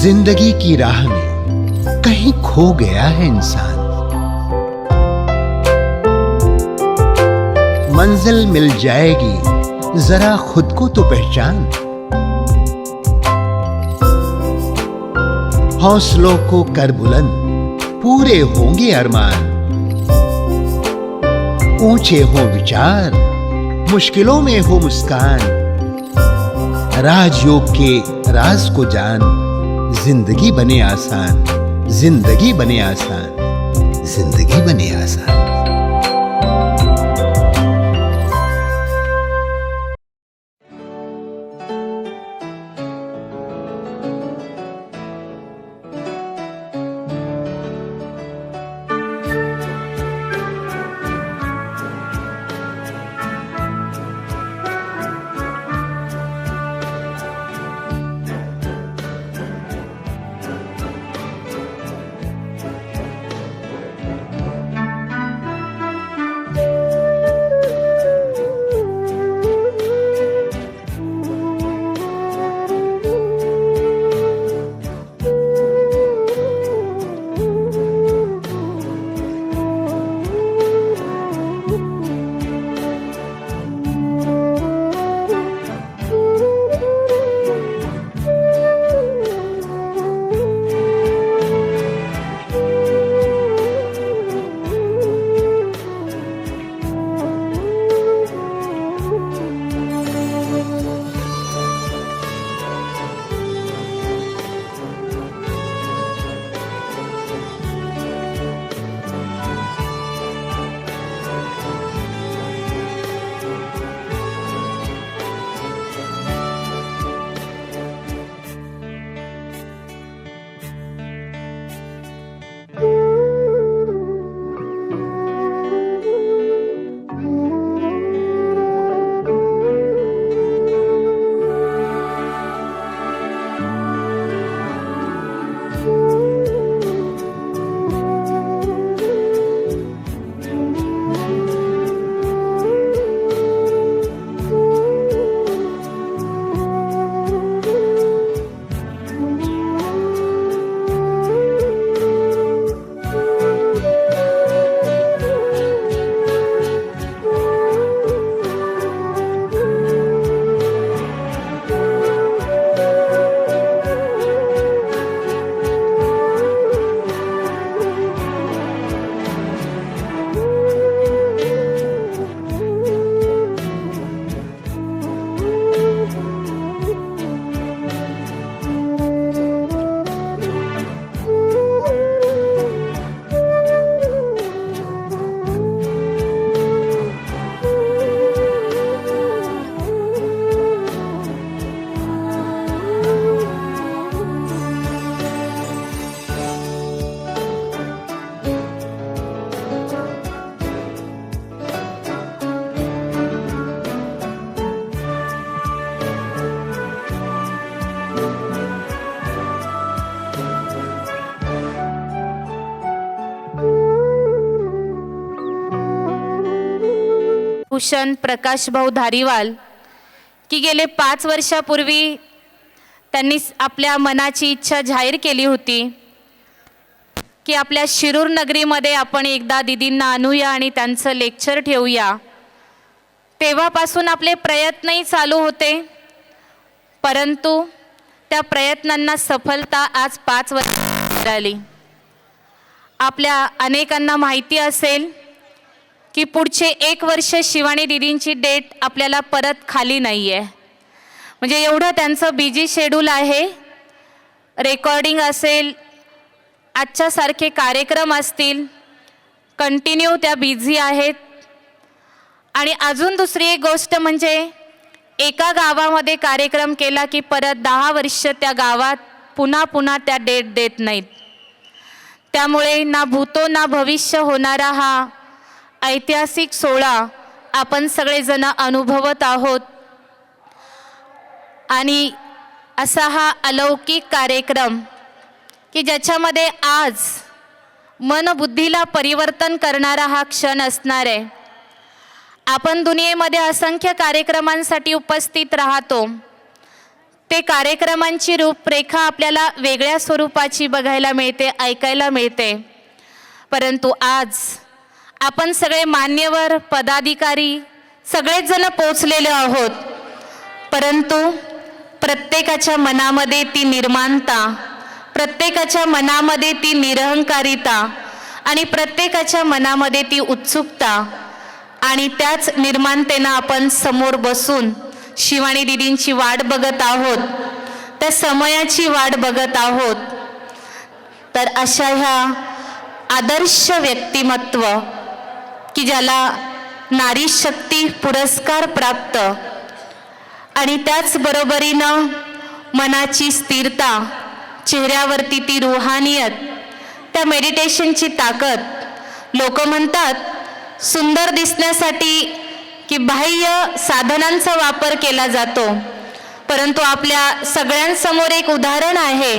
जिंदगी की राह में कहीं खो गया है इंसान। मंजिल मिल जाएगी, जरा खुद को तो पहचान। हौसलों को कर बुलंद, पूरे होंगे अरमान। ऊंचे हो विचार, मुश्किलों में हो मुस्कान। राजयोग के राज को जान, जिंदगी बने आसान, जिंदगी बने आसान, जिंदगी बने आसान। भूषण प्रकाशभाऊ धारीवाल की गेले 5 वर्षापूर्वी त्यांनी आपल्या मनाची इच्छा जाहीर केली होती की आपल्या शिरूर नगरीमध्ये आपण एकदा दीदींना आणूया आणि त्यांचं लेक्चर ठेवूया। तेव्हापासून आपले प्रयत्नही चालू होते, परंतु त्या प्रयत्नांना सफलता आज 5 वर्ष मिळाली। आपल्या अनेकांना माहिती असेल की पुढचे 1 वर्ष शिवानी दीदींची डेट आपल्याला परत खाली नाही आहे, म्हणजे एवढं त्यांचं बिजी शेड्यूल आहे। रेकॉर्डिंग असेल, आजच्यासारखे कार्यक्रम असतील, कंटिन्यू त्या बिझी आहेत। आणि अजून दुसरी एक गोष्ट म्हणजे एका गावामध्ये कार्यक्रम केला की परत 10 वर्ष त्या गावात पुन्हा त्या डेट देत नाहीत। त्यामुळे ना भूतो ना भविष्य होणारा हा ऐतिहासिक सोहळा आपण सगळेजण अनुभवत आहोत। आणि असा हा अलौकिक कार्यक्रम की ज्याच्यामध्ये आज मनबुद्धीला परिवर्तन करणारा हा क्षण असणार आहे। आपण दुनियेमध्ये असंख्य कार्यक्रमांसाठी उपस्थित राहतो, ते कार्यक्रमांची रूपरेखा आपल्याला वेगळ्या स्वरूपाची बघायला मिळते, ऐकायला मिळते. परंतु आज आपण सगळे मान्यवर पदाधिकारी सगळेच जण पोचलेले आहोत. परंतु प्रत्येकाच्या मनामध्ये ती निर्माणता, प्रत्येकाच्या मनामध्ये ती निरहंकारिता आणि प्रत्येकाच्या मनामध्ये ती उत्सुकता आणि त्याच निर्माणतेनं आपण समोर बसून शिवानी दीदींची वाट बघत आहोत, त्या समयाची वाट बघत आहोत. तर अशा ह्या आदर्श व्यक्तिमत्व की ज्याला नारी शक्ती पुरस्कार प्राप्त आणि त्याचबरोबरीनं मनाची स्थिरता, चेहऱ्यावरती ती रूहानियत, त्या मेडिटेशनची ताकद. लोक म्हणतात सुंदर दिसण्यासाठी की बाह्य साधनांचा वापर केला जातो, परंतु आपल्या सगळ्यांसमोर एक उदाहरण आहे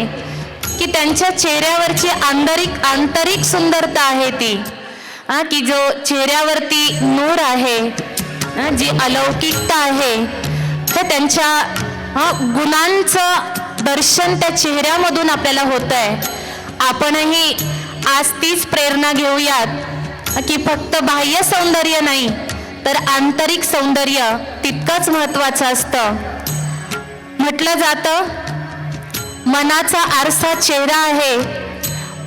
की त्यांच्या चेहऱ्यावरची आंतरिक सुंदरता आहे ती की जो चेहऱ्यावरती नूर आहे, जी अलौकिकता आहे, तर त्यांच्या गुणांचं दर्शन त्या चेहऱ्यामधून आपल्याला होत आहे. आपणही आज तीच प्रेरणा घेऊयात की फक्त बाह्य सौंदर्य नाही तर आंतरिक सौंदर्य तितकंच महत्त्वाचं असतं. म्हटलं जातं मनाचा आरसा चेहरा आहे.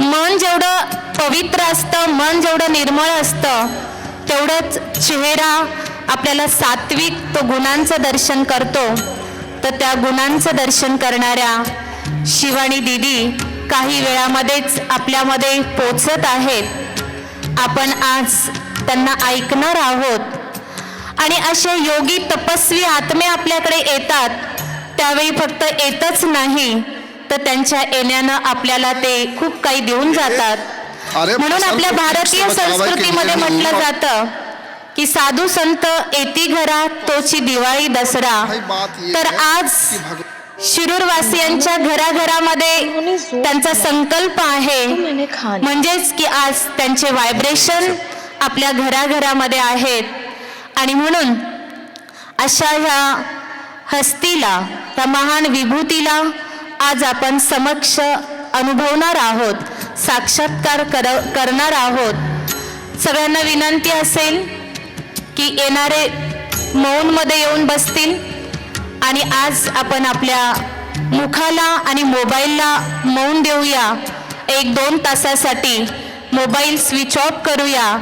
मन जेवढं पवित्र असतं, मन जेवढं निर्मळ असतं, तेवढंच चेहरा आपल्याला सात्विक तो गुणांचं दर्शन करतो. तर त्या गुणांचं दर्शन करणाऱ्या शिवानी दीदी काही वेळामध्येच आपल्यामध्ये पोचत आहेत. आपण आज त्यांना ऐकणार आहोत आणि असे योगी तपस्वी आत्मे आपल्याकडे येतात. त्यावेळी फक्त येतच नाही तर त्यांच्या येण्यानं आपल्याला ते खूप काही देऊन जातात. म्हणून आपल्या भारतीय संस्कृतीमध्ये म्हटलं जातं की साधू संत येती घरा तोची दिवाळी दसरा. तर आज शिरूरवासियांच्या घराघरामध्ये त्यांचा संकल्प आहे, म्हणजेच की आज त्यांचे व्हायब्रेशन आपल्या घराघरामध्ये आहेत आणि म्हणून अशा ह्या हस्तीला, त्या महान विभूतीला आज आपण समक्ष अनुभवणार आहोत, साक्षात्कार करणार आहोत. सगळ्यांना विनंती असेल की येणारे मौनमध्ये येऊन बसतील आणि आज आपण आपल्या मुखाला आणि मोबाईलला मौन देऊया. 1-2 तासासाठी मोबाईल स्विच ऑफ करूया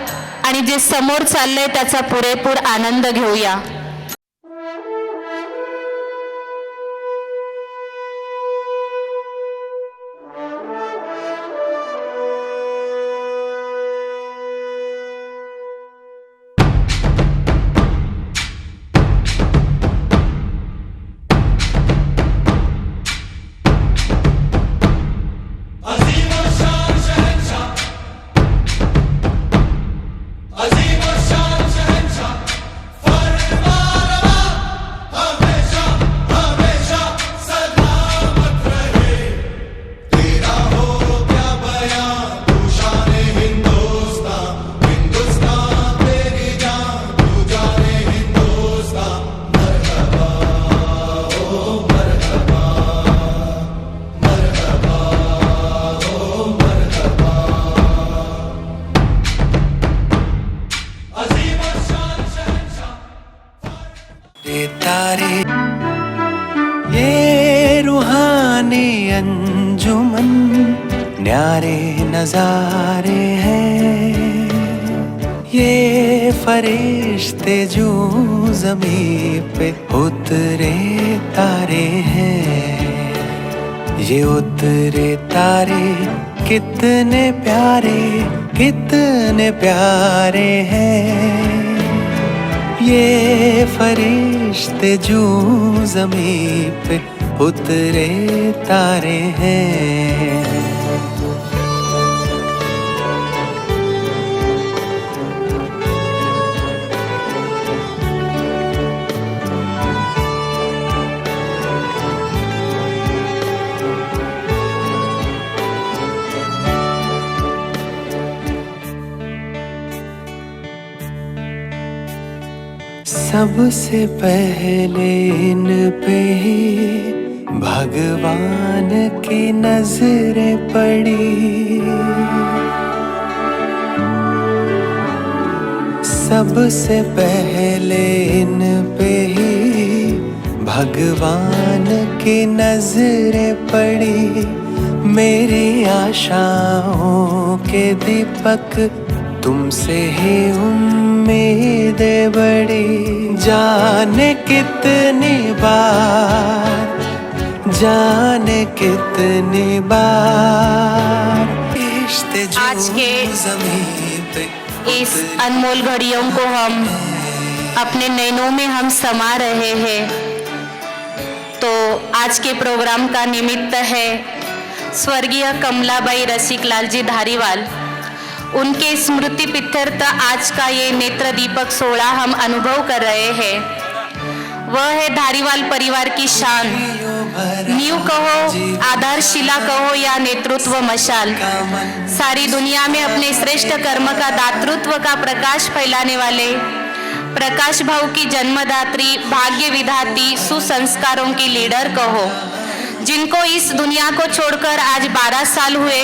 आणि जे समोर चाललंय त्याचा पुरेपूर आनंद घेऊया. तारे ये रूहानी अंजुमन न्यारे नजारे हैं, ये फरिश्ते जो ज़मीं पे उतरे तारे हैं. ये उतरे तारे कितने प्यारे हैं. ये फरिश्ते जो ज़मीं पे उतरे तारे हैं. सबसे पहले इन पे ही भगवान की नजरें पड़ी, सबसे पहले इन पे ही भगवान की नजरें पड़ी। मेरी आशाओं के दीपक तुमसे ही उम्मीदें बड़ी। जाने कितनी बार, जाने कितनी बार रिश्ते जो आज के ज़मीं पे इस अनमोल घड़ियों को हम अपने नैनों में हम समा रहे हैं। तो आज के प्रोग्राम का निमित्त है स्वर्गीय कमलाबाई रसिकलाल जी धारीवाल, उनके स्मृति पित्यर्थ आज का ये नेत्र दीपक सोहळा हम अनुभव कर रहे हैं। वह है धारीवाल परिवार की शान, नींव कहो, आधारशिला कहो या नेतृत्व मशाल। सारी दुनिया में अपने श्रेष्ठ कर्म का दातृत्व का प्रकाश फैलाने वाले प्रकाश भाव की जन्मदात्री, भाग्य विधाती, सुसंस्कारों की लीडर कहो, जिनको इस दुनिया को छोड़कर आज 12 साल हुए।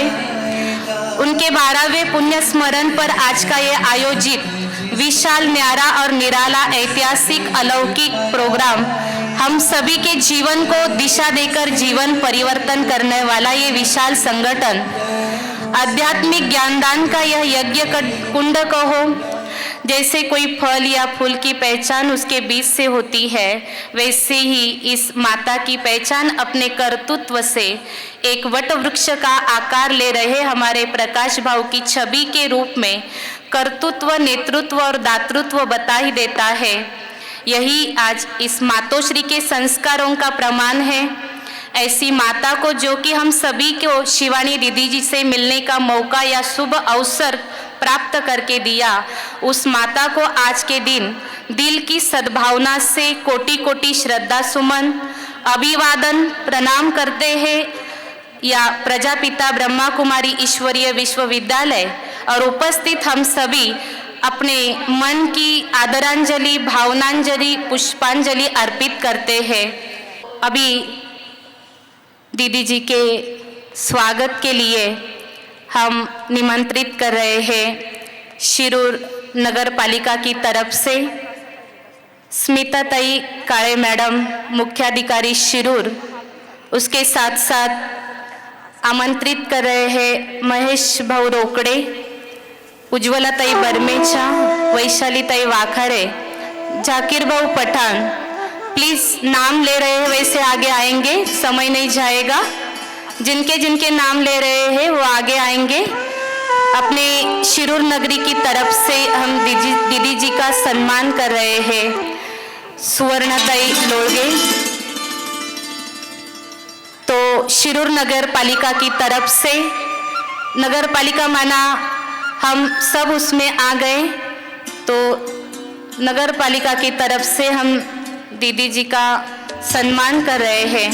उनके 12वें पुण्य स्मरण पर आज का ये आयोजित विशाल, न्यारा और निराला ऐतिहासिक अलौकिक प्रोग्राम हम सभी के जीवन को दिशा देकर जीवन परिवर्तन करने वाला ये विशाल संगठन, आध्यात्मिक ज्ञानदान का यह यज्ञ कुंड कहो। जैसे कोई फल या फूल की पहचान उसके बीज से होती है, वैसे ही इस माता की पहचान अपने कर्तृत्व से एक वट वृक्ष का आकार ले रहे हमारे प्रकाश भाव की छवि के रूप में कर्तृत्व, नेतृत्व और दातृत्व बता ही देता है। यही आज इस मातोश्री के संस्कारों का प्रमाण है। ऐसी माता को, जो कि हम सभी को शिवानी दीदी जी से मिलने का मौका या शुभ अवसर प्राप्त करके दिया, उस माता को आज के दिन दिल की सद्भावना से कोटि कोटि श्रद्धा सुमन, अभिवादन, प्रणाम करते हैं। या प्रजापिता ब्रह्मा कुमारी ईश्वरीय विश्वविद्यालय और उपस्थित हम सभी अपने मन की आदरांजलि, भावनांजलि, पुष्पांजलि अर्पित करते हैं। अभी दीदी जी के स्वागत के लिए हम निमंत्रित कर रहे हैं शिरूर नगर पालिका की तरफ से स्मिताताई काळे मैडम, मुख्याधिकारी शिरूर, उसके साथ साथ आमंत्रित कर रहे हैं महेश भाऊ रोकडे, उज्ज्वलाताई बर्मेचा, वैशालीताई वाखारे, जाकिर भाऊ पठान। प्लीज नाम ले रहे हैं वैसे आगे आएंगे, समय नहीं जाएगा। जिनके जिनके नाम ले रहे हैं वो आगे आएंगे। अपने शिरूर नगरी की तरफ से हम दीदी जी का सम्मान कर रहे हैं। सुवर्णाताई लोळगे, तो शिरूर नगर पालिका की तरफ से, नगर पालिका माना हम सब उसमें आ गए, तो नगर पालिका की तरफ से हम दीदी जी का सन्मान कर रहे हैं।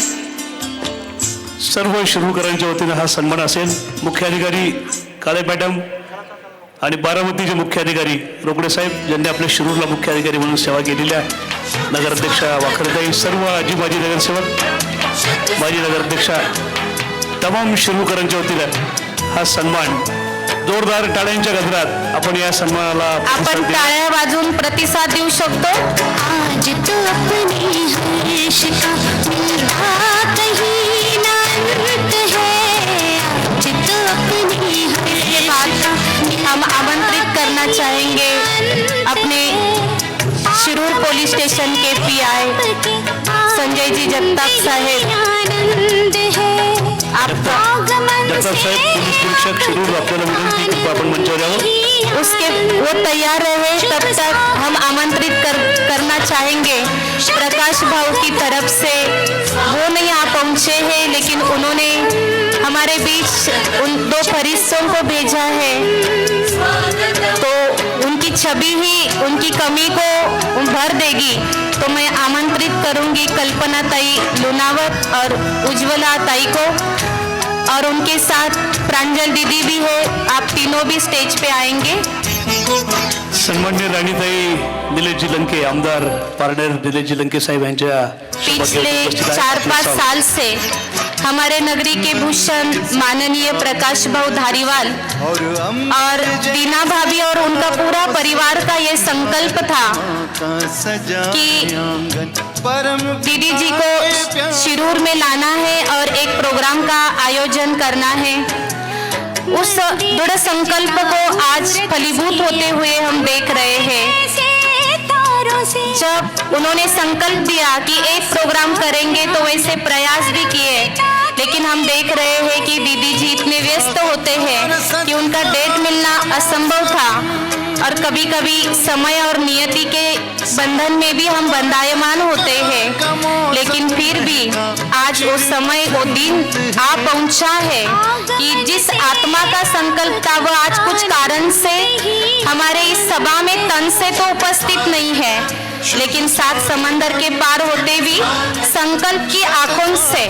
सर्व शिरूरकरांच्या वतीने हा सन्मान असेल। मुख्याधिकारी काळे मॅडम आणि बारामतीचे मुख्याधिकारी रोकडे साहेब, ज्यांनी आपल्या शिरूरला मुख्याधिकारी म्हणून सेवा केलेली आहे, नगराध्यक्षा वाखरताई, सर्व आजी माजी नगरसेवक, माजी नगराध्यक्षा, तमाम शिरूरकरांच्या वतीने हा सन्मान जोरदार टाळ्यांच्या गजरात आपण या सन्मानाला आपण टाळ्या वाजवून प्रतिसाद देऊ शकतो। आज तो अपनी हर्ष का मेरा कहीं ना अंत है, आज तो अपनी इसके बाद हम आमंत्रित करना चाहेंगे अपने शिरूर पुलिस स्टेशन के पीआई संजय जी जगताप साहेब। आनंद है आपका जगताप साहेब, पोलीस निरीक्षक शिरूर, आपल्याला विनंती की आपण मंचावर यावं। उसके वो तैयार रहे, तब तक हम आमंत्रित करना चाहेंगे प्रकाश भाऊ की तरफ से। वो नहीं आ पहुँचे हैं, लेकिन उन्होंने हमारे बीच उन 2 फरिश्तों को भेजा है, तो उनकी छवि ही उनकी कमी को भर देगी। तो मैं आमंत्रित करूंगी कल्पना ताई लुनावत और उज्ज्वला ताई को, और उनके साथ प्रांजल दीदी भी है। आप तीनों भी स्टेज पे आएंगे। सन्मान्य राणीताई निलेशजी लंके, आमदार पारनेर निलेशजी लंके साहेब यांच्या पिछले उपस्थित आहे. 4-5 साल से हमारे नगरी के भूषण माननीय प्रकाश भाऊ धारीवाल और दीना भाभी और उनका पूरा परिवार का ये संकल्प था कि दीदी जी को शिरूर में लाना है और एक प्रोग्राम का आयोजन करना है। उस दृढ़ संकल्प को आज फलीभूत होते हुए हम देख रहे हैं। जब उन्होंने संकल्प दिया कि एक प्रोग्राम करेंगे तो वैसे प्रयास भी किए, लेकिन हम देख रहे हैं कि दीदी जी इतने व्यस्त होते हैं कि उनका डेट मिलना असंभव था और कभी कभी समय और नियति के बंधन में भी हम बंधायमान होते हैं, लेकिन फिर भी आज वो समय वो दिन आ पहुंचा है कि जिस आत्मा का संकल्प था वो आज कुछ कारण से हमारे इस सभा में तन से तो उपस्थित नहीं है, लेकिन 7 समंदर के पार होते भी संकल्प की आंखों से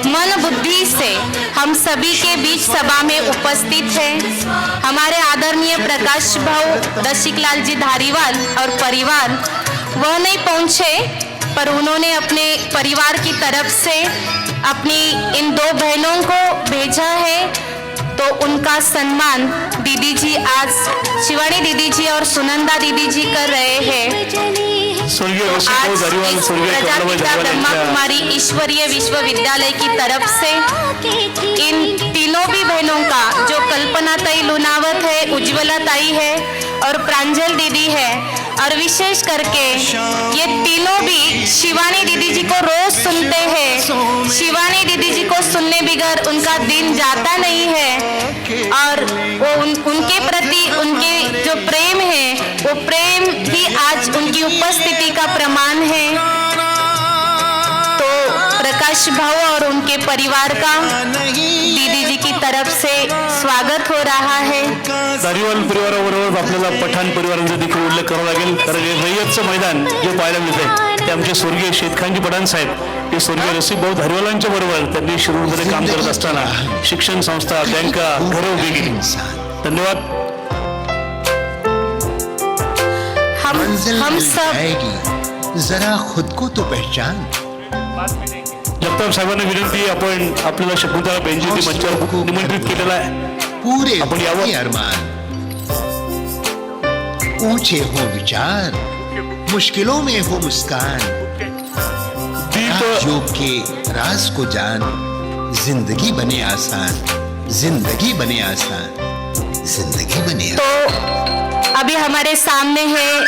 मन बुद्धि से हम सभी के बीच सभा में उपस्थित हैं। हमारे आदरणीय प्रकाश भाऊ रसिकलाल जी धारीवाल और परिवार वह नहीं पहुंचे, पर उन्होंने अपने परिवार की तरफ से अपनी इन 2 बहनों को भेजा है, तो उनका सम्मान दीदी जी आज शिवानी दीदी जी और सुनंदा दीदी जी कर रहे हैं। स्वर्गीय रसिक भाऊ आज धारीवाल, इस स्वर्गीय प्रजापिता कमलाबाई धारीवाल ब्रह्मा यांच्या कुमारी ईश्वरीय विश्वविद्यालय की तरफ से इन तीनों भी बहनों का, जो कल्पना ताई लुनावत है, उज्ज्वला ताई है और प्रांजल दीदी है, और विशेष करके ये तीनों भी शिवानी दीदी जी को रोज सुनते हैं। शिवानी दीदी जी को सुनने बगैर उनका दिन जाता नहीं है और वो उनके प्रति उनके जो प्रेम है वो प्रेम ही आज उनकी उपस्थिति का प्रमाण है। तो प्रकाश भाऊ और उनके परिवार का दीदी जी की तरफ से स्वागत हो रहा है। धारीवाल परिवाराबरोबर आपल्याला पठाण परिवारांचा देखील उल्लेख करावा लागेल, कारण हे रयतचं मैदान जे पाहायला मिळतंय ते आमचे स्वर्गीय शेतखानजी पठाण साहेब, हे स्वर्गीय रसिक भाऊ धारीवालांच्या बरोबर त्यांनी शिरूरमध्ये काम करत असताना शिक्षण संस्था, बँका, घरं उभी केली. धन्यवाद. हम सब आएगी जरा खुद को तो पहचान. जगताप साहेबांना विनंती, आपण आपल्याला शकुंतला बेंजीती मंचावर निमंत्रित केलेला आहे. पूरे अपन यावं. होते अरमान, ऊंचे हो विचार, मुश्किलों में हो मुस्कान. दीप योग के राज को जान, जिंदगी बने आसान, जिंदगी बने आसान, जिंदगी बने आसान. तो अभी हमारे सामने है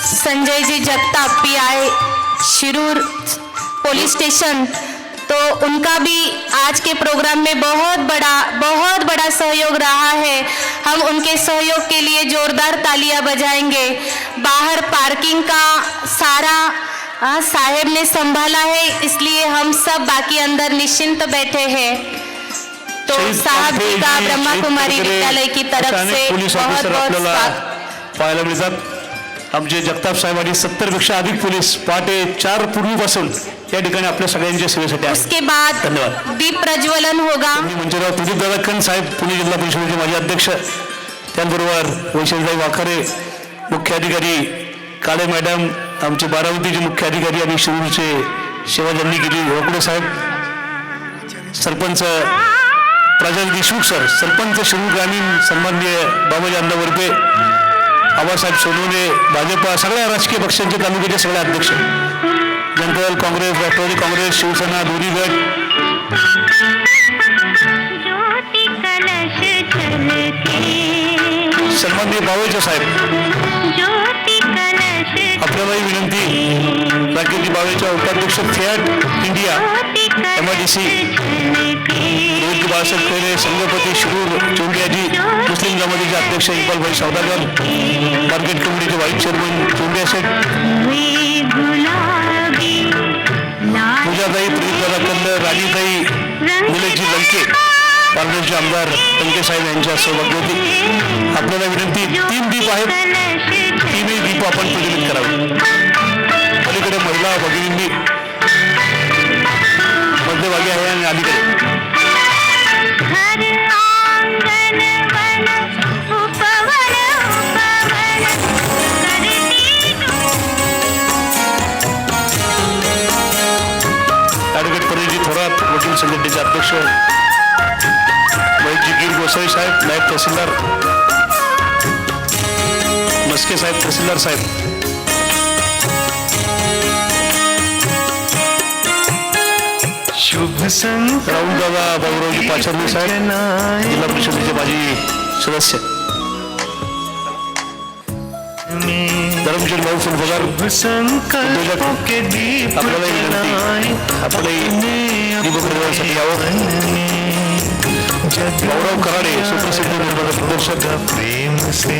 Sanjay ji Jagtap PI Shirur police station, तो उनका भी आज के प्रोग्राम में बहुत बड़ा सहयोग रहा है। हम उनके सहयोग के लिए जोरदार तालियां बजाएंगे। बाहर पार्किंग का सारा साहेब ने संभाला है, इसलिए हम सब बाकी अंदर निश्चिंत बैठे हैं। तो साहब जी का ब्रह्मा कुमारी विद्यालय की तरफ से बहुत बहुत स्वागत. पाहायला मिळतात. आमचे जगताप साहेब आणि 70पेक्षा अधिक पोलीस पहाटे 4 पूर्वीपासून या ठिकाणी आपल्या सगळ्यांच्या सेवेसाठी आहेत. उसके बाद धन्यवाद. दीप प्रज्वलन होगा. मंजीराव प्रदीप दादा साहेब, पुणे जिल्हा परिषदेचे माजी अध्यक्ष, त्याचबरोबर वैशालीताई वाखारे मुख्य अधिकारी, काळे मॅडम आमचे बारामतीचे मुख्य अधिकारी आणि शिरूरचे सेवा ज्यांनी केली रोकडे साहेब, सरपंच प्राजल देशमुख सर, सरपंच शिरूर ग्रामीण सन्माननीय बाबाजी अण्णा वरपे, आबासाहेब सोनवणे, भाजपा, सगळ्या राजकीय पक्षांचे तालुक्याचे सगळे अध्यक्ष, जनता दल काँग्रेस, राष्ट्रवादी काँग्रेस, शिवसेना, दोन्ही गट, सन्माननीय बावेचे साहेब, आपल्यालाही विनंती, राकेशजी बावेच्या उपाध्यक्ष Fiat India MIDC, Rohit Balasaheb Khaire, संघपती शिरूर चोंडियाजी, मुस्लिम जमातीचे अध्यक्ष इक्बालभाई सौदागर, मार्केट कमिटीचे व्हाईस चेअरमन चोंडिया शेठ, पूजाताई, प्रदीपदादा कंद, राजीताई, निलेशजी लंके, पारनेरचे आमदार लंके साहेब यांच्या सहभागी होती. आपल्याला विनंती, 3 दीप आहेत, 3ही दीप आपण प्रज्वलित करावे. अलीकडे महिला भगिनींनी मध्यभागी आहे आणि अलीकडे समितीचे अध्यक्ष महेशजी गिर गोसावी साहेब, नायब तहसीलदार मस्के साहेब, तहसीलदार साहेब, शुभ संकल्प राहुल दादा बाबूरावजी पाचरणे साहेब, जिल्हा परिषदेचे माजी सदस्य धर्मचंद भाऊ फुलपगार, संकल्पों के दीप आपल्याला विनंती, आपल्यालाही दीप प्रज्वलनासाठी यावं. गौरव कराडे सुप्रसिद्ध निर्माता प्रदर्शक प्रेम से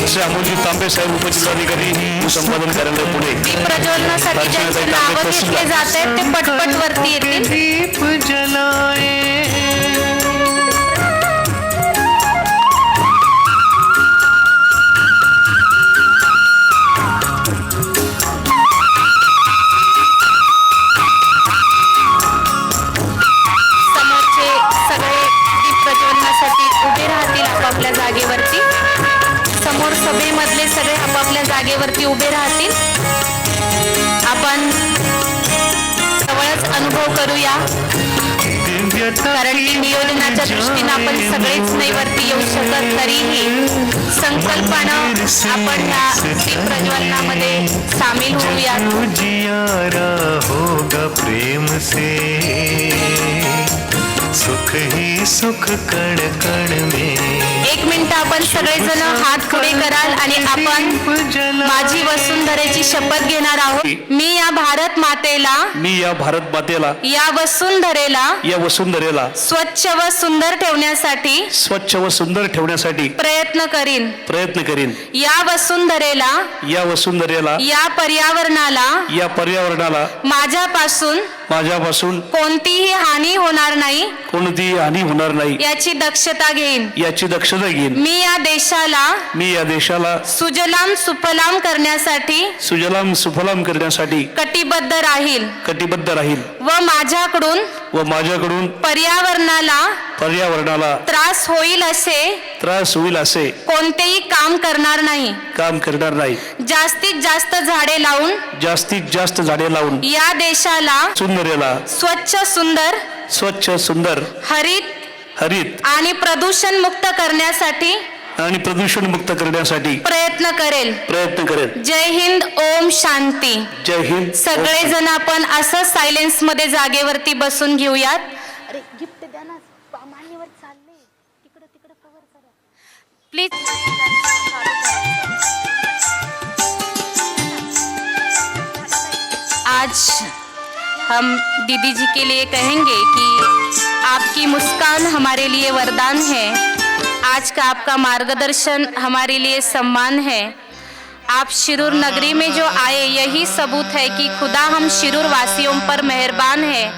जसे अमोलजी तांबे साहेब, उपजिल्हाधिकारी संपादन कार्यालय पुणे. दीप प्रज्वलनासाठी ज्यांचे नावं घेतले जात आहेत ते पटपट वरती येतील. दीप जलाए समोरचे सगळे दीप प्रज्वलनासाठी उभे राहतील आपापल्या जागेवरती. समोर सभेमधले सगळे आपापल्या जागेवरती उभे राहतील. आपण जवळच अनुभव करूया, कारण की नियोजनाच्या दृष्टीनं आपण सगळेच नाही वरती येऊ शकत, तरीही संकल्पानं आपण ह्या दीप प्रज्वलनामध्ये सामील होऊया. उजियारा होगा प्रेम से सुख ही सुख कण कण में. एक मिनिट आपण सगळेजण हात पुढे कराल आणि आपण माझी वसुंधरेची शपथ घेणार आहोत. मी या भारत मातेला, मी या भारत मातेला, या वसुंधरेला या वसुंधरेला स्वच्छ व सुंदर ठेवण्यासाठी स्वच्छ व सुंदर ठेवण्यासाठी प्रयत्न करीन. प्रयत्न करीन. या वसुंधरेला, या वसुंधरेला, या पर्यावरणाला या पर्यावरणाला माझ्यापासून कोणतीही हानी होणार नाही कोणतीही हानी होणार नाही याची दक्षता घेईन. याची दक्षता घेईन. मी या देशाला सुजलाम सुफलाम करण्यासाठी कटिबद्ध राहील व माझ्याकडून पर्यावरणाला त्रास होईल असे कोणतेही काम करणार नाही. जास्तीत जास्त झाडे लावून या देशाला सुंदरेला स्वच्छ सुंदर हरित आणि प्रदूषण मुक्त करण्यासाठी प्रयत्न करेल. जय हिंद. ओम शांती. जय हिंद. सगळेजण आपण असं सायलेन्स मध्ये जागेवरती बसून घेऊयात. अरे गिफ्ट द्या ना, मान्यवर चालले तिकडे कव्हर करा प्लीज. आज हम दीदी जी के लिए कहेंगे कि आपकी मुस्कान हमारे लिए वरदान है. आज का आपका मार्गदर्शन हमारे लिए सम्मान है. आप शिरूर नगरी में जो आए यही सबूत है कि खुदा हम शिरूर वासियों पर मेहरबान है.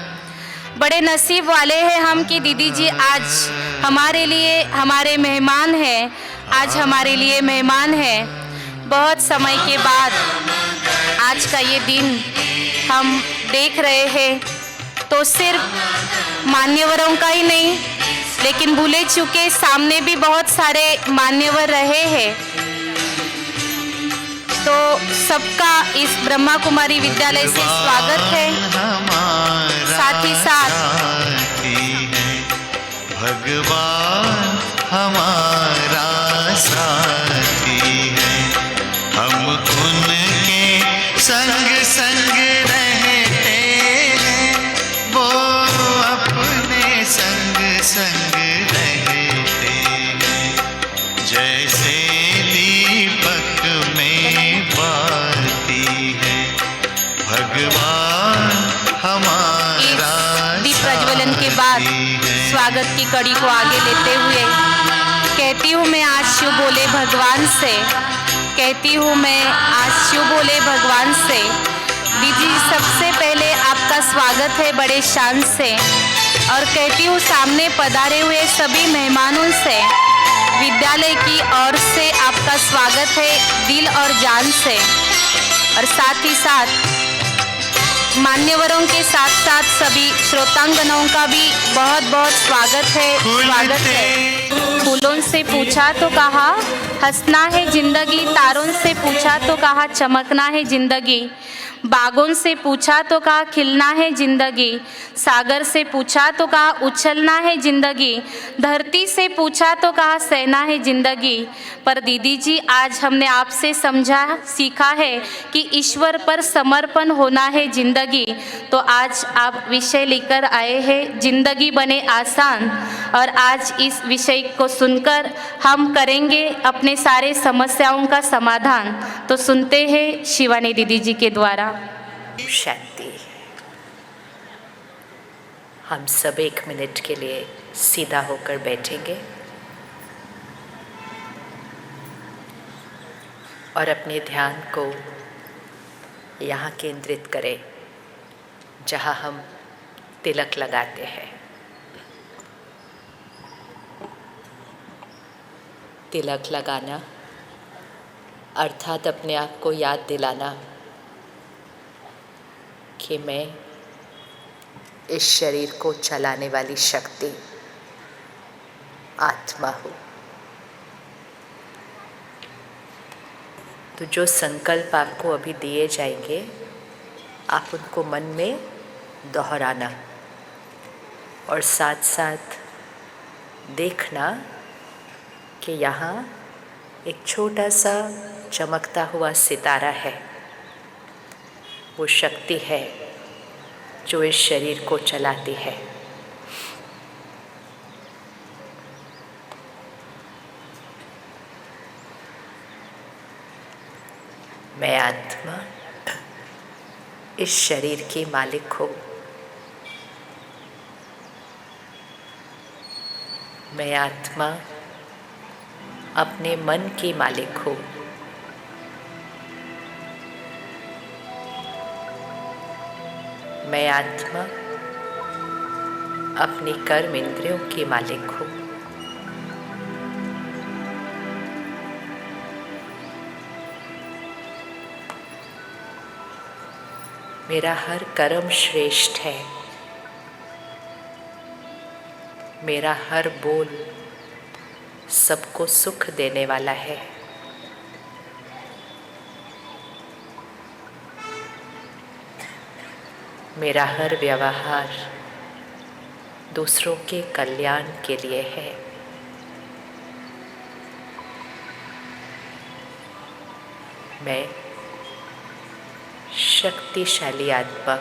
बड़े नसीब वाले हैं हम कि दीदी जी आज हमारे लिए हमारे मेहमान हैं. आज हमारे लिए मेहमान है. बहुत समय के बाद आज का ये दिन हम देख रहे हैं, तो सिर्फ मान्यवरों का ही नहीं, लेकिन भूले चुके सामने भी बहुत सारे मान्यवर रहे हैं. तो सबका इस ब्रह्मा कुमारी विद्यालय से स्वागत है. साथ ही साथ भगवान हमारा साथी है. हम उनके संग संग रहते हैं, वो अपने संग संग रहते हैं. जैसे दीपक में बाती है भगवान हमारा दीप प्रज्वलन के बाद स्वागत की कड़ी को आगे लेते हुए कहती हूँ मैं आज शिव बोले भगवान से, दीदी सबसे पहले आपका स्वागत है बड़े शान से. और कहती हूँ सामने पधारे हुए सभी मेहमानों से विद्यालय की ओर से आपका स्वागत है दिल और जान से. और साथ ही साथ मान्यवरों के साथ साथ सभी श्रोतांगनों का भी बहुत बहुत स्वागत है. फूलों से पूछा तो कहा हंसना है जिंदगी, तारों से पूछा तो कहा चमकना है जिंदगी. बागों से पूछा तो कहा खिलना है जिंदगी, सागर से पूछा तो कहा उछलना है जिंदगी, धरती से पूछा तो कहा सहना है जिंदगी। पर दीदी जी आज हमने आपसे समझा सीखा है कि ईश्वर पर समर्पण होना है जिंदगी। तो आज आप विषय लेकर आए हैं जिंदगी बने आसान, और आज इस विषय को सुनकर हम करेंगे अपने सारे समस्याओं का समाधान। तो सुनते हैं शिवानी दीदी जी के द्वारा। शांति। हम सब 1 मिनट के लिए सीधा होकर बैठेंगे और अपने ध्यान को यहाँ केंद्रित करें जहाँ हम तिलक लगाते हैं। तिलक लगाना अर्थात अपने आप को याद दिलाना कि मैं इस शरीर को चलाने वाली शक्ति आत्मा हूँ। तो जो संकल्प आपको अभी दिए जाएंगे आप उनको मन में दोहराना और साथ साथ देखना कि यहाँ एक छोटा सा चमकता हुआ सितारा है। वो शक्ति है जो इस शरीर को चलाती है। मैं आत्मा इस शरीर की मालिक हूँ। मैं आत्मा अपने मन की मालिक हूँ। मैं आत्मा अपनी कर्म इंद्रियों की मालिक हूँ। मेरा हर कर्म श्रेष्ठ है। मेरा हर बोल सबको सुख देने वाला है। मेरा हर व्यवहार दूसरों के कल्याण के लिए है। मैं शक्तिशाली आत्मा,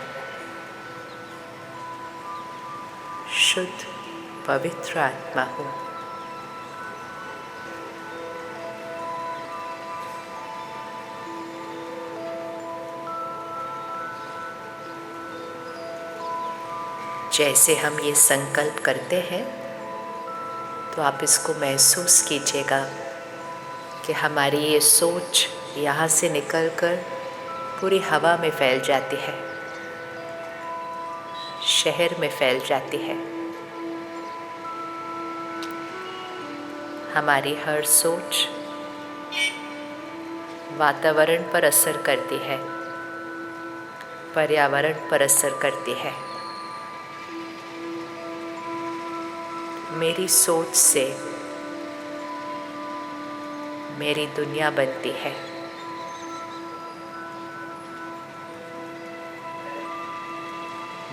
शुद्ध पवित्र आत्मा हूँ। जैसे हम ये संकल्प करते हैं तो आप इसको महसूस कीजिएगा कि हमारी ये सोच यहाँ से निकलकर पूरी हवा में फैल जाती है, शहर में फैल जाती है। हमारी हर सोच वातावरण पर असर करती है, पर्यावरण पर असर करती है। मेरी सोच से मेरी दुनिया बनती है।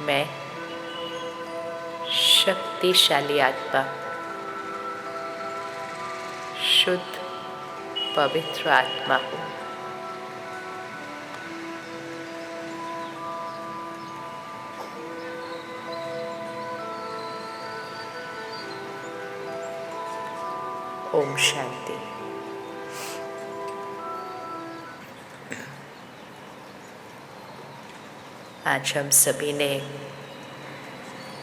मैं शक्तिशाली आत्मा, शुद्ध पवित्र आत्मा हूँ। ओम शांति। आज हम सभी ने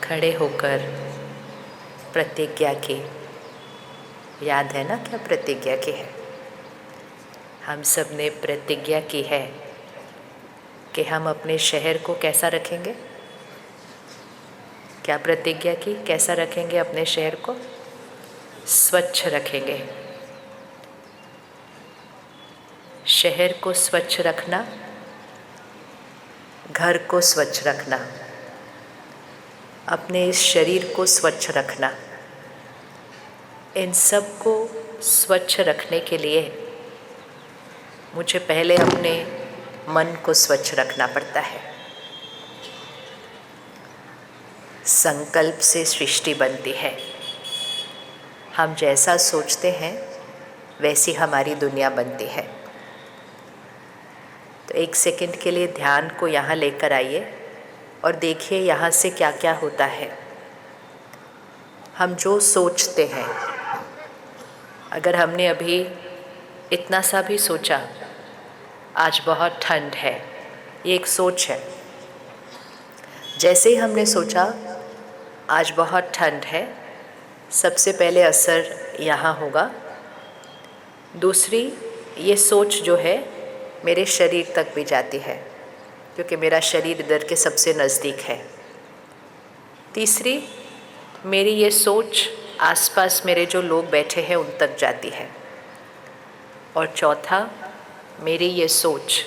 खड़े होकर प्रतिज्ञा की। याद है ना क्या प्रतिज्ञा की है? हम सब ने प्रतिज्ञा की है कि हम अपने शहर को कैसा रखेंगे। क्या प्रतिज्ञा की? कैसा रखेंगे अपने शहर को? स्वच्छ रखेंगे। शहर को स्वच्छ रखना, घर को स्वच्छ रखना, अपने इस शरीर को स्वच्छ रखना, इन सब को स्वच्छ रखने के लिए मुझे पहले अपने मन को स्वच्छ रखना पड़ता है। संकल्प से सृष्टि बनती है। हम जैसा सोचते हैं वैसी हमारी दुनिया बनती है। तो एक सेकंड के लिए ध्यान को यहाँ लेकर आइए और देखिए यहाँ से क्या क्या होता है। हम जो सोचते हैं, अगर हमने अभी इतना सा भी सोचा आज बहुत ठंड है, ये एक सोच है। जैसे ही हमने सोचा आज बहुत ठंड है, सबसे पहले असर यहाँ होगा। दूसरी, ये सोच जो है मेरे शरीर तक भी जाती है, क्योंकि मेरा शरीर इधर के सबसे नज़दीक है। तीसरी, मेरी ये सोच आसपास मेरे जो लोग बैठे हैं उन तक जाती है। और चौथा, मेरी ये सोच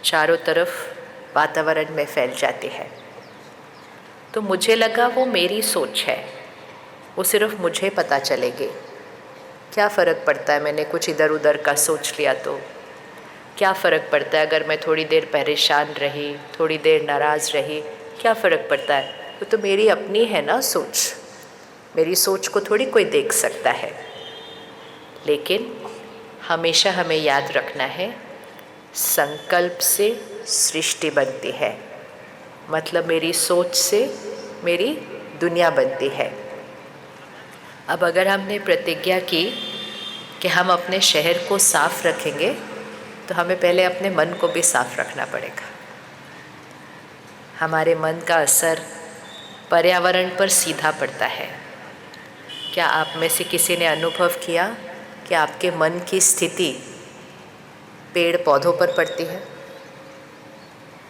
चारों तरफ वातावरण में फैल जाती है। तो मुझे लगा वो मेरी सोच है, वो सिर्फ मुझे पता चलेगी। क्या फ़र्क पड़ता है मैंने कुछ इधर उधर का सोच लिया तो? क्या फ़र्क पड़ता है अगर मैं थोड़ी देर परेशान रही, थोड़ी देर नाराज़ रही? क्या फ़र्क पड़ता है? वो तो मेरी अपनी है ना सोच। मेरी सोच को थोड़ी कोई देख सकता है। लेकिन हमेशा हमें याद रखना है, संकल्प से सृष्टि बनती है। मतलब मेरी सोच से मेरी दुनिया बनती है। अब अगर हमने प्रतिज्ञा की कि हम अपने शहर को साफ रखेंगे, तो हमें पहले अपने मन को भी साफ रखना पड़ेगा। हमारे मन का असर पर्यावरण पर सीधा पड़ता है। क्या आप में से किसी ने अनुभव किया कि आपके मन की स्थिति पेड़ पौधों पर पड़ती है?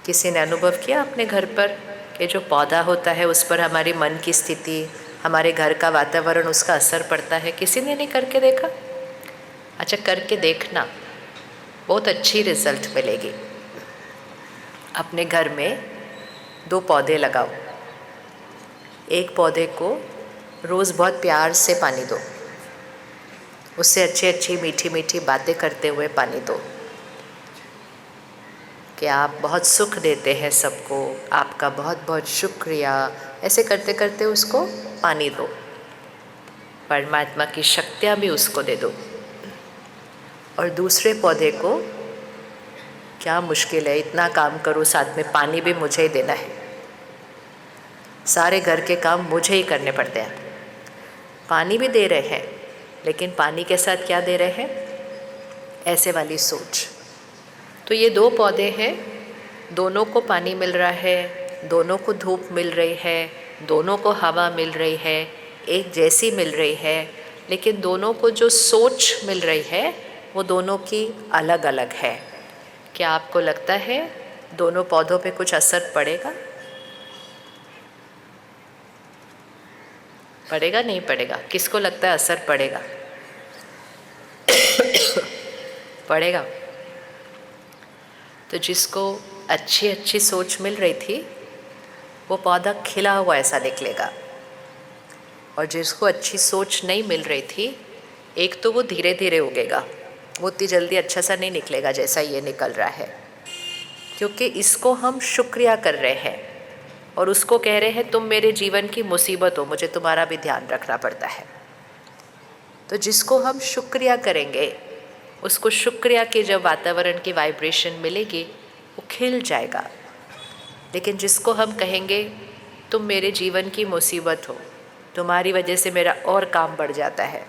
किसी ने अनुभव किया अपने घर पर कि जो पौधा होता है उस पर हमारी मन की स्थिति, हमारे घर का वातावरण, उसका असर पड़ता है? किसी ने नहीं करके देखा? अच्छा, करके देखना, बहुत अच्छी रिजल्ट मिलेगी। अपने घर में 2 पौधे लगाओ। एक पौधे को रोज़ बहुत प्यार से पानी दो, उससे अच्छी अच्छी मीठी मीठी बातें करते हुए पानी दो कि आप बहुत सुख देते हैं सबको, आपका बहुत बहुत शुक्रिया। ऐसे करते करते उसको पानी दो, परमात्मा की शक्तियाँ भी उसको दे दो। और दूसरे पौधे को, क्या मुश्किल है, इतना काम करो, साथ में पानी भी मुझे ही देना है, सारे घर के काम मुझे ही करने पड़ते हैं। पानी भी दे रहे हैं, लेकिन पानी के साथ क्या दे रहे हैं? ऐसे वाली सोच। तो ये 2 पौधे हैं, दोनों को पानी मिल रहा है, दोनों को धूप मिल रही है, दोनों को हवा मिल रही है, एक जैसी मिल रही है, लेकिन दोनों को जो सोच मिल रही है वो दोनों की अलग अलग है। क्या आपको लगता है दोनों पौधों पे कुछ असर पड़ेगा? पड़ेगा नहीं पड़ेगा? किसको लगता है असर पड़ेगा? पड़ेगा। तो जिसको अच्छी अच्छी सोच मिल रही थी वो पौधा खिला हुआ ऐसा निकलेगा, और जिसको अच्छी सोच नहीं मिल रही थी, एक तो वो धीरे धीरे उगेगा, वो इतनी जल्दी अच्छा सा नहीं निकलेगा जैसा ये निकल रहा है, क्योंकि इसको हम शुक्रिया कर रहे हैं और उसको कह रहे हैं तुम मेरे जीवन की मुसीबत हो, मुझे तुम्हारा भी ध्यान रखना पड़ता है। तो जिसको हम शुक्रिया करेंगे, उसको शुक्रिया के जब वातावरण की वाइब्रेशन मिलेगी वो खिल जाएगा। लेकिन जिसको हम कहेंगे तुम मेरे जीवन की मुसीबत हो, तुम्हारी वजह से मेरा और काम बढ़ जाता है,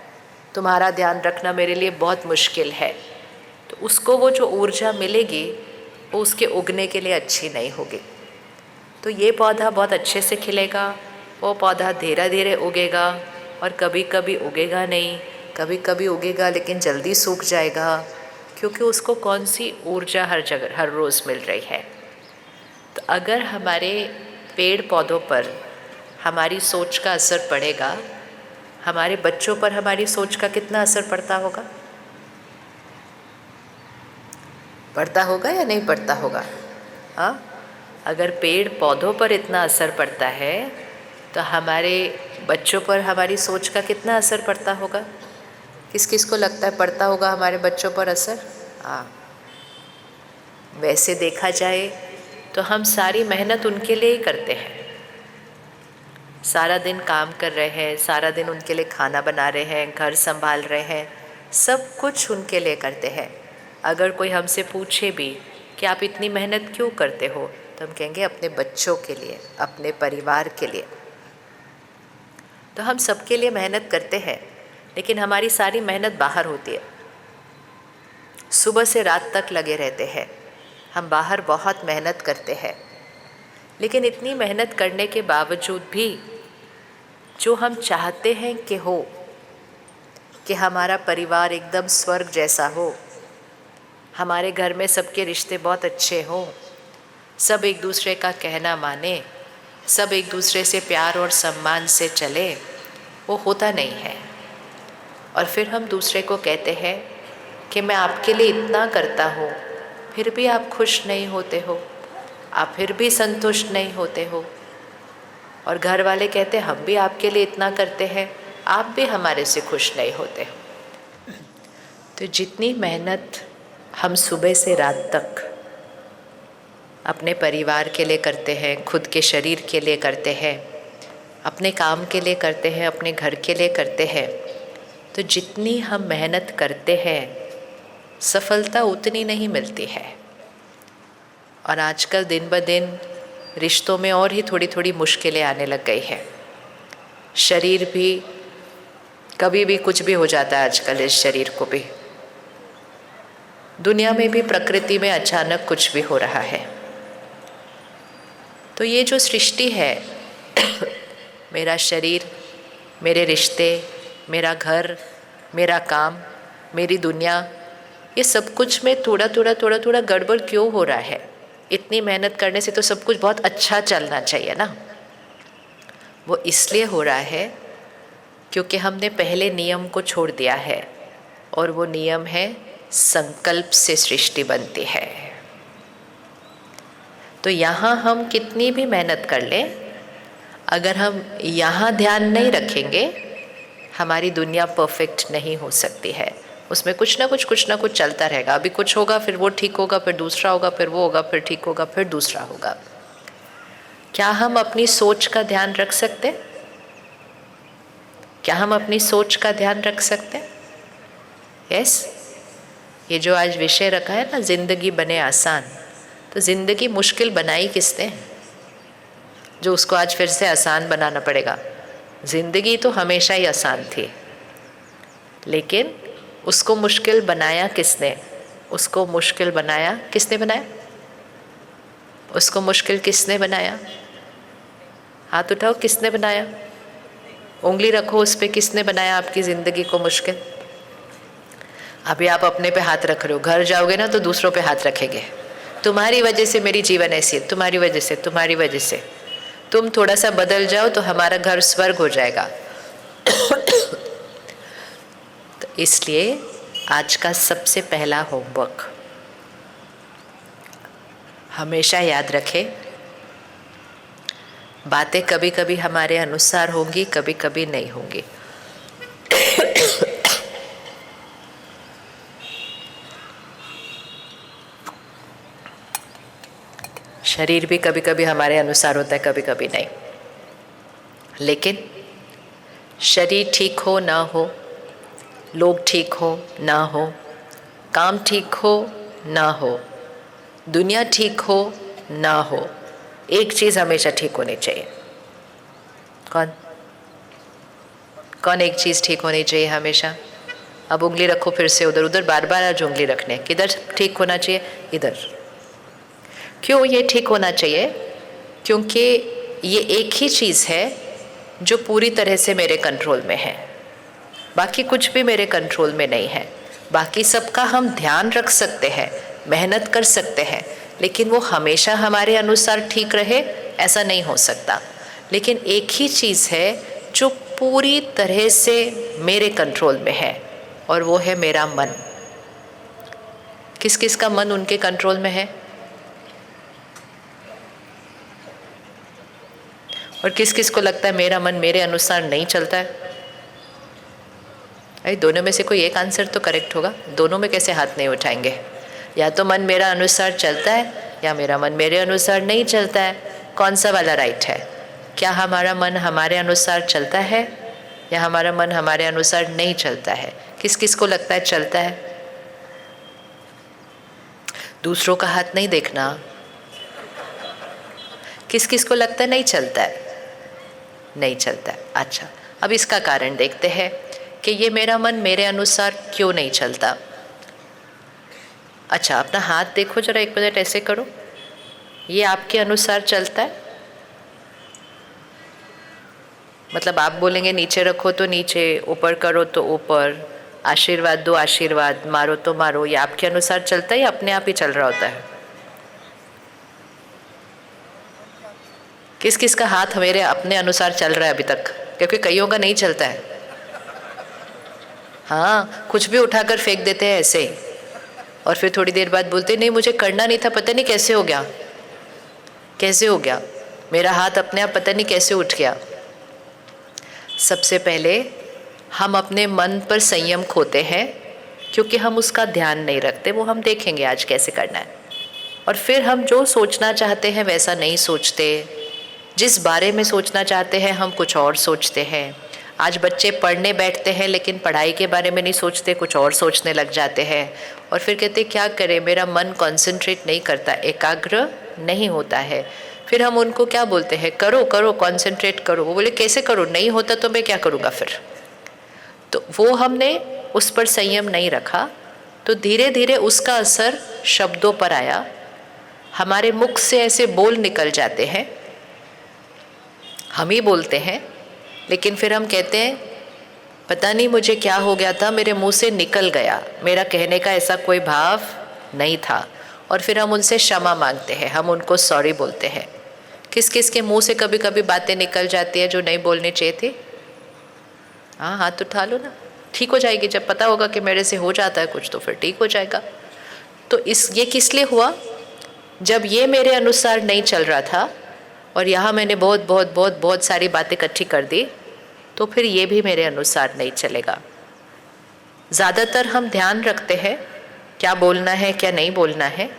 तुम्हारा ध्यान रखना मेरे लिए बहुत मुश्किल है, तो उसको वो जो ऊर्जा मिलेगी वो उसके उगने के लिए अच्छी नहीं होगी। तो ये पौधा बहुत अच्छे से खिलेगा, वो पौधा धीरे धीरे उगेगा, और कभी कभी उगेगा नहीं, कभी कभी उगेगा लेकिन जल्दी सूख जाएगा, क्योंकि उसको कौन सी ऊर्जा हर जगह हर रोज़ मिल रही है। तो अगर हमारे पेड़ पौधों पर हमारी सोच का असर पड़ेगा, हमारे बच्चों पर हमारी सोच का कितना असर पड़ता होगा? पड़ता होगा या नहीं पड़ता होगा? हाँ, अगर पेड़ पौधों पर इतना असर पड़ता है तो हमारे बच्चों पर हमारी सोच का कितना असर पड़ता होगा? किस किस को लगता है पड़ता होगा हमारे बच्चों पर असर? हाँ, वैसे देखा जाए तो हम सारी मेहनत उनके लिए ही करते हैं। सारा दिन काम कर रहे हैं, सारा दिन उनके लिए खाना बना रहे हैं, घर संभाल रहे हैं, सब कुछ उनके लिए करते हैं। अगर कोई हमसे पूछे भी कि आप इतनी मेहनत क्यों करते हो, तो हम कहेंगे अपने बच्चों के लिए, अपने परिवार के लिए। तो हम सबके लिए मेहनत करते हैं, लेकिन हमारी सारी मेहनत बाहर होती है। सुबह से रात तक लगे रहते हैं, हम बाहर बहुत मेहनत करते हैं, लेकिन इतनी मेहनत करने के बावजूद भी जो हम चाहते हैं कि हमारा परिवार एकदम स्वर्ग जैसा हो, हमारे घर में सबके रिश्ते बहुत अच्छे हों, सब एक दूसरे का कहना माने, सब एक दूसरे से प्यार और सम्मान से चले, वो होता नहीं है। और फिर हम दूसरे को कहते हैं कि मैं आपके लिए इतना करता हूँ, फिर भी आप खुश नहीं होते हो, आप फिर भी संतुष्ट नहीं होते हो। और घर वाले कहते हैं हम भी आपके लिए इतना करते हैं, आप भी हमारे से खुश नहीं होते हो। तो जितनी मेहनत हम सुबह से रात तक अपने परिवार के लिए करते हैं, खुद के शरीर के लिए करते हैं, अपने काम के लिए करते हैं, अपने घर के लिए करते हैं, तो जितनी हम मेहनत करते हैं सफलता उतनी नहीं मिलती है। और आजकल दिन ब दिन रिश्तों में और ही थोड़ी थोड़ी मुश्किलें आने लग गई हैं। शरीर भी कभी भी कुछ भी हो जाता है आजकल, इस शरीर को भी, दुनिया में भी, प्रकृति में अचानक कुछ भी हो रहा है। तो ये जो सृष्टि है मेरा शरीर, मेरे रिश्ते, मेरा घर, मेरा काम, मेरी दुनिया, ये सब कुछ में थोड़ा थोड़ा गड़बड़ क्यों हो रहा है? इतनी मेहनत करने से तो सब कुछ बहुत अच्छा चलना चाहिए ना। वो इसलिए हो रहा है क्योंकि हमने पहले नियम को छोड़ दिया है, और वो नियम है संकल्प से सृष्टि बनती है। तो यहाँ हम कितनी भी मेहनत कर लें, अगर हम यहाँ ध्यान नहीं रखेंगे, हमारी दुनिया परफेक्ट नहीं हो सकती है। उसमें कुछ ना कुछ चलता रहेगा। अभी कुछ होगा, फिर वो ठीक होगा, फिर दूसरा होगा, फिर वो होगा, फिर ठीक होगा, फिर दूसरा होगा। क्या हम अपनी सोच का ध्यान रख सकते? क्या हम अपनी सोच का ध्यान रख सकते? यस। ये जो आज विषय रखा है ना, जिंदगी बने आसान, तो जिंदगी मुश्किल बनाई किसने जो उसको आज फिर से आसान बनाना पड़ेगा? जिंदगी तो हमेशा ही आसान थी, लेकिन उसको मुश्किल बनाया किसने? उसको मुश्किल बनाया किसने? बनाया उसको मुश्किल किसने बनाया? हाथ उठाओ, किसने बनाया? उंगली रखो उस पे, किसने बनाया आपकी ज़िंदगी को मुश्किल? अभी आप अपने पे हाथ रख रहे हो, घर जाओगे ना तो दूसरों पे हाथ रखेंगे। तुम्हारी वजह से मेरी जीवन ऐसी है, तुम्हारी वजह से, तुम्हारी वजह से। तुम थोड़ा सा बदल जाओ तो हमारा घर स्वर्ग हो जाएगा। तो इसलिए आज का सबसे पहला होमवर्क, हमेशा याद रखें, बातें कभी कभी हमारे अनुसार होंगी, कभी कभी नहीं होंगी। शरीर भी कभी कभी हमारे अनुसार होता है, कभी कभी नहीं। लेकिन शरीर ठीक हो ना हो, लोग ठीक हो ना हो, काम ठीक हो ना हो, दुनिया ठीक हो ना हो, एक चीज़ हमेशा ठीक होनी चाहिए। कौन कौन एक चीज़ ठीक होनी चाहिए हमेशा? अब उंगली रखो फिर से उधर उधर, बार बार आज उंगली रखने। किधर ठीक होना चाहिए? इधर। क्यों ये ठीक होना चाहिए? क्योंकि ये एक ही चीज़ है जो पूरी तरह से मेरे कंट्रोल में है, बाकी कुछ भी मेरे कंट्रोल में नहीं है। बाकी सबका हम ध्यान रख सकते हैं, मेहनत कर सकते हैं, लेकिन वो हमेशा हमारे अनुसार ठीक रहे ऐसा नहीं हो सकता। लेकिन एक ही चीज़ है जो पूरी तरह से मेरे कंट्रोल में है, और वो है मेरा मन। किस किस का मन उनके कंट्रोल में है? और किस किस को लगता है मेरा मन मेरे अनुसार नहीं चलता है? अरे दोनों में से कोई एक आंसर तो करेक्ट होगा। दोनों में कैसे हाथ नहीं उठाएंगे? या तो मन मेरा अनुसार चलता है या मेरा मन मेरे अनुसार नहीं चलता है। कौन सा वाला राइट है? क्या हमारा मन हमारे अनुसार चलता है या हमारा मन हमारे अनुसार नहीं चलता है? किस किस को लगता है चलता है? दूसरों का हाथ नहीं देखना। किस किस को लगता है नहीं चलता है? नहीं चलता है। अच्छा, अब इसका कारण देखते हैं कि ये मेरा मन मेरे अनुसार क्यों नहीं चलता। अच्छा, अपना हाथ देखो जरा, एक मिनट ऐसे करो। ये आपके अनुसार चलता है? मतलब आप बोलेंगे नीचे रखो तो नीचे, ऊपर करो तो ऊपर, आशीर्वाद दो आशीर्वाद, मारो तो मारो, ये आपके अनुसार चलता है या अपने आप ही चल रहा होता है? किस किस का हाथ मेरे अपने अनुसार चल रहा है अभी तक? क्योंकि कईयों का नहीं चलता है। हाँ, कुछ भी उठाकर फेंक देते हैं ऐसे ही, और फिर थोड़ी देर बाद बोलते नहीं मुझे करना नहीं था, पता नहीं कैसे हो गया, कैसे हो गया, मेरा हाथ अपने आप पता नहीं कैसे उठ गया। सबसे पहले हम अपने मन पर संयम खोते हैं क्योंकि हम उसका ध्यान नहीं रखते। वो हम देखेंगे आज कैसे करना है। और फिर हम जो सोचना चाहते हैं वैसा नहीं सोचते, जिस बारे में सोचना चाहते हैं हम कुछ और सोचते हैं। आज बच्चे पढ़ने बैठते हैं लेकिन पढ़ाई के बारे में नहीं सोचते, कुछ और सोचने लग जाते हैं। और फिर कहते क्या करें, मेरा मन कंसंट्रेट नहीं करता, एकाग्र नहीं होता है। फिर हम उनको क्या बोलते हैं, करो करो कंसंट्रेट करो। वो बोले कैसे करो, नहीं होता तो मैं क्या करूँगा फिर। तो वो हमने उस पर संयम नहीं रखा, तो धीरे धीरे उसका असर शब्दों पर आया। हमारे मुख से ऐसे बोल निकल जाते हैं, हम ही बोलते हैं, लेकिन फिर हम कहते हैं पता नहीं मुझे क्या हो गया था, मेरे मुंह से निकल गया, मेरा कहने का ऐसा कोई भाव नहीं था। और फिर हम उनसे क्षमा मांगते हैं, हम उनको सॉरी बोलते हैं। किस किस के मुंह से कभी कभी बातें निकल जाती है जो नहीं बोलनी चाहिए थी? हाँ, हाथ उठा लो ना, ठीक हो जाएगी। जब पता होगा कि मेरे से हो जाता है कुछ तो फिर ठीक हो जाएगा। तो ये किस लिए हुआ? जब ये मेरे अनुसार नहीं चल रहा था और यहाँ मैंने बहुत बहुत बहुत बहुत सारी बातें इकट्ठी कर दी, तो फिर ये भी मेरे अनुसार नहीं चलेगा। ज़्यादातर हम ध्यान रखते हैं क्या बोलना है क्या नहीं बोलना है,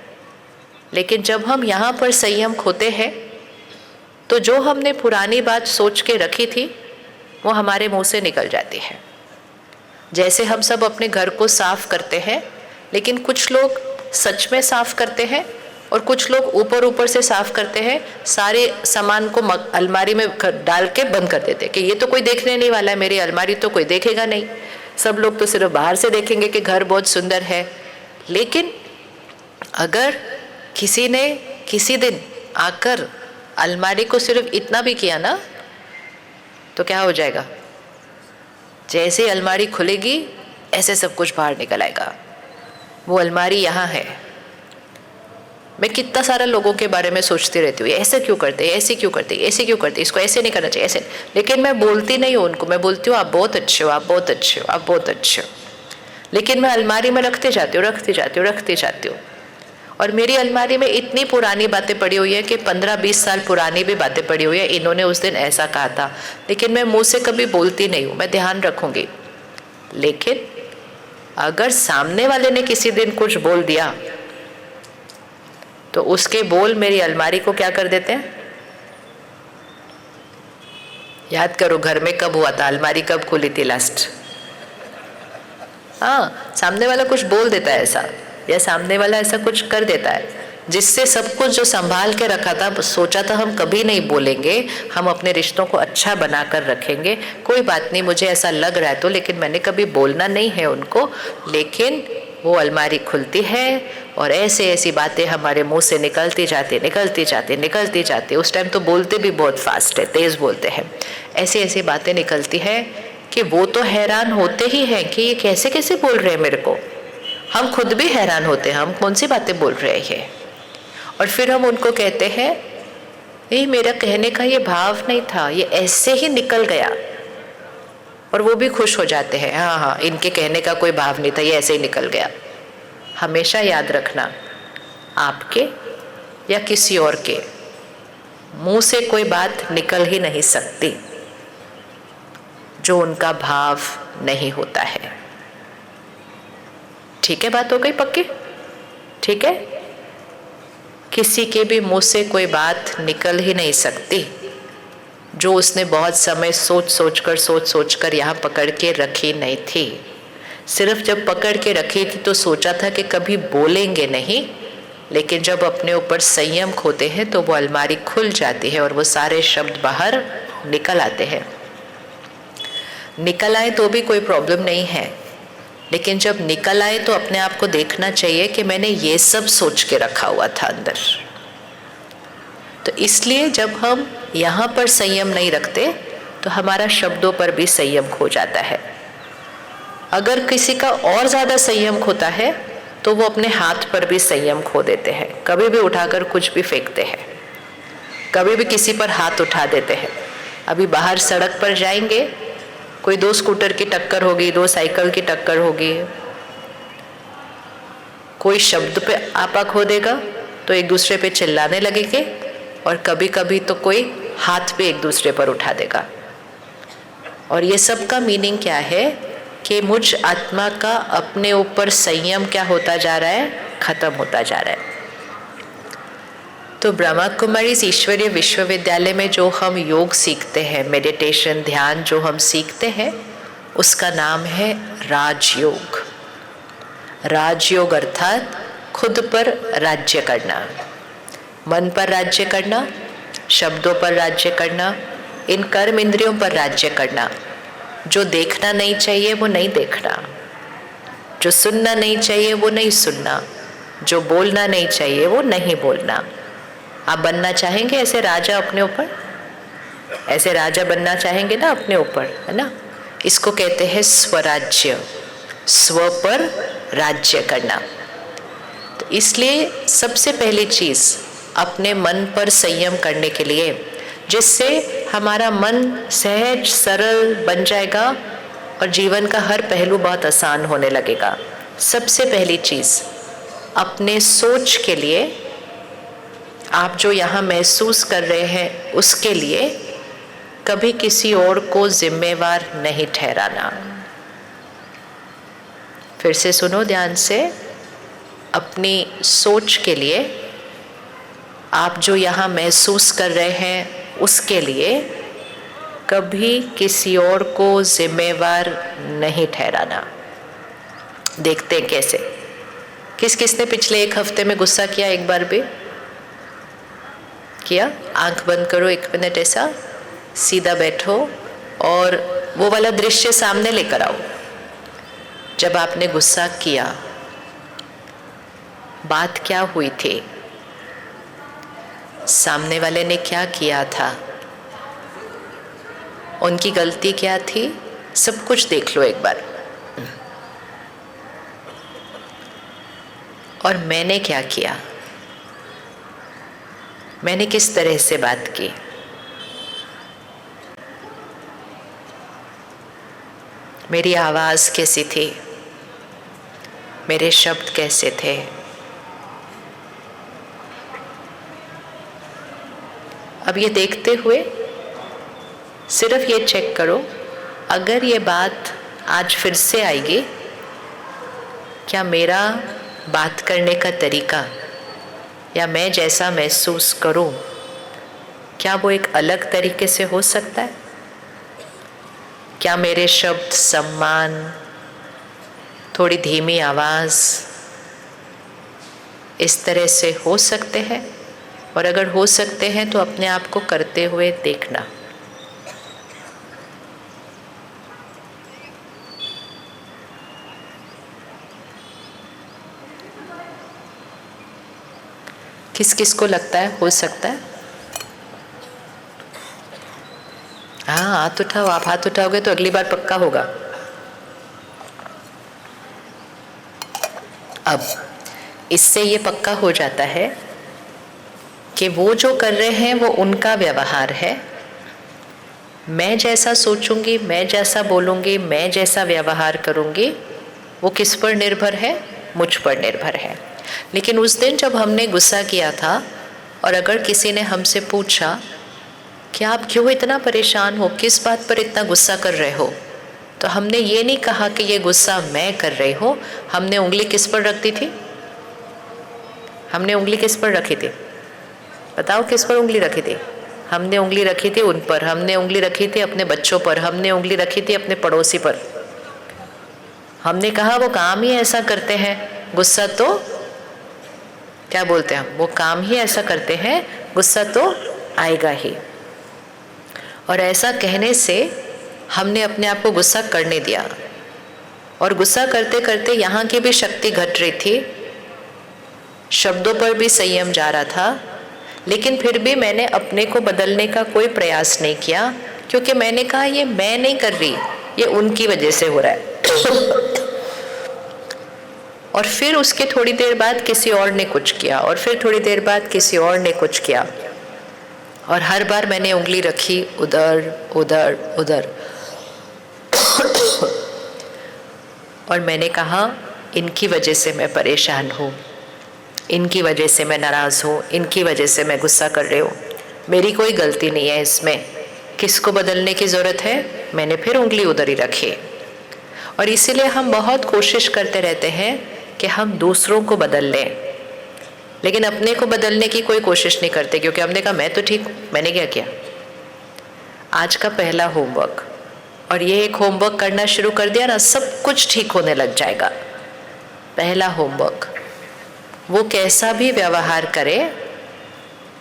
लेकिन जब हम यहाँ पर संयम खोते हैं तो जो हमने पुरानी बात सोच के रखी थी वो हमारे मुंह से निकल जाती है। जैसे हम सब अपने घर को साफ करते हैं, लेकिन कुछ लोग सच में साफ करते हैं और कुछ लोग ऊपर ऊपर से साफ करते हैं, सारे सामान को अलमारी में डाल के बंद कर देते हैं कि ये तो कोई देखने नहीं वाला है, मेरी अलमारी तो कोई देखेगा नहीं, सब लोग तो सिर्फ बाहर से देखेंगे कि घर बहुत सुंदर है। लेकिन अगर किसी ने किसी दिन आकर अलमारी को सिर्फ इतना भी किया ना, तो क्या हो जाएगा? जैसे ही अलमारी खुलेगी ऐसे सब कुछ बाहर निकल आएगा। वो अलमारी यहाँ है। मैं कितना सारा लोगों के बारे में सोचती रहती हूँ, ऐसे क्यों करते, ऐसे क्यों करते, ऐसे क्यों करते, इसको ऐसे नहीं करना चाहिए, ऐसे। लेकिन मैं बोलती नहीं हूँ उनको, मैं बोलती हूँ आप बहुत अच्छे हो, आप बहुत अच्छे हो, आप बहुत अच्छे हो। लेकिन मैं अलमारी में रखते जाती हूँ, रखती जाती हूँ, रखती जाती हूँ। और मेरी अलमारी में इतनी पुरानी बातें पड़ी हुई है कि 15-20 साल पुरानी भी बातें पड़ी हुई है, इन्होंने उस दिन ऐसा कहा था, लेकिन मैं मुँह से कभी बोलती नहीं हूँ, मैं ध्यान रखूँगी। लेकिन अगर सामने वाले ने किसी दिन कुछ बोल दिया तो उसके बोल मेरी अलमारी को क्या कर देते हैं? याद करो घर में कब हुआ था, अलमारी कब खुली थी लास्ट? हाँ, सामने वाला कुछ बोल देता है ऐसा, या सामने वाला ऐसा कुछ कर देता है जिससे सब कुछ जो संभाल के रखा था, सोचा था हम कभी नहीं बोलेंगे, हम अपने रिश्तों को अच्छा बनाकर रखेंगे, कोई बात नहीं मुझे ऐसा लग रहा है तो, लेकिन मैंने कभी बोलना नहीं है उनको। लेकिन वो अलमारी खुलती है और ऐसे ऐसी बातें हमारे मुंह से निकलती जाती निकलती जाती निकलती जाती। उस टाइम तो बोलते भी बहुत फास्ट है, तेज़ बोलते हैं। ऐसी ऐसी बातें निकलती है कि वो तो हैरान होते ही हैं कि ये कैसे कैसे बोल रहे हैं मेरे को। हम खुद भी हैरान होते हैं, हम कौन सी बातें बोल रहे हैं। और फिर हम उनको कहते हैं नहीं मेरा कहने का ये भाव नहीं था, ये ऐसे ही निकल गया। और वो भी खुश हो जाते हैं, हाँ हाँ इनके कहने का कोई भाव नहीं था, ये ऐसे ही निकल गया। हमेशा याद रखना, आपके या किसी और के मुंह से कोई बात निकल ही नहीं सकती जो उनका भाव नहीं होता है। ठीक है, बात हो गई पक्की? ठीक है? किसी के भी मुंह से कोई बात निकल ही नहीं सकती जो उसने बहुत समय सोच सोच कर यहाँ पकड़ के रखी नहीं थी। सिर्फ जब पकड़ के रखी थी तो सोचा था कि कभी बोलेंगे नहीं, लेकिन जब अपने ऊपर संयम खोते हैं तो वो अलमारी खुल जाती है और वो सारे शब्द बाहर निकल आते हैं। निकल आए तो भी कोई प्रॉब्लम नहीं है, लेकिन जब निकल आए तो अपने आप को देखना चाहिए कि मैंने ये सब सोच के रखा हुआ था अंदर। तो इसलिए जब हम यहाँ पर संयम नहीं रखते तो हमारा शब्दों पर भी संयम खो जाता है। अगर किसी का और ज़्यादा संयम खोता है तो वो अपने हाथ पर भी संयम खो देते हैं। कभी भी उठाकर कुछ भी फेंकते हैं, कभी भी किसी पर हाथ उठा देते हैं। अभी बाहर सड़क पर जाएंगे, कोई 2 स्कूटर की टक्कर होगी, 2 साइकिल की टक्कर होगी, कोई शब्द पे आपा खो देगा तो एक दूसरे पे चिल्लाने लगेंगे, और कभी कभी तो कोई हाथ पे एक दूसरे पर उठा देगा। और ये सब का मीनिंग क्या है कि मुझ आत्मा का अपने ऊपर संयम क्या होता जा रहा है, खत्म होता जा रहा है। तो ब्रह्मा कुमारी ईश्वरीय विश्वविद्यालय में जो हम योग सीखते हैं, मेडिटेशन, ध्यान जो हम सीखते हैं, उसका नाम है राजयोग। राजयोग अर्थात खुद पर राज्य करना, मन पर राज्य करना, शब्दों पर राज्य करना, इन कर्म इंद्रियों पर राज्य करना। जो देखना नहीं चाहिए वो नहीं देखना, जो सुनना नहीं चाहिए वो नहीं सुनना, जो बोलना नहीं चाहिए वो नहीं बोलना। आप बनना चाहेंगे ऐसे राजा अपने ऊपर? ऐसे राजा बनना चाहेंगे ना अपने ऊपर, है ना? इसको कहते हैं स्वराज्य, स्व पर राज्य करना। तो इसलिए सबसे पहली चीज़ अपने मन पर संयम करने के लिए, जिससे हमारा मन सहज सरल बन जाएगा और जीवन का हर पहलू बहुत आसान होने लगेगा। सबसे पहली चीज़ अपने सोच के लिए, आप जो यहाँ महसूस कर रहे हैं उसके लिए कभी किसी और को जिम्मेवार नहीं ठहराना। फिर से सुनो ध्यान से, अपनी सोच के लिए, आप जो यहाँ महसूस कर रहे हैं उसके लिए कभी किसी और को जिम्मेवार नहीं ठहराना। देखते हैं कैसे। किस किसने पिछले 1 हफ्ते में गुस्सा किया? एक बार भी किया? आंख बंद करो 1 मिनट, ऐसा सीधा बैठो और वो वाला दृश्य सामने लेकर आओ। जब आपने गुस्सा किया, बात क्या हुई थी? सामने वाले ने क्या किया था? उनकी गलती क्या थी? सब कुछ देख लो एक बार। और मैंने क्या किया? मैंने किस तरह से बात की? मेरी आवाज़ कैसी थी? मेरे शब्द कैसे थे? अब ये देखते हुए सिर्फ ये चेक करो, अगर ये बात आज फिर से आएगी, क्या मेरा बात करने का तरीका या मैं जैसा महसूस करूं, क्या वो एक अलग तरीके से हो सकता है? क्या मेरे शब्द, सम्मान, थोड़ी धीमी आवाज़ इस तरह से हो सकते हैं? और अगर हो सकते हैं तो अपने आप को करते हुए देखना। किस किस को लगता है हो सकता है? हाँ, हाथ उठाओ। आप हाथ उठाओगे तो अगली बार पक्का होगा। अब इससे ये पक्का हो जाता है कि वो जो कर रहे हैं वो उनका व्यवहार है। मैं जैसा सोचूंगी, मैं जैसा बोलूंगी, मैं जैसा व्यवहार करूंगी, वो किस पर निर्भर है? मुझ पर निर्भर है। लेकिन उस दिन जब हमने गुस्सा किया था और अगर किसी ने हमसे पूछा कि आप क्यों इतना परेशान हो, किस बात पर इतना गुस्सा कर रहे हो, तो हमने ये नहीं कहा कि ये गुस्सा मैं कर रही हूँ। हमने उंगली किस पर रख दी थी? हमने उंगली किस पर रखी थी? बताओ किस पर उंगली रखी थी? हमने उंगली रखी थी उन पर, हमने उंगली रखी थी अपने बच्चों पर, हमने उंगली रखी थी अपने पड़ोसी पर। हमने कहा वो काम ही ऐसा करते हैं, गुस्सा तो क्या बोलते हैं हम, वो काम ही ऐसा करते हैं, गुस्सा तो आएगा ही। और ऐसा कहने से हमने अपने आप को गुस्सा करने दिया, और गुस्सा करते करते यहाँ की भी शक्ति घट रही थी, शब्दों पर भी संयम जा रहा था, लेकिन फिर भी मैंने अपने को बदलने का कोई प्रयास नहीं किया, क्योंकि मैंने कहा ये मैं नहीं कर रही, ये उनकी वजह से हो रहा है। और फिर उसके थोड़ी देर बाद किसी और ने कुछ किया, और फिर थोड़ी देर बाद किसी और ने कुछ किया, और हर बार मैंने उंगली रखी उधर उधर उधर, और मैंने कहा इनकी वजह से मैं परेशान हूँ, इनकी वजह से मैं नाराज़ हूँ, इनकी वजह से मैं गुस्सा कर रही हूँ, मेरी कोई गलती नहीं है इसमें, किसको बदलने की ज़रूरत है? मैंने फिर उंगली उधर ही रखी। और इसीलिए हम बहुत कोशिश करते रहते हैं कि हम दूसरों को बदल लें, लेकिन अपने को बदलने की कोई कोशिश नहीं करते, क्योंकि हमने कहा मैं तो ठीक हूँ, मैंने क्या किया। आज का पहला होमवर्क, और ये एक होमवर्क करना शुरू कर दिया ना, सब कुछ ठीक होने लग जाएगा। पहला होमवर्क, वो कैसा भी व्यवहार करे,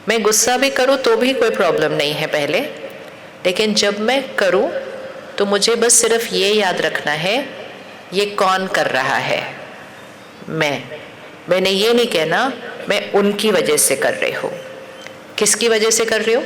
मैं गुस्सा भी करूँ तो भी कोई प्रॉब्लम नहीं है पहले, लेकिन जब मैं करूँ तो मुझे बस सिर्फ ये याद रखना है ये कौन कर रहा है, मैंने ये नहीं कहना मैं उनकी वजह से कर रही हूँ। किसकी वजह से कर रही हूँ?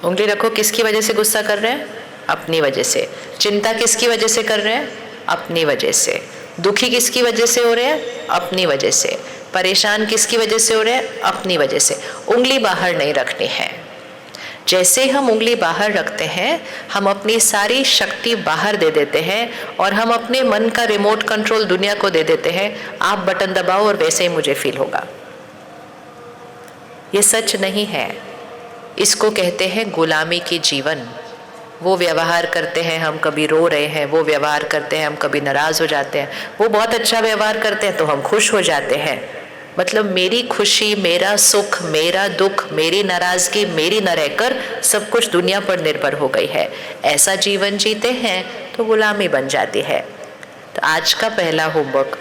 उंगली रखो, किसकी वजह से गुस्सा कर रहे हैं? अपनी वजह से। चिंता किसकी वजह से कर रहे हैं? अपनी वजह से। दुखी किसकी वजह से हो रहे हैं? अपनी वजह से। परेशान किसकी वजह से हो रहे हैं? अपनी वजह से। उंगली बाहर नहीं रखनी है। जैसे ही हम उंगली बाहर रखते हैं, हम अपनी सारी शक्ति बाहर दे देते हैं, और हम अपने मन का रिमोट कंट्रोल दुनिया को दे देते हैं, आप बटन दबाओ और वैसे ही मुझे फील होगा। ये सच नहीं है, इसको कहते हैं गुलामी की जीवन। वो व्यवहार करते हैं, हम कभी रो रहे हैं, वो व्यवहार करते हैं, हम कभी नाराज हो जाते हैं, वो बहुत अच्छा व्यवहार करते हैं तो हम खुश हो जाते हैं। मतलब मेरी खुशी, मेरा सुख, मेरा दुख, मेरी नाराजगी मेरी न रहकर सब कुछ दुनिया पर निर्भर हो गई है। ऐसा जीवन जीते हैं तो गुलामी बन जाती है। तो आज का पहला होमवर्क,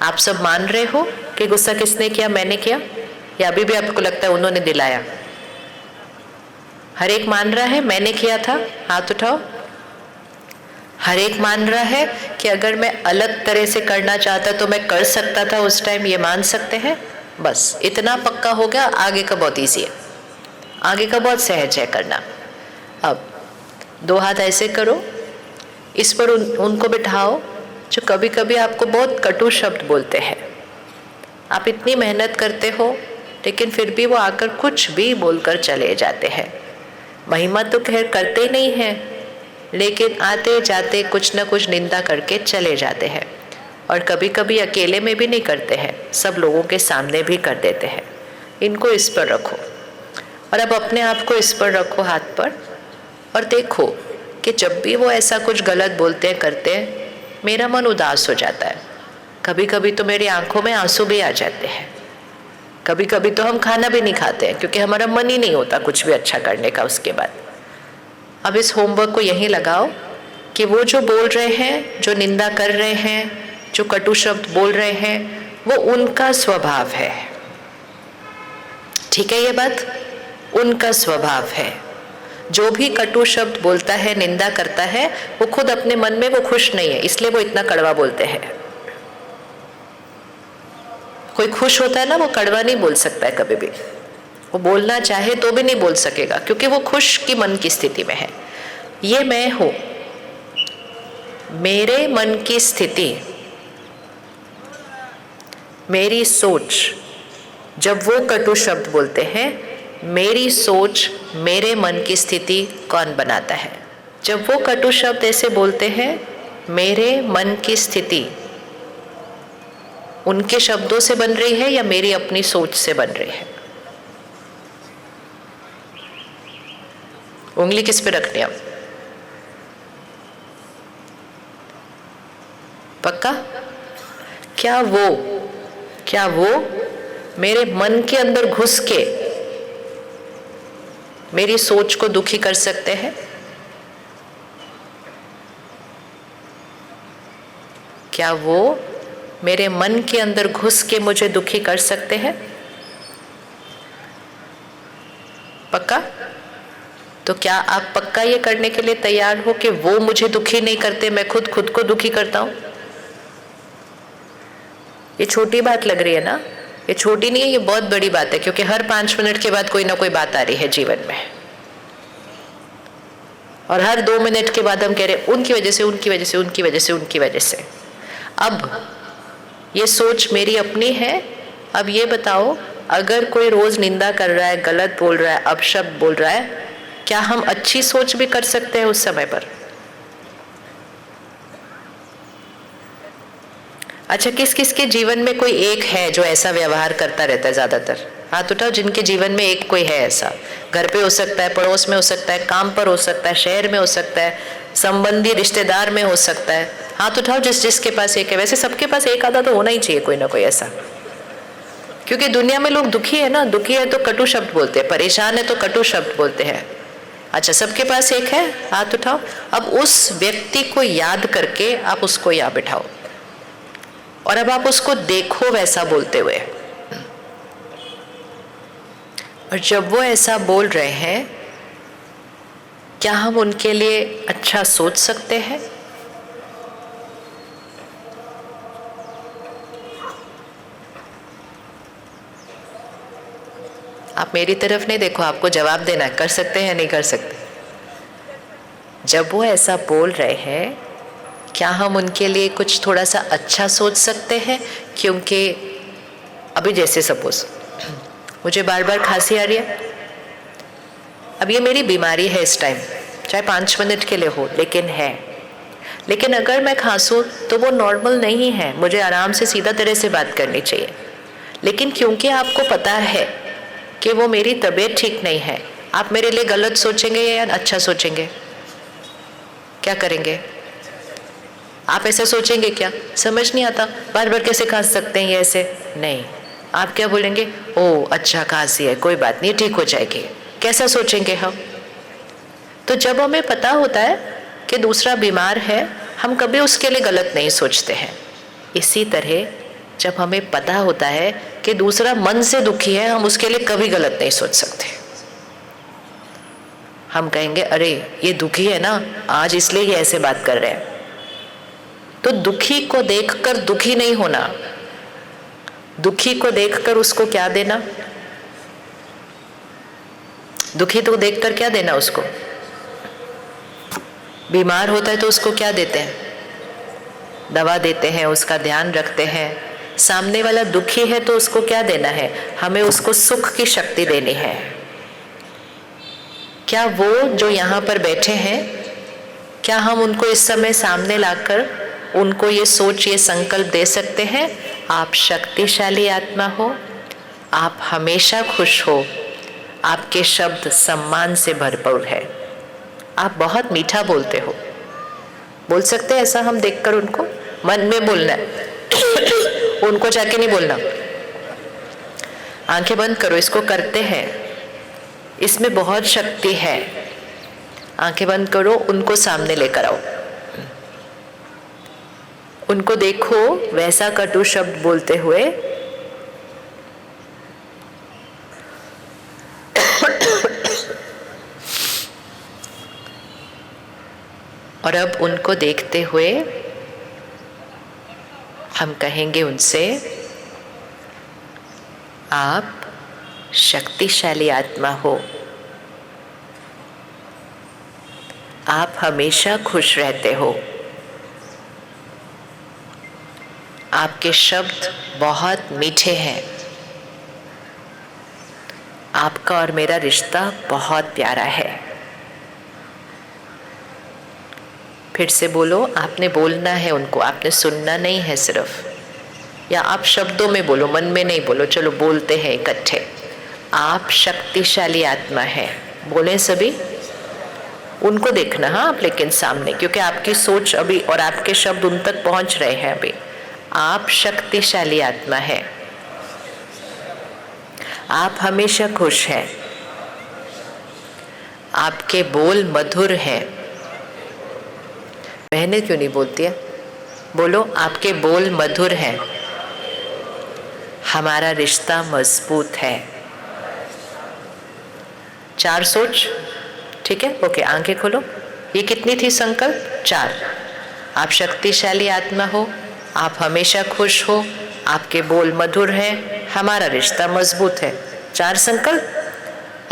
आप सब मान रहे हो कि गुस्सा किसने किया? मैंने किया, या अभी भी आपको लगता है उन्होंने दिलाया? हर एक मान रहा है मैंने किया था? हाथ उठाओ। हर एक मान रहा है कि अगर मैं अलग तरह से करना चाहता तो मैं कर सकता था उस टाइम, ये मान सकते हैं? बस इतना पक्का हो गया, आगे का बहुत ईजी है, आगे का बहुत सहज है करना। अब दो हाथ ऐसे करो, इस पर उनको बिठाओ जो कभी कभी आपको बहुत कटु शब्द बोलते हैं। आप इतनी मेहनत करते हो लेकिन फिर भी वो आकर कुछ भी बोलकर चले जाते हैं। महिमा तो खैर करते ही नहीं हैं, लेकिन आते जाते कुछ न कुछ निंदा करके चले जाते हैं, और कभी कभी अकेले में भी नहीं करते हैं, सब लोगों के सामने भी कर देते हैं। इनको इस पर रखो, और अब अपने आप को इस पर रखो हाथ पर, और देखो कि जब भी वो ऐसा कुछ गलत बोलते हैं करते हैं, मेरा मन उदास हो जाता है। कभी कभी तो मेरी आंखों में आंसू भी आ जाते हैं, कभी कभी तो हम खाना भी नहीं खाते हैं, क्योंकि हमारा मन ही नहीं होता कुछ भी अच्छा करने का उसके बाद। अब इस होमवर्क को यहीं लगाओ कि वो जो बोल रहे हैं, जो निंदा कर रहे हैं, जो कटु शब्द बोल रहे हैं, वो उनका स्वभाव है। ठीक है, ये बात उनका स्वभाव है। जो भी कटु शब्द बोलता है, निंदा करता है, वो खुद अपने मन में वो खुश नहीं है, इसलिए वो इतना कड़वा बोलते हैं। कोई खुश होता है ना, वो कड़वा नहीं बोल सकता है कभी भी, वो बोलना चाहे तो भी नहीं बोल सकेगा, क्योंकि वो खुश की मन की स्थिति में है। ये मैं हूं, मेरे मन की स्थिति, मेरी सोच। जब वो कटु शब्द बोलते हैं, मेरी सोच, मेरे मन की स्थिति कौन बनाता है? जब वो कटु शब्द ऐसे बोलते हैं, मेरे मन की स्थिति उनके शब्दों से बन रही है या मेरी अपनी सोच से बन रही है? उंगली किस पे रखनी है? पक्का? क्या वो क्या वो मेरे मन के अंदर घुस के मेरी सोच को दुखी कर सकते हैं? क्या वो मेरे मन के अंदर घुस के मुझे दुखी कर सकते हैं? पक्का? तो क्या आप पक्का ये करने के लिए तैयार हो कि वो मुझे दुखी नहीं करते, मैं खुद को दुखी करता हूं? ये छोटी बात लग रही है ना? ये छोटी नहीं है, ये बहुत बड़ी बात है, क्योंकि हर 5 मिनट के बाद कोई ना कोई बात आ रही है जीवन में, और हर 2 मिनट के बाद हम कह रहे उनकी वजह से, उनकी वजह से, उनकी वजह से, उनकी वजह से। अब ये सोच मेरी अपनी है। अब ये बताओ, अगर कोई रोज निंदा कर रहा है, गलत बोल रहा है, अपशब्द बोल रहा है, क्या हम अच्छी सोच भी कर सकते हैं उस समय पर? अच्छा, किस किस के जीवन में कोई एक है जो ऐसा व्यवहार करता रहता है? ज्यादातर हाथ उठाओ जिनके जीवन में एक कोई है ऐसा। घर पे हो सकता है, पड़ोस में हो सकता है, काम पर हो सकता है, शहर में हो सकता है, संबंधी रिश्तेदार में हो सकता है। हाथ उठाओ जिसके पास एक है। वैसे सबके पास एक आधा तो होना ही चाहिए, कोई ना कोई ऐसा, क्योंकि दुनिया में लोग दुखी है ना, दुखी है तो कटु शब्द बोलते हैं, परेशान है तो कटु शब्द बोलते हैं। अच्छा, सबके पास एक है, हाथ उठाओ। अब उस व्यक्ति को याद करके आप उसको यहाँ बिठाओ, और अब आप उसको देखो वैसा बोलते हुए। और जब वो ऐसा बोल रहे हैं, क्या हम उनके लिए अच्छा सोच सकते हैं? आप मेरी तरफ नहीं देखो, आपको जवाब देना है, कर सकते हैं नहीं कर सकते। जब वो ऐसा बोल रहे हैं, क्या हम उनके लिए कुछ थोड़ा सा अच्छा सोच सकते हैं? क्योंकि अभी जैसे सपोज मुझे बार बार खांसी आ रही है, अब ये मेरी बीमारी है इस टाइम, चाहे 5 मिनट के लिए हो, लेकिन है। लेकिन अगर मैं खांसूं तो वो नॉर्मल नहीं है, मुझे आराम से सीधा तरह से बात करनी चाहिए। लेकिन क्योंकि आपको पता है कि वो मेरी तबीयत ठीक नहीं है, आप मेरे लिए गलत सोचेंगे या अच्छा सोचेंगे? क्या करेंगे? आप ऐसा सोचेंगे क्या? समझ नहीं आता, बार बार कैसे खांस सकते हैं ये ऐसे? नहीं, आप क्या बोलेंगे? ओ अच्छा, खांसी है, कोई बात नहीं, ठीक हो जाएगी। कैसा सोचेंगे हम? तो जब हमें पता होता है कि दूसरा बीमार है, हम कभी उसके लिए गलत नहीं सोचते हैं। इसी तरह जब हमें पता होता है कि दूसरा मन से दुखी है, हम उसके लिए कभी गलत नहीं सोच सकते। हम कहेंगे अरे ये दुखी है ना आज, इसलिए ये ऐसे बात कर रहे हैं। तो दुखी को देखकर दुखी नहीं होना, दुखी को देखकर उसको क्या देना? दुखी तो देखकर क्या देना उसको? बीमार होता है तो उसको क्या देते हैं? दवा देते हैं, उसका ध्यान रखते हैं। सामने वाला दुखी है तो उसको क्या देना है? हमें उसको सुख की शक्ति देनी है। क्या वो जो यहाँ पर बैठे हैं, क्या हम उनको इस समय सामने लाकर उनको ये सोच, ये संकल्प दे सकते हैं, आप शक्तिशाली आत्मा हो, आप हमेशा खुश हो, आपके शब्द सम्मान से भरपूर है, आप बहुत मीठा बोलते हो। बोल सकते हैं ऐसा हम देखकर उनको? मन में बोलना है उनको जाके नहीं बोलना। आंखें बंद करो, इसको करते हैं, इसमें बहुत शक्ति है। आंखें बंद करो, उनको सामने लेकर आओ, उनको देखो वैसा कटु शब्द बोलते हुए। और अब उनको देखते हुए हम कहेंगे उनसे, आप शक्तिशाली आत्मा हो, आप हमेशा खुश रहते हो, आपके शब्द बहुत मीठे हैं, आपका और मेरा रिश्ता बहुत प्यारा है। फिर से बोलो, आपने बोलना है उनको, आपने सुनना नहीं है सिर्फ, या आप शब्दों में बोलो, मन में नहीं बोलो। चलो बोलते हैं इकट्ठे, आप शक्तिशाली आत्मा है। बोले सभी, उनको देखना हाँ आप, लेकिन सामने, क्योंकि आपकी सोच अभी और आपके शब्द उन तक पहुंच रहे हैं अभी। आप शक्तिशाली आत्मा है, आप हमेशा खुश हैं, आपके बोल मधुर हैं। बहनें क्यों नहीं बोलती है? बोलो, आपके बोल मधुर हैं, हमारा रिश्ता मजबूत है। 4 सोच, ठीक है? ओके, आंखें खोलो। ये कितनी थी संकल्प? 4। आप शक्तिशाली आत्मा हो, आप हमेशा खुश हो, आपके बोल मधुर हैं, हमारा रिश्ता मजबूत है। 4 संकल्प।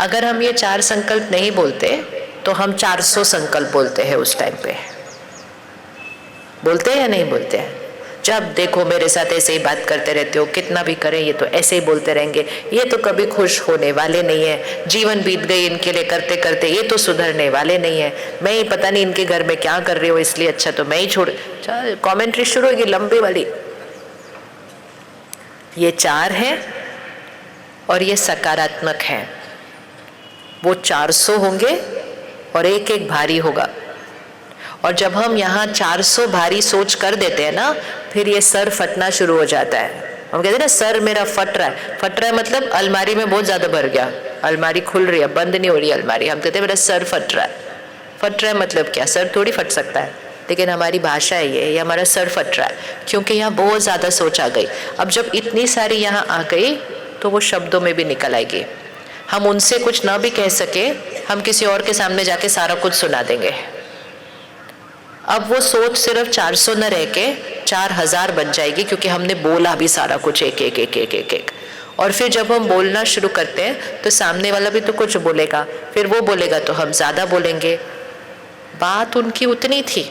अगर हम ये 4 संकल्प नहीं बोलते तो हम 400 संकल्प बोलते हैं उस टाइम पे। बोलते हैं या नहीं बोलते हैं? जब देखो मेरे साथ ऐसे ही बात करते रहते हो, कितना भी करें ये तो ऐसे ही बोलते रहेंगे, ये तो कभी खुश होने वाले नहीं है, जीवन बीत गई इनके लिए करते करते, ये तो सुधरने वाले नहीं है, मैं ही पता नहीं इनके घर में क्या कर रही हूँ, इसलिए अच्छा तो मैं ही छोड़। कमेंट्री शुरू होगी लंबी वाली। ये 4 है और ये सकारात्मक है। वो 400 होंगे और एक एक भारी होगा। और जब हम यहाँ 400 भारी सोच कर देते हैं ना, फिर ये सर फटना शुरू हो जाता है। हम कहते हैं ना सर मेरा फट रहा है। फट रहा है मतलब अलमारी में बहुत ज़्यादा भर गया, अलमारी खुल रही है, बंद नहीं हो रही अलमारी। हम कहते हैं मेरा सर फट रहा है। फट रहा है मतलब क्या? सर थोड़ी फट सकता है, लेकिन हमारी भाषा है ये हमारा सर फट रहा है, क्योंकि यहाँ बहुत ज़्यादा सोच आ गई। अब जब इतनी सारी यहाँ आ गई तो वो शब्दों में भी निकल आएगी। हम उनसे कुछ ना भी कह सके, हम किसी और के सामने जाके सारा कुछ सुना देंगे। अब वो सोच सिर्फ 400 न रह के 4000 बन जाएगी, क्योंकि हमने बोला भी सारा कुछ एक एक एक एक एक एक। और फिर जब हम बोलना शुरू करते हैं तो सामने वाला भी तो कुछ बोलेगा, फिर वो बोलेगा तो हम ज़्यादा बोलेंगे। बात उनकी उतनी थी,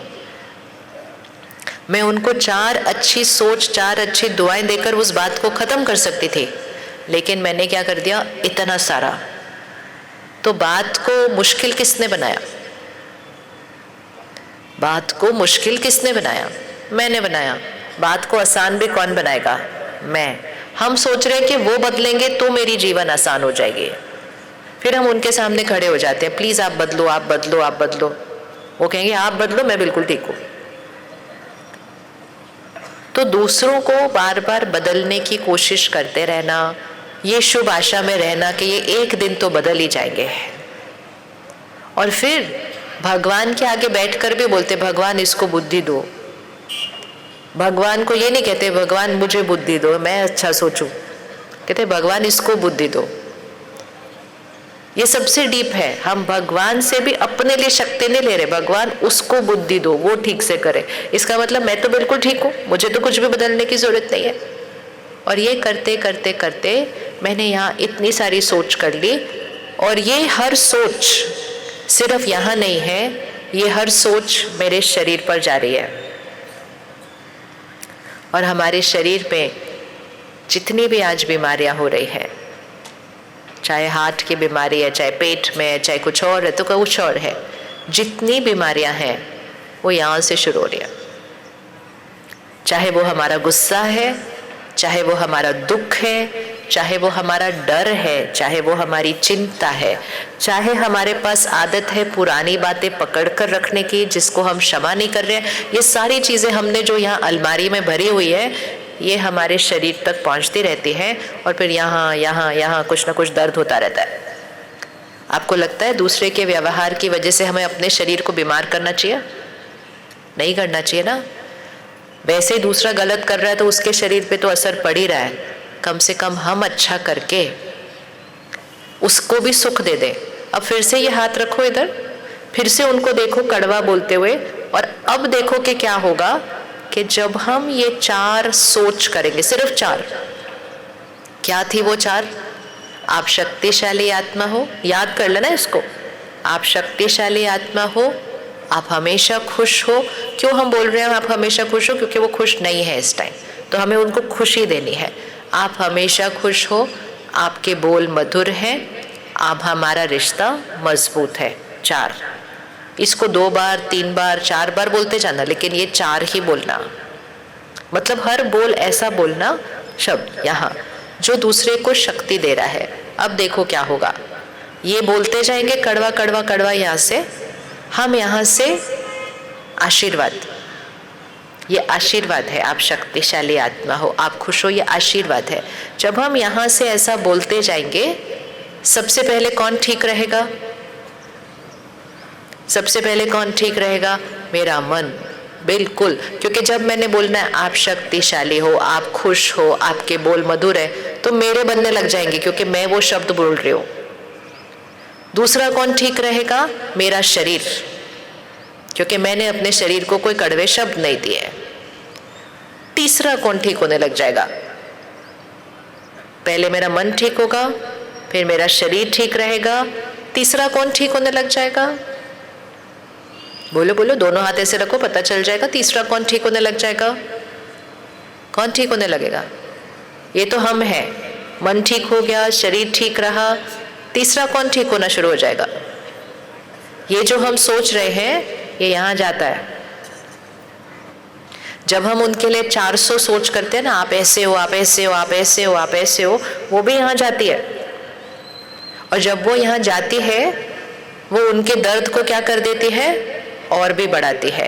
मैं उनको 4 अच्छी सोच, 4 अच्छी दुआएं देकर उस बात को ख़त्म कर सकती थी, लेकिन मैंने क्या कर दिया? इतना सारा। तो बात को मुश्किल किसने बनाया? बात को मुश्किल किसने बनाया? मैंने बनाया। बात को आसान भी कौन बनाएगा? मैं। हम सोच रहे हैं कि वो बदलेंगे तो मेरी जीवन आसान हो जाएगी। फिर हम उनके सामने खड़े हो जाते हैं, प्लीज़ आप बदलो, आप बदलो, आप बदलो। वो कहेंगे आप बदलो, मैं बिल्कुल ठीक हूँ। तो दूसरों को बार बार बदलने की कोशिश करते रहना, ये शुभ आशा में रहना कि ये एक दिन तो बदल ही जाएंगे। और फिर भगवान के आगे बैठकर भी बोलते भगवान इसको बुद्धि दो। भगवान को ये नहीं कहते भगवान मुझे बुद्धि दो, मैं अच्छा सोचूं। कहते भगवान इसको बुद्धि दो। ये सबसे डीप है। हम भगवान से भी अपने लिए शक्ति नहीं ले रहे, भगवान उसको बुद्धि दो, वो ठीक से करे। इसका मतलब मैं तो बिल्कुल ठीक हूँ, मुझे तो कुछ भी बदलने की जरूरत नहीं है। और ये करते करते करते मैंने यहाँ इतनी सारी सोच कर ली। और ये हर सोच सिर्फ यहाँ नहीं है, ये हर सोच मेरे शरीर पर जा रही है। और हमारे शरीर में जितनी भी आज बीमारियां हो रही हैं, चाहे हार्ट की बीमारी है, चाहे पेट में है, चाहे कुछ और है तो कुछ और है, जितनी बीमारियां हैं वो यहाँ से शुरू हो रही है। चाहे वो हमारा गुस्सा है, चाहे वो हमारा दुख है, चाहे वो हमारा डर है, चाहे वो हमारी चिंता है, चाहे हमारे पास आदत है पुरानी बातें पकड़ कर रखने की जिसको हम क्षमा नहीं कर रहे हैं। ये सारी चीज़ें हमने जो यहाँ अलमारी में भरी हुई है, ये हमारे शरीर तक पहुँचती रहती है और फिर यहाँ यहाँ यहाँ कुछ ना कुछ दर्द होता रहता है। आपको लगता है दूसरे के व्यवहार की वजह से हमें अपने शरीर को बीमार करना चाहिए? नहीं करना चाहिए ना। वैसे ही दूसरा गलत कर रहा है तो उसके शरीर पे तो असर पड़ ही रहा है। कम से कम हम अच्छा करके उसको भी सुख दे दें। अब फिर से ये हाथ रखो इधर, फिर से उनको देखो कड़वा बोलते हुए, और अब देखो कि क्या होगा कि जब हम ये 4 सोच करेंगे, सिर्फ 4। क्या थी वो 4? आप शक्तिशाली आत्मा हो, याद कर लेना इसको। आप शक्तिशाली आत्मा हो, आप हमेशा खुश हो। क्यों हम बोल रहे हैं आप हमेशा खुश हो? क्योंकि वो खुश नहीं है इस टाइम, तो हमें उनको खुशी देनी है। आप हमेशा खुश हो, आपके बोल मधुर हैं, आप हमारा रिश्ता मजबूत है। 4। इसको 2 बार 3 बार 4 बार बोलते जाना, लेकिन ये 4 ही बोलना। मतलब हर बोल ऐसा बोलना शब्द यहाँ जो दूसरे को शक्ति दे रहा है। अब देखो क्या होगा, ये बोलते जाएंगे कड़वा कड़वा कड़वा, यहाँ से हम यहाँ से आशीर्वाद, ये आशीर्वाद है। आप शक्तिशाली आत्मा हो, आप खुश हो, ये आशीर्वाद है। जब हम यहाँ से ऐसा बोलते जाएंगे, सबसे पहले कौन ठीक रहेगा? सबसे पहले कौन ठीक रहेगा? मेरा मन। बिल्कुल, क्योंकि जब मैंने बोलना है आप शक्तिशाली हो, आप खुश हो, आपके बोल मधुर है, तो मेरे बनने लग जाएंगे, क्योंकि मैं वो शब्द बोल रही हूँ। दूसरा कौन ठीक रहेगा? मेरा शरीर, क्योंकि मैंने अपने शरीर को कोई कड़वे शब्द नहीं दिए। तीसरा कौन ठीक होने लग जाएगा? पहले मेरा मन ठीक होगा, फिर मेरा शरीर ठीक रहेगा, तीसरा कौन ठीक होने लग जाएगा? बोलो बोलो, दोनों हाथ ऐसे रखो, पता चल जाएगा तीसरा कौन ठीक होने लग जाएगा। कौन ठीक होने लगेगा? ये तो हम हैं। मन ठीक हो गया, शरीर ठीक रहा, तीसरा कौन ठीक होना शुरू हो जाएगा? ये जो हम सोच रहे हैं, ये यहाँ जाता है। जब हम उनके लिए 400 सोच करते हैं ना, आप ऐसे हो, आप ऐसे हो, आप ऐसे हो, आप ऐसे हो, वो भी यहाँ जाती है। और जब वो यहाँ जाती है, वो उनके दर्द को क्या कर देती है? और भी बढ़ाती है।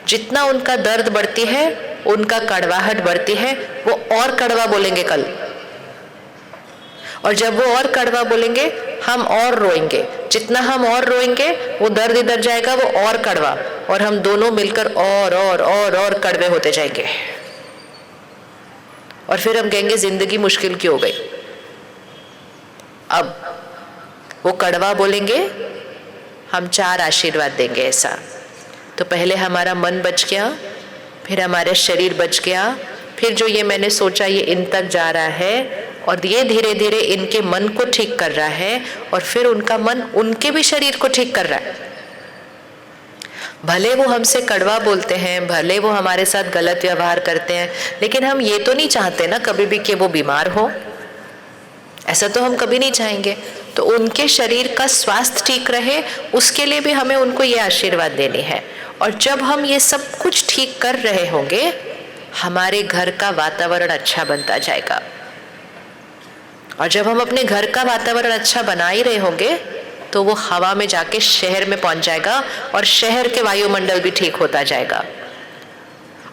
जितना उनका दर्द बढ़ती है, उनका कड़वाहट बढ़ती है, वो और कड़वा बोलेंगे कल। और जब वो और कड़वा बोलेंगे, हम और रोएंगे। जितना हम और रोएंगे, वो दर्द इधर जाएगा, वो और कड़वा, और हम दोनों मिलकर और कड़वे होते जाएंगे। और फिर हम कहेंगे जिंदगी मुश्किल क्यों हो गई। अब वो कड़वा बोलेंगे, हम 4 आशीर्वाद देंगे ऐसा। तो पहले हमारा मन बच गया, फिर हमारा शरीर बच गया, फिर जो ये मैंने सोचा ये इन तक जा रहा है, और ये धीरे धीरे इनके मन को ठीक कर रहा है, और फिर उनका मन उनके भी शरीर को ठीक कर रहा है। भले वो हमसे कड़वा बोलते हैं, भले वो हमारे साथ गलत व्यवहार करते हैं, लेकिन हम ये तो नहीं चाहते ना कभी भी कि वो बीमार हो। ऐसा तो हम कभी नहीं चाहेंगे। तो उनके शरीर का स्वास्थ्य ठीक रहे, उसके लिए भी हमें उनको ये आशीर्वाद देनी है। और जब हम ये सब कुछ ठीक कर रहे होंगे, हमारे घर का वातावरण अच्छा बनता जाएगा। और जब हम अपने घर का वातावरण अच्छा बना ही रहे होंगे, तो वो हवा में जाके शहर में पहुंच जाएगा, और शहर के वायुमंडल भी ठीक होता जाएगा।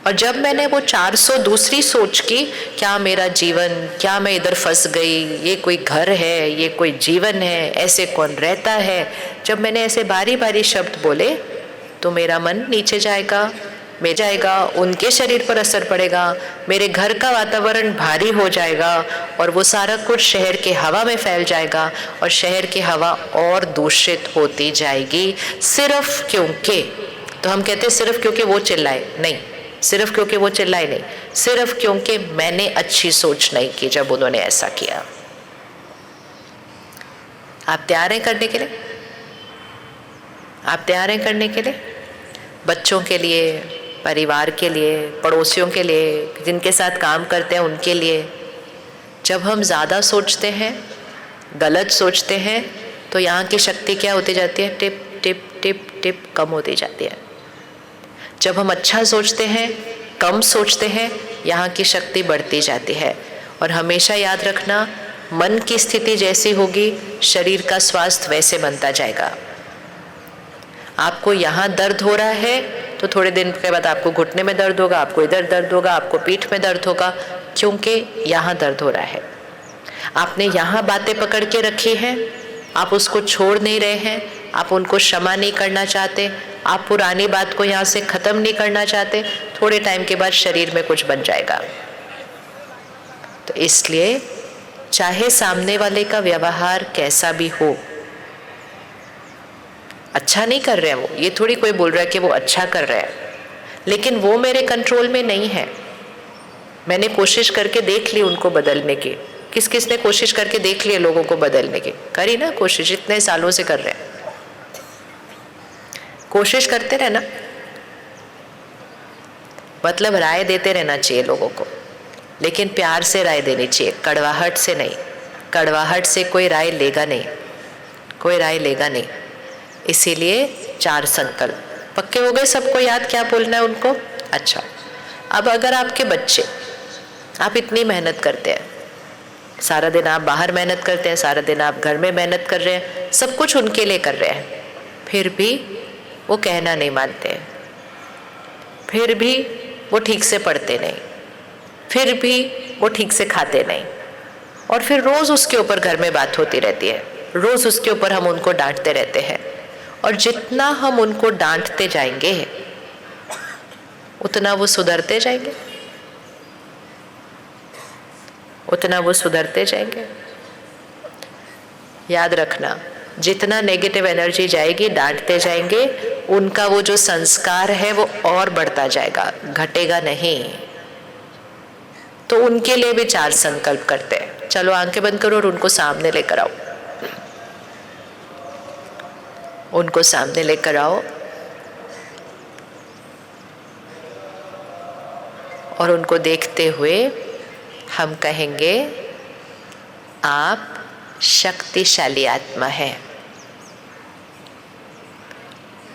और जब मैंने वो 400 दूसरी सोच की, क्या मेरा जीवन, क्या मैं इधर फंस गई, ये कोई घर है, ये कोई जीवन है, ऐसे कौन रहता है, जब मैंने ऐसे बारी बारी शब्द बोले, तो मेरा मन नीचे जाएगा, में जाएगा, उनके शरीर पर असर पड़ेगा, मेरे घर का वातावरण भारी हो जाएगा, और वो सारा कुछ शहर के हवा में फैल जाएगा, और शहर की हवा और दूषित होती जाएगी। सिर्फ क्योंकि, तो हम कहते हैं सिर्फ क्योंकि वो चिल्लाए, नहीं, सिर्फ क्योंकि वो चिल्लाए नहीं, सिर्फ क्योंकि मैंने अच्छी सोच नहीं की जब उन्होंने ऐसा किया। आप तैयार हैं करने के लिए? आप तैयार हैं करने के लिए? बच्चों के लिए, परिवार के लिए, पड़ोसियों के लिए, जिनके साथ काम करते हैं उनके लिए। जब हम ज़्यादा सोचते हैं, गलत सोचते हैं, तो यहाँ की शक्ति क्या होती जाती है? टिप टिप टिप टिप कम होती जाती है। जब हम अच्छा सोचते हैं, कम सोचते हैं, यहाँ की शक्ति बढ़ती जाती है। और हमेशा याद रखना, मन की स्थिति जैसी होगी, शरीर का स्वास्थ्य वैसे बनता जाएगा। आपको यहाँ दर्द हो रहा है, तो थोड़े दिन के बाद आपको घुटने में दर्द होगा, आपको इधर दर्द होगा, आपको पीठ में दर्द होगा, क्योंकि यहाँ दर्द हो रहा है। आपने यहाँ बातें पकड़ के रखी हैं, आप उसको छोड़ नहीं रहे हैं, आप उनको क्षमा नहीं करना चाहते, आप पुरानी बात को यहाँ से ख़त्म नहीं करना चाहते। थोड़े टाइम के बाद शरीर में कुछ बन जाएगा। तो इसलिए चाहे सामने वाले का व्यवहार कैसा भी हो, अच्छा नहीं कर रहे हैं वो, ये थोड़ी कोई बोल रहा है कि वो अच्छा कर रहा है, लेकिन वो मेरे कंट्रोल में नहीं है। मैंने कोशिश करके देख ली उनको बदलने की। किस किस ने कोशिश करके देख लिया लोगों को बदलने की? करी ना कोशिश, इतने सालों से कर रहे हैं। कोशिश करते रहना, मतलब राय देते रहना चाहिए लोगों को, लेकिन प्यार से राय देनी चाहिए, कड़वाहट से नहीं। कड़वाहट से कोई राय लेगा नहीं, कोई राय लेगा नहीं। इसीलिए 4 संकल्प पक्के हो गए। सबको याद क्या बोलना है उनको? अच्छा, अब अगर आपके बच्चे, आप इतनी मेहनत करते हैं, सारा दिन आप बाहर मेहनत करते हैं, सारा दिन आप घर में मेहनत कर रहे हैं, सब कुछ उनके लिए कर रहे हैं, फिर भी वो कहना नहीं मानते हैं, फिर भी वो ठीक से पढ़ते नहीं, फिर भी वो ठीक से खाते नहीं, और फिर रोज़ उसके ऊपर घर में बात होती रहती है, रोज़ उसके ऊपर हम उनको डांटते रहते हैं। और जितना हम उनको डांटते जाएंगे उतना वो सुधरते जाएंगे, उतना वो सुधरते जाएंगे। याद रखना, जितना नेगेटिव एनर्जी जाएगी, डांटते जाएंगे, उनका वो जो संस्कार है वो और बढ़ता जाएगा, घटेगा नहीं। तो उनके लिए भी 4 संकल्प करते हैं। चलो आंखें बंद करो और उनको सामने लेकर आओ, उनको सामने लेकर आओ और उनको देखते हुए हम कहेंगे, आप शक्तिशाली आत्मा है,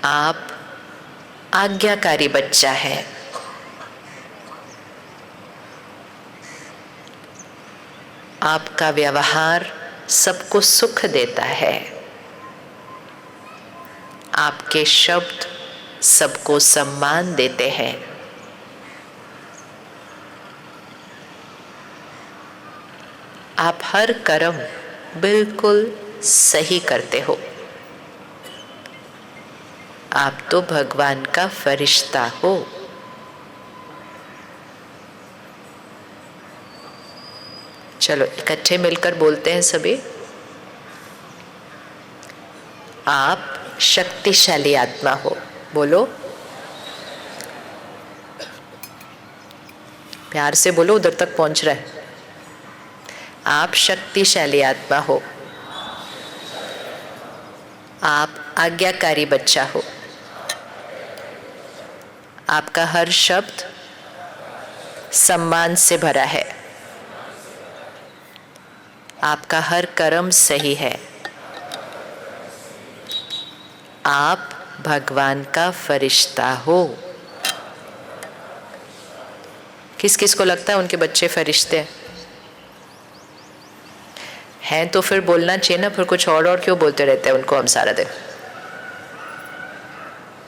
आप आज्ञाकारी बच्चा है, आपका व्यवहार सबको सुख देता है, आपके शब्द सबको सम्मान देते हैं, आप हर कर्म बिल्कुल सही करते हो, आप तो भगवान का फरिश्ता हो। चलो इकट्ठे मिलकर बोलते हैं सभी, आप शक्तिशाली आत्मा हो। बोलो, प्यार से बोलो, उधर तक पहुंच रहा है। आप शक्तिशाली आत्मा हो, आप आज्ञाकारी बच्चा हो, आपका हर शब्द सम्मान से भरा है, आपका हर कर्म सही है, आप भगवान का फरिश्ता हो। किस किस को लगता है उनके बच्चे फरिश्ते हैं? तो फिर बोलना चाहिए ना, फिर कुछ और क्यों बोलते रहते हैं उनको हम सारा दिन।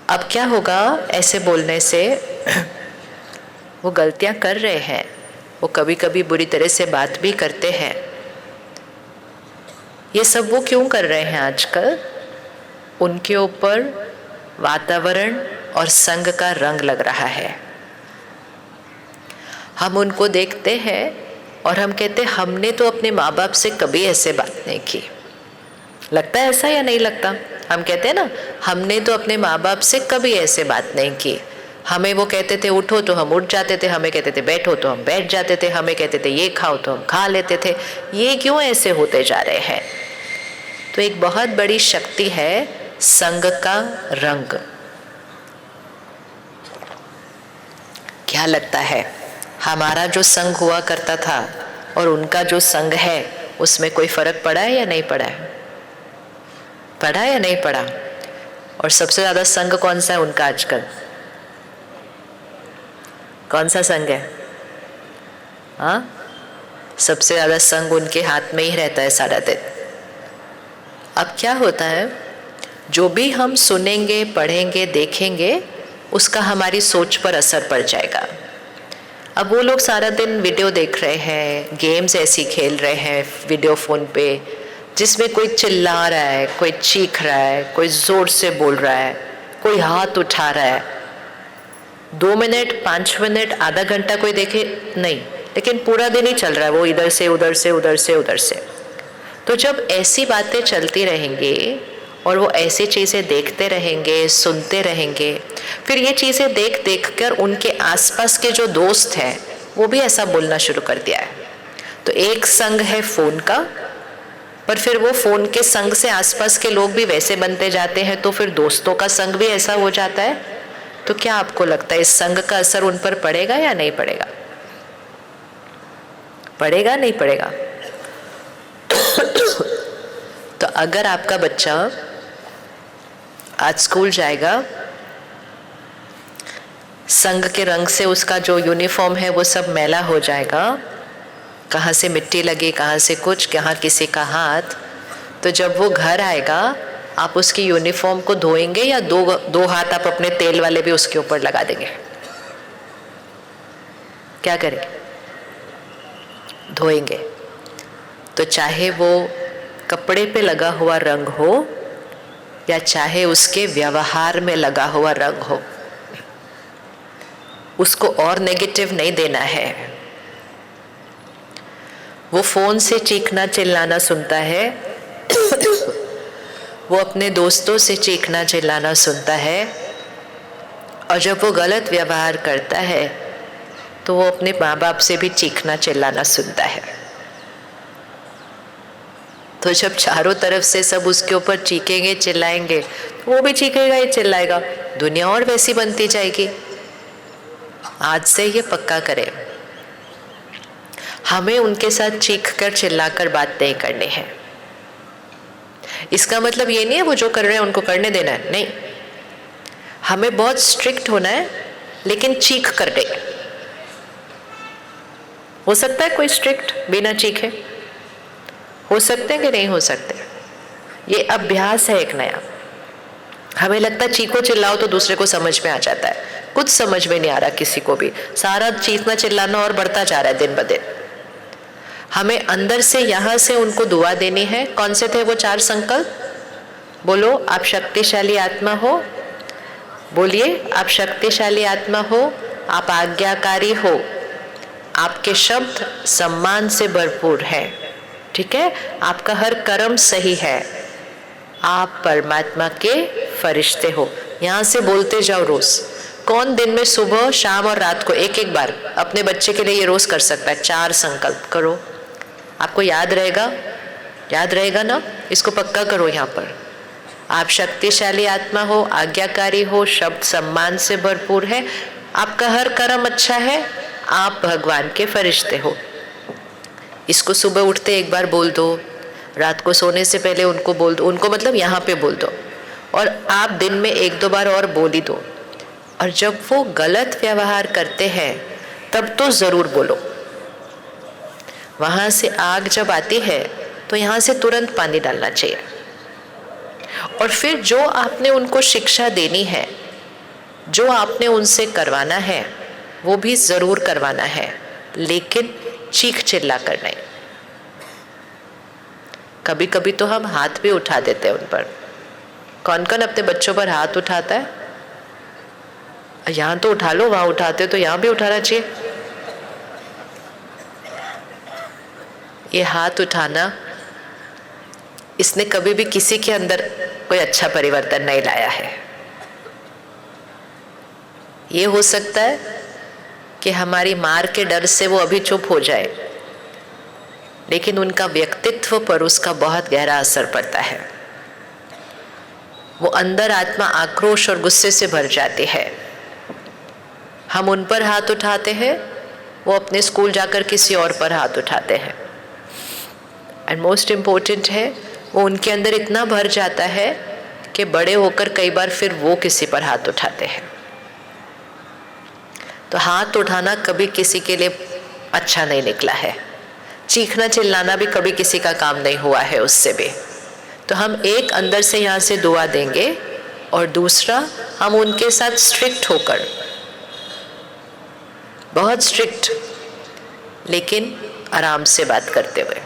अब क्या होगा ऐसे बोलने से? वो गलतियां कर रहे हैं, वो कभी कभी बुरी तरह से बात भी करते हैं। ये सब वो क्यों कर रहे हैं आजकल? उनके ऊपर वातावरण और संग का रंग लग रहा है। हम उनको देखते हैं और हम कहते हैं हमने तो अपने माँ बाप से कभी ऐसे बात नहीं की। लगता है ऐसा या नहीं लगता? हम कहते हैं ना, हमने तो अपने माँ बाप से कभी ऐसे बात नहीं की। हमें वो कहते थे उठो तो हम उठ जाते थे, हमें कहते थे बैठो तो हम बैठ जाते थे, हमें कहते थे ये खाओ तो हम खा लेते थे। ये क्यों ऐसे होते जा रहे हैं? तो एक बहुत बड़ी शक्ति है संग का रंग। क्या लगता है हमारा जो संग हुआ करता था और उनका जो संग है उसमें कोई फर्क पड़ा है या नहीं पड़ा है? पड़ा है या नहीं पड़ा? और सबसे ज्यादा संग कौन सा है उनका आजकल? कौन सा संग है? हाँ, सबसे ज्यादा संग उनके हाथ में ही रहता है सारा दिन। अब क्या होता है, जो भी हम सुनेंगे, पढ़ेंगे, देखेंगे, उसका हमारी सोच पर असर पड़ जाएगा। अब वो लोग सारा दिन वीडियो देख रहे हैं, गेम्स ऐसी खेल रहे हैं वीडियो फ़ोन पे, जिसमें कोई चिल्ला रहा है, कोई चीख रहा है, कोई ज़ोर से बोल रहा है, कोई हाथ उठा रहा है। 2 मिनट, 5 मिनट, आधा घंटा कोई देखे नहीं, लेकिन पूरा दिन ही चल रहा है वो, इधर से उधर से, उधर से उधर से। तो जब ऐसी बातें चलती रहेंगी और वो ऐसी चीज़ें देखते रहेंगे, सुनते रहेंगे, फिर ये चीज़ें देख देख कर उनके आसपास के जो दोस्त हैं वो भी ऐसा बोलना शुरू कर दिया है। तो एक संग है फ़ोन का, पर फिर वो फ़ोन के संग से आसपास के लोग भी वैसे बनते जाते हैं, तो फिर दोस्तों का संग भी ऐसा हो जाता है। तो क्या आपको लगता है इस संग का असर उन पर पड़ेगा या नहीं पड़ेगा? पड़ेगा नहीं पड़ेगा? तो अगर आपका बच्चा आज स्कूल जाएगा, संग के रंग से उसका जो यूनिफॉर्म है वो सब मैला हो जाएगा, कहाँ से मिट्टी लगी, कहाँ से कुछ, कहाँ किसी का हाथ। तो जब वो घर आएगा आप उसकी यूनिफॉर्म को धोएंगे या दो हाथ आप अपने तेल वाले भी उसके ऊपर लगा देंगे? क्या करेंगे? धोएंगे। तो चाहे वो कपड़े पे लगा हुआ रंग हो या चाहे उसके व्यवहार में लगा हुआ रंग हो, उसको और नेगेटिव नहीं देना है। वो फोन से चीखना चिल्लाना सुनता है, वो अपने दोस्तों से चीखना चिल्लाना सुनता है, और जब वो गलत व्यवहार करता है तो वो अपने माँ बाप से भी चीखना चिल्लाना सुनता है। तो जब चारों तरफ से सब उसके ऊपर चीखेंगे चिल्लाएंगे, तो वो भी चीखेगा ही चिल्लाएगा, दुनिया और वैसी बनती जाएगी। आज से ये पक्का करें, हमें उनके साथ चीख कर चिल्ला कर बात नहीं करनी है। इसका मतलब ये नहीं है वो जो कर रहे हैं उनको करने देना है, नहीं। हमें बहुत स्ट्रिक्ट होना है, लेकिन चीख कर नहीं। हो सकता है कोई स्ट्रिक्ट बिना चीखे, हो सकते हैं कि नहीं हो सकते। ये अभ्यास है एक नया। हमें लगता है चीखो चिल्लाओ तो दूसरे को समझ में आ जाता है, कुछ समझ में नहीं आ रहा किसी को भी। सारा चीखना चिल्लाना और बढ़ता जा रहा है दिन ब दिन। हमें अंदर से यहाँ से उनको दुआ देनी है। कौन से थे वो 4 संकल्प? बोलो, आप शक्तिशाली आत्मा हो। बोलिए, आप शक्तिशाली आत्मा हो, आप आज्ञाकारी हो, आपके शब्द सम्मान से भरपूर है, ठीक है, आपका हर कर्म सही है, आप परमात्मा के फरिश्ते हो। यहाँ से बोलते जाओ रोज। कौन दिन में सुबह शाम और रात को एक एक बार अपने बच्चे के लिए ये रोज कर सकता है? 4 संकल्प करो, आपको याद रहेगा। याद रहेगा ना? इसको पक्का करो। यहाँ पर आप शक्तिशाली आत्मा हो, आज्ञाकारी हो, शब्द सम्मान से भरपूर है, आपका हर कर्म अच्छा है, आप भगवान के फरिश्ते हो। इसको सुबह उठते एक बार बोल दो, रात को सोने से पहले उनको बोल दो। उनको मतलब यहाँ पे बोल दो, और आप दिन में 1-2 बार और बोल ही दो। और जब वो गलत व्यवहार करते हैं तब तो ज़रूर बोलो। वहाँ से आग जब आती है तो यहाँ से तुरंत पानी डालना चाहिए। और फिर जो आपने उनको शिक्षा देनी है, जो आपने उनसे करवाना है, वो भी ज़रूर करवाना है, लेकिन चीख चिल्ला कर नहीं। कभी कभी तो हम हाथ भी उठा देते हैं उन पर। कौन कौन अपने बच्चों पर हाथ उठाता है? यहाँ तो उठा लो, वहाँ उठाते तो यहाँ भी उठाना चाहिए। ये हाथ उठाना, इसने कभी भी किसी के अंदर कोई अच्छा परिवर्तन नहीं लाया है। ये हो सकता है कि हमारी मार के डर से वो अभी चुप हो जाए, लेकिन उनका व्यक्तित्व पर उसका बहुत गहरा असर पड़ता है। वो अंदर आत्मा आक्रोश और गुस्से से भर जाती है। हम उन पर हाथ उठाते हैं, वो अपने स्कूल जाकर किसी और पर हाथ उठाते हैं। एंड मोस्ट इम्पोर्टेंट है, वो उनके अंदर इतना भर जाता है कि बड़े होकर कई बार फिर वो किसी पर हाथ उठाते हैं। तो हाथ उठाना कभी किसी के लिए अच्छा नहीं निकला है। चीखना चिल्लाना भी कभी किसी का काम नहीं हुआ है उससे भी। तो हम एक अंदर से यहाँ से दुआ देंगे, और दूसरा हम उनके साथ स्ट्रिक्ट होकर, बहुत स्ट्रिक्ट लेकिन आराम से बात करते हुए।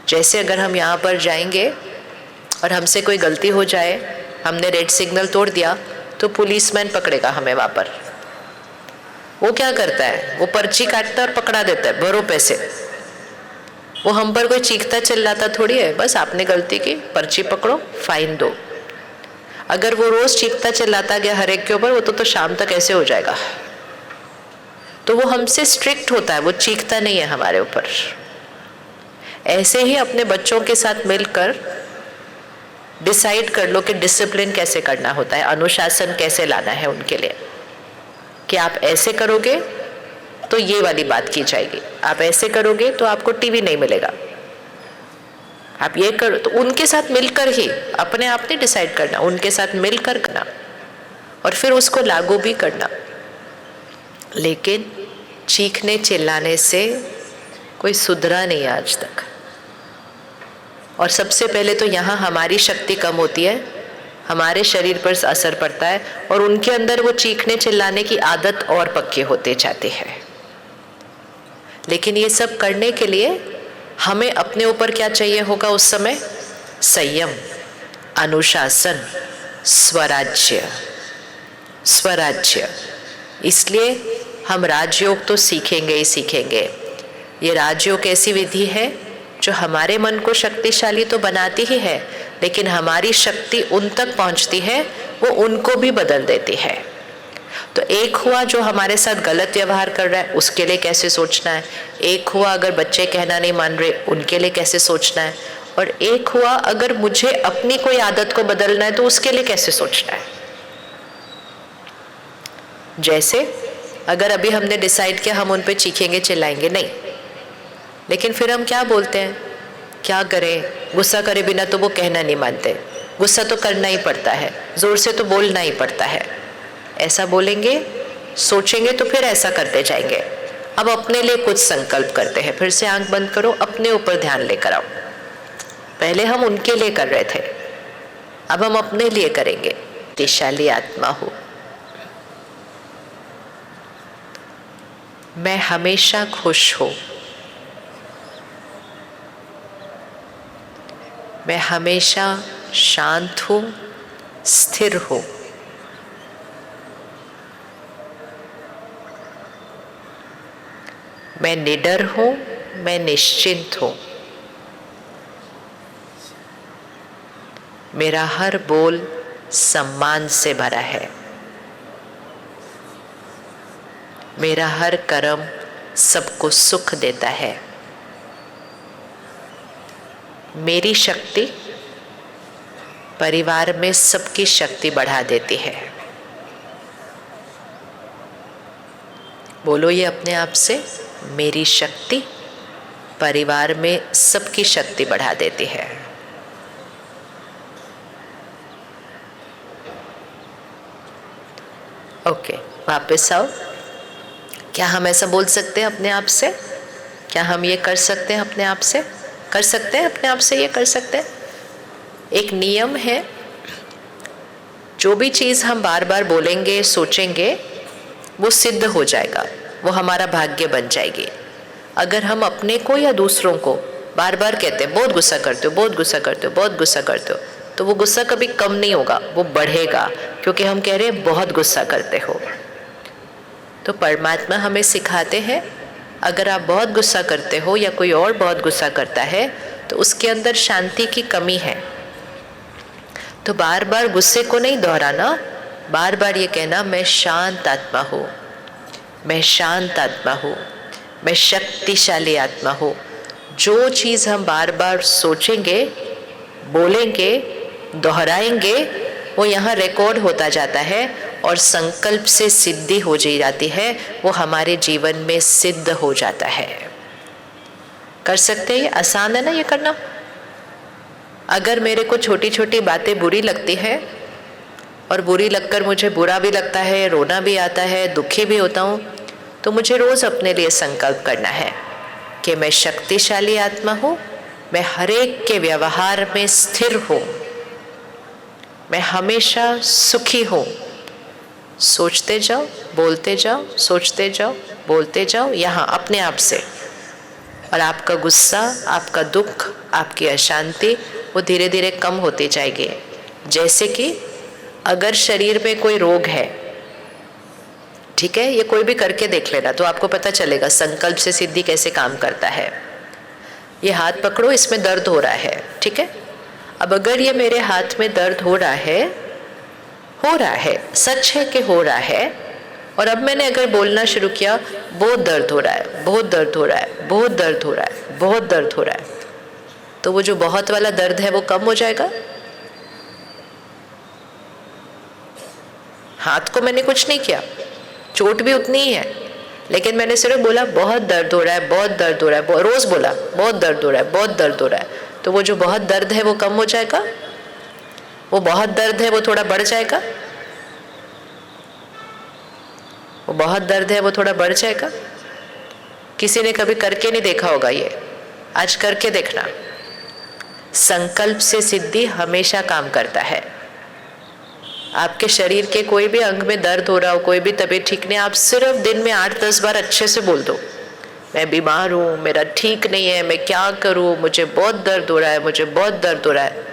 जैसे अगर हम यहाँ पर जाएंगे और हमसे कोई गलती हो जाए, हमने रेड सिग्नल तोड़ दिया, तो पुलिसमैन पकड़ेगा हमें वहाँ पर। वो क्या करता है? वो पर्ची काटता है और पकड़ा देता है, भरो पैसे। वो हम पर कोई चीखता चिल्लाता थोड़ी है, बस आपने गलती की, पर्ची पकड़ो, फाइन दो। अगर वो रोज चीखता चिल्लाता गया हर एक के ऊपर, वो तो शाम तक ऐसे हो जाएगा। तो वो हमसे स्ट्रिक्ट होता है, वो चीखता नहीं है हमारे ऊपर। ऐसे ही अपने बच्चों के साथ मिलकर डिसाइड कर लो कि डिसिप्लिन कैसे करना होता है, अनुशासन कैसे लाना है उनके लिए। कि आप ऐसे करोगे तो ये वाली बात की जाएगी, आप ऐसे करोगे तो आपको टीवी नहीं मिलेगा, आप ये करो। तो उनके साथ मिलकर ही, अपने आप नहीं डिसाइड करना, उनके साथ मिलकर करना और फिर उसको लागू भी करना। लेकिन चीखने चिल्लाने से कोई सुधरा नहीं आज तक। और सबसे पहले तो यहाँ हमारी शक्ति कम होती है, हमारे शरीर पर असर पड़ता है, और उनके अंदर वो चीखने चिल्लाने की आदत और पक्की होती जाती है। लेकिन ये सब करने के लिए हमें अपने ऊपर क्या चाहिए होगा उस समय? संयम, अनुशासन, स्वराज्य। स्वराज्य, इसलिए हम राजयोग तो सीखेंगे ही सीखेंगे। ये राजयोग ऐसी विधि है जो हमारे मन को शक्तिशाली तो बनाती ही है, लेकिन हमारी शक्ति उन तक पहुंचती है, वो उनको भी बदल देती है। तो एक हुआ जो हमारे साथ गलत व्यवहार कर रहा है, उसके लिए कैसे सोचना है। एक हुआ अगर बच्चे कहना नहीं मान रहे, उनके लिए कैसे सोचना है। और एक हुआ अगर मुझे अपनी कोई आदत को बदलना है तो उसके लिए कैसे सोचना है। जैसे अगर अभी हमने डिसाइड किया हम उन पे चीखेंगे चिल्लाएंगे नहीं, लेकिन फिर हम क्या बोलते हैं, क्या करें, गुस्सा करे बिना तो वो कहना नहीं मानते, गुस्सा तो करना ही पड़ता है, जोर से तो बोलना ही पड़ता है। ऐसा बोलेंगे, सोचेंगे तो फिर ऐसा करते जाएंगे। अब अपने लिए कुछ संकल्प करते हैं। फिर से आंख बंद करो, अपने ऊपर ध्यान लेकर आओ। पहले हम उनके लिए कर रहे थे, अब हम अपने लिए करेंगे। शक्तिशाली आत्मा हो, मैं हमेशा खुश हूं, मैं हमेशा शांत हूं, स्थिर हूं। मैं निडर हूं, मैं निश्चिंत हूं। मेरा हर बोल सम्मान से भरा है। मेरा हर कर्म सबको सुख देता है। मेरी शक्ति परिवार में सबकी शक्ति बढ़ा देती है। बोलो ये अपने आप से, मेरी शक्ति परिवार में सबकी शक्ति बढ़ा देती है। ओके, वापस आओ। क्या हम ऐसा बोल सकते हैं अपने आप से? क्या हम ये कर सकते हैं अपने आप से? कर सकते हैं अपने आप से, ये कर सकते हैं। एक नियम है, जो भी चीज़ हम बार बार बोलेंगे, सोचेंगे, वो सिद्ध हो जाएगा, वो हमारा भाग्य बन जाएगी। अगर हम अपने को या दूसरों को बार बार कहते हैं बहुत गुस्सा करते हो, बहुत गुस्सा करते हो, बहुत गुस्सा करते हो, तो वो गुस्सा कभी कम नहीं होगा, वो बढ़ेगा, क्योंकि हम कह रहे हैं बहुत गुस्सा करते हो। तो परमात्मा हमें सिखाते हैं, अगर आप बहुत गुस्सा करते हो या कोई और बहुत गुस्सा करता है तो उसके अंदर शांति की कमी है। तो बार बार गुस्से को नहीं दोहराना, बार बार ये कहना, मैं शांत आत्मा हूँ, मैं शांत आत्मा हूँ, मैं शक्तिशाली आत्मा हूँ। जो चीज़ हम बार बार सोचेंगे, बोलेंगे, दोहराएंगे, वो यहाँ रिकॉर्ड होता जाता है और संकल्प से सिद्धि हो जाती है, वो हमारे जीवन में सिद्ध हो जाता है। कर सकते हैं, ये आसान है ना ये करना। अगर मेरे को छोटी छोटी बातें बुरी लगती है और बुरी लगकर मुझे बुरा भी लगता है, रोना भी आता है, दुखी भी होता हूँ, तो मुझे रोज़ अपने लिए संकल्प करना है कि मैं शक्तिशाली आत्मा हूँ, मैं हर एक के व्यवहार में स्थिर हूँ, मैं हमेशा सुखी हूँ। सोचते जाओ, बोलते जाओ, सोचते जाओ, बोलते जाओ, यहाँ अपने आप से। और आपका गुस्सा, आपका दुख, आपकी अशांति वो धीरे धीरे कम होती जाएगी। जैसे कि अगर शरीर में कोई रोग है, ठीक है, ये कोई भी करके देख लेना तो आपको पता चलेगा संकल्प से सिद्धि कैसे काम करता है। ये हाथ पकड़ो, इसमें दर्द हो रहा है, ठीक है। अब अगर ये मेरे हाथ में दर्द हो रहा है, सच है कि हो रहा है, और अब मैंने अगर बोलना शुरू किया, बहुत दर्द हो रहा है, बहुत दर्द हो रहा है, बहुत दर्द हो रहा है, बहुत दर्द हो रहा है, तो वो जो बहुत वाला दर्द है वो कम हो जाएगा। हाथ को मैंने कुछ नहीं किया, चोट भी उतनी ही है, लेकिन मैंने सिर्फ बोला बहुत दर्द हो रहा है, बहुत दर्द हो रहा है, रोज बोला बहुत दर्द हो रहा है, बहुत दर्द हो रहा है, तो वो जो बहुत दर्द है वो कम हो जाएगा, वो बहुत दर्द है वो थोड़ा बढ़ जाएगा, वो बहुत दर्द है वो थोड़ा बढ़ जाएगा। किसी ने कभी करके नहीं देखा होगा, ये आज करके देखना। संकल्प से सिद्धि हमेशा काम करता है। आपके शरीर के कोई भी अंग में दर्द हो रहा हो, कोई भी तबीयत ठीक नहीं, आप सिर्फ दिन में 8-10 बार अच्छे से बोल दो, मैं बीमार हूँ, मेरा ठीक नहीं है, मैं क्या करूँ, मुझे बहुत दर्द हो रहा है, मुझे बहुत दर्द हो रहा है।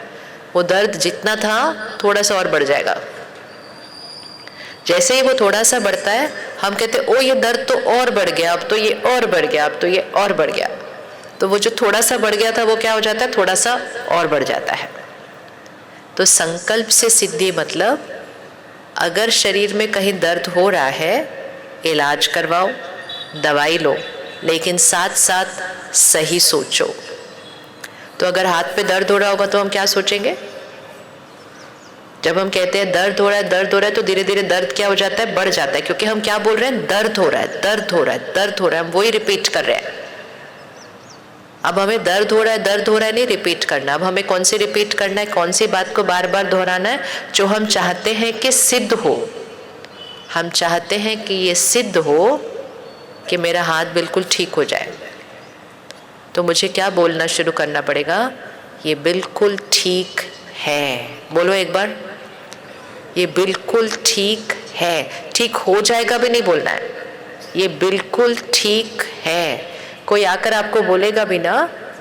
वो दर्द जितना था थोड़ा सा और बढ़ जाएगा। जैसे ही वो थोड़ा सा बढ़ता है हम कहते हैं ओ ये दर्द तो और बढ़ गया, अब तो ये और बढ़ गया, अब तो ये और बढ़ गया। तो वो जो थोड़ा सा बढ़ गया था वो क्या हो जाता है, थोड़ा सा और बढ़ जाता है। तो संकल्प से सिद्धि मतलब अगर शरीर में कहीं दर्द हो रहा है, इलाज करवाओ, दवाई लो, लेकिन साथ साथ सही सोचो। तो अगर हाथ पे दर्द हो रहा होगा तो हम क्या सोचेंगे? जब हम कहते हैं दर्द हो रहा है, दर्द हो रहा है, तो धीरे धीरे दर्द क्या हो जाता है, बढ़ जाता है, क्योंकि हम क्या बोल रहे हैं, दर्द हो रहा है, दर्द हो रहा है, दर्द हो रहा है, हम वही रिपीट कर रहे हैं। अब हमें दर्द हो रहा है, दर्द हो रहा है नहीं रिपीट करना। अब हमें कौन सी रिपीट करना है, कौन सी बात को बार बार दोहराना है? जो हम चाहते हैं कि सिद्ध हो। हम चाहते हैं कि ये सिद्ध हो कि मेरा हाथ बिल्कुल ठीक हो जाए। तो मुझे क्या बोलना शुरू करना पड़ेगा? ये बिल्कुल ठीक है। बोलो एक बार, ये बिल्कुल ठीक है। ठीक हो जाएगा भी नहीं बोलना है, ये बिल्कुल ठीक है। कोई आकर आपको बोलेगा भी ना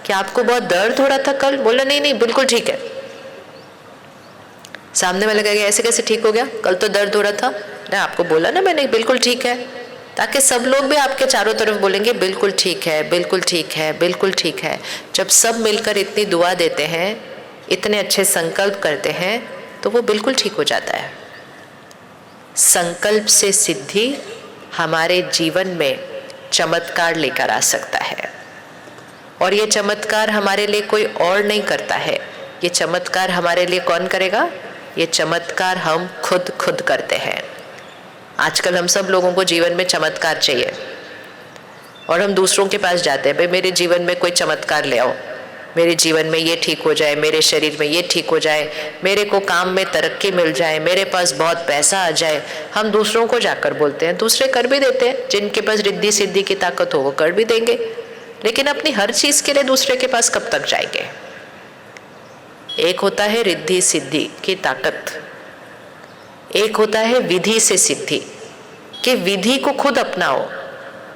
कि आपको बहुत दर्द हो रहा था कल, बोला नहीं नहीं बिल्कुल ठीक है। सामने वाले कहेगा ऐसे कैसे ठीक हो गया, कल तो दर्द हो रहा था ना, आपको बोला ना मैंने बिल्कुल ठीक है। ताकि सब लोग भी आपके चारों तरफ बोलेंगे बिल्कुल ठीक है, बिल्कुल ठीक है, बिल्कुल ठीक है। जब सब मिलकर इतनी दुआ देते हैं, इतने अच्छे संकल्प करते हैं, तो वो बिल्कुल ठीक हो जाता है। संकल्प से सिद्धि हमारे जीवन में चमत्कार लेकर आ सकता है। और ये चमत्कार हमारे लिए कोई और नहीं करता है, ये चमत्कार हमारे लिए कौन करेगा? ये चमत्कार हम खुद करते हैं। आजकल हम सब लोगों को जीवन में चमत्कार चाहिए और हम दूसरों के पास जाते हैं, भाई मेरे जीवन में कोई चमत्कार ले आओ, मेरे जीवन में ये ठीक हो जाए, मेरे शरीर में ये ठीक हो जाए, मेरे को काम में तरक्की मिल जाए, मेरे पास बहुत पैसा आ जाए। हम दूसरों को जाकर बोलते हैं, दूसरे कर भी देते हैं। जिनके पास रिद्धि सिद्धि की ताकत हो वो कर भी देंगे, लेकिन अपनी हर चीज़ के लिए दूसरे के पास कब तक जाएंगे? एक होता है रिद्धि सिद्धि की ताकत, एक होता है विधि से सिद्धि, कि विधि को खुद अपनाओ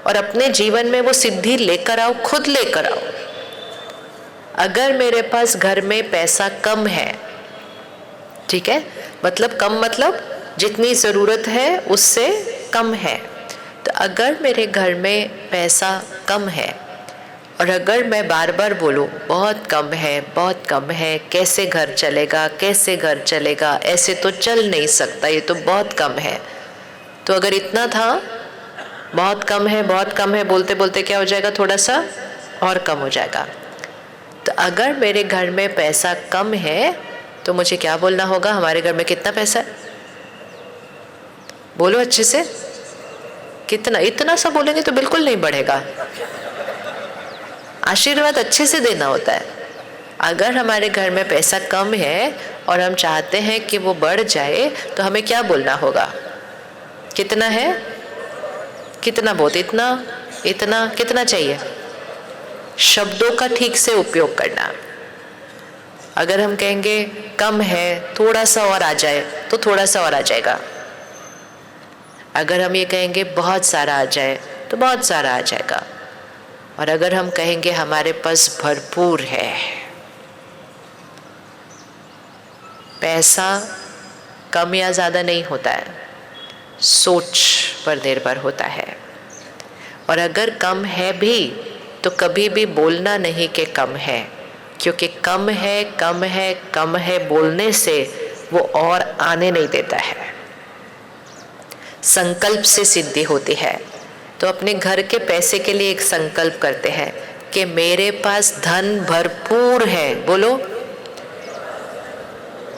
और अपने जीवन में वो सिद्धि लेकर आओ, खुद लेकर आओ। अगर मेरे पास घर में पैसा कम है, ठीक है, मतलब कम मतलब जितनी ज़रूरत है उससे कम है, तो अगर मेरे घर में पैसा कम है और अगर मैं बार बार बोलूँ बहुत कम है, बहुत कम है, कैसे घर चलेगा, कैसे घर चलेगा, ऐसे तो चल नहीं सकता, ये तो बहुत कम है, तो अगर इतना था, बहुत कम है, बहुत कम है बोलते बोलते क्या हो जाएगा, थोड़ा सा और कम हो जाएगा। तो अगर मेरे घर में पैसा कम है तो मुझे क्या बोलना होगा? हमारे घर में कितना पैसा है? बोलो अच्छे से, कितना? इतना सा बोलेंगे तो बिल्कुल नहीं बढ़ेगा। आशीर्वाद अच्छे से देना होता है। अगर हमारे घर में पैसा कम है और हम चाहते हैं कि वो बढ़ जाए तो हमें क्या बोलना होगा? कितना है? कितना? बहुत, इतना, इतना, कितना चाहिए? शब्दों का ठीक से उपयोग करना। अगर हम कहेंगे कम है, थोड़ा सा और आ जाए, तो थोड़ा सा और आ जाएगा। अगर हम ये कहेंगे बहुत सारा आ जाए, तो बहुत सारा आ जाएगा। और अगर हम कहेंगे हमारे पास भरपूर है, पैसा कम या ज़्यादा नहीं होता है, सोच पर निर्भर होता है। और अगर कम है भी तो कभी भी बोलना नहीं कि कम है, क्योंकि कम है, कम है, कम है बोलने से वो और आने नहीं देता है। संकल्प से सिद्धि होती है। तो अपने घर के पैसे के लिए एक संकल्प करते हैं कि मेरे पास धन भरपूर है। बोलो,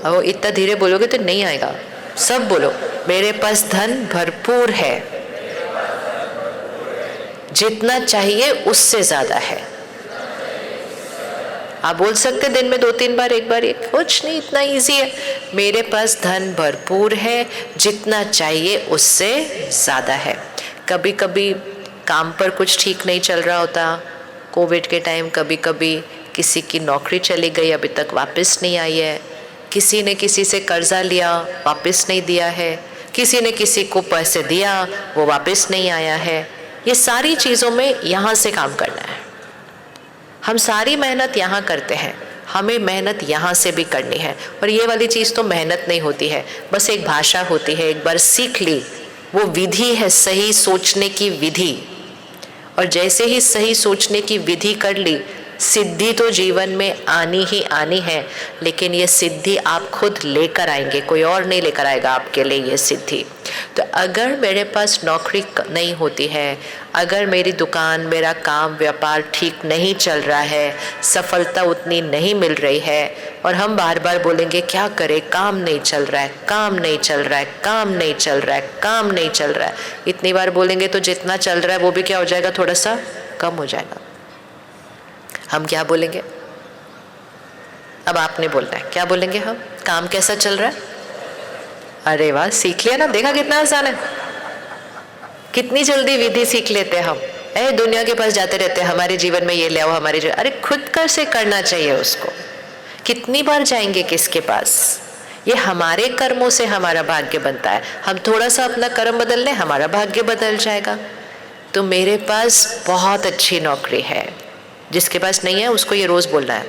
अब इतना धीरे बोलोगे तो नहीं आएगा, सब बोलो, मेरे पास धन भरपूर है, जितना चाहिए उससे ज्यादा है। आप बोल सकते दिन में 2-3 बार, एक बार, एक, कुछ नहीं, इतना इजी है। मेरे पास धन भरपूर है, जितना चाहिए उससे ज़्यादा है। कभी कभी काम पर कुछ ठीक नहीं चल रहा होता, कोविड के टाइम कभी कभी किसी की नौकरी चली गई, अभी तक वापस नहीं आई है, किसी ने किसी से कर्जा लिया, वापस नहीं दिया है, किसी ने किसी को पैसे दिया, वो वापस नहीं आया है। ये सारी चीज़ों में यहाँ से काम करना है। हम सारी मेहनत यहाँ करते हैं, हमें मेहनत यहाँ से भी करनी है। और ये वाली चीज़ तो मेहनत नहीं होती है, बस एक भाषा होती है, एक बार सीख ली, वो विधि है, सही सोचने की विधि। और जैसे ही सही सोचने की विधि कर ली, सिद्धि तो जीवन में आनी ही आनी है, लेकिन ये सिद्धि आप खुद लेकर आएंगे, कोई और नहीं लेकर आएगा आपके लिए ये सिद्धि। तो अगर मेरे पास नौकरी नहीं होती है, अगर मेरी दुकान, मेरा काम, व्यापार ठीक नहीं चल रहा है, सफलता उतनी नहीं मिल रही है, और हम बार बार बोलेंगे क्या करें, काम नहीं चल रहा है, काम नहीं चल रहा है, काम नहीं चल रहा है, काम नहीं चल रहा है, इतनी बार बोलेंगे तो जितना चल रहा है वो भी क्या हो जाएगा, थोड़ा सा कम हो जाएगा। हम क्या बोलेंगे? अब आपने बोलना है, क्या बोलेंगे हम? काम कैसा चल रहा है? अरे वाह, सीख लिया ना, देखा कितना आसान है, कितनी जल्दी विधि सीख लेते हैं हम। दुनिया के पास जाते रहते हैं, हमारे जीवन में ये ले आओ, हमारे जीवन, अरे खुद कर से करना चाहिए उसको। कितनी बार जाएंगे किसके पास? ये हमारे कर्मों से हमारा भाग्य बनता है। हम थोड़ा सा अपना कर्म बदल लें, हमारा भाग्य बदल जाएगा। तो मेरे पास बहुत अच्छी नौकरी है, जिसके पास नहीं है उसको ये रोज बोलना है,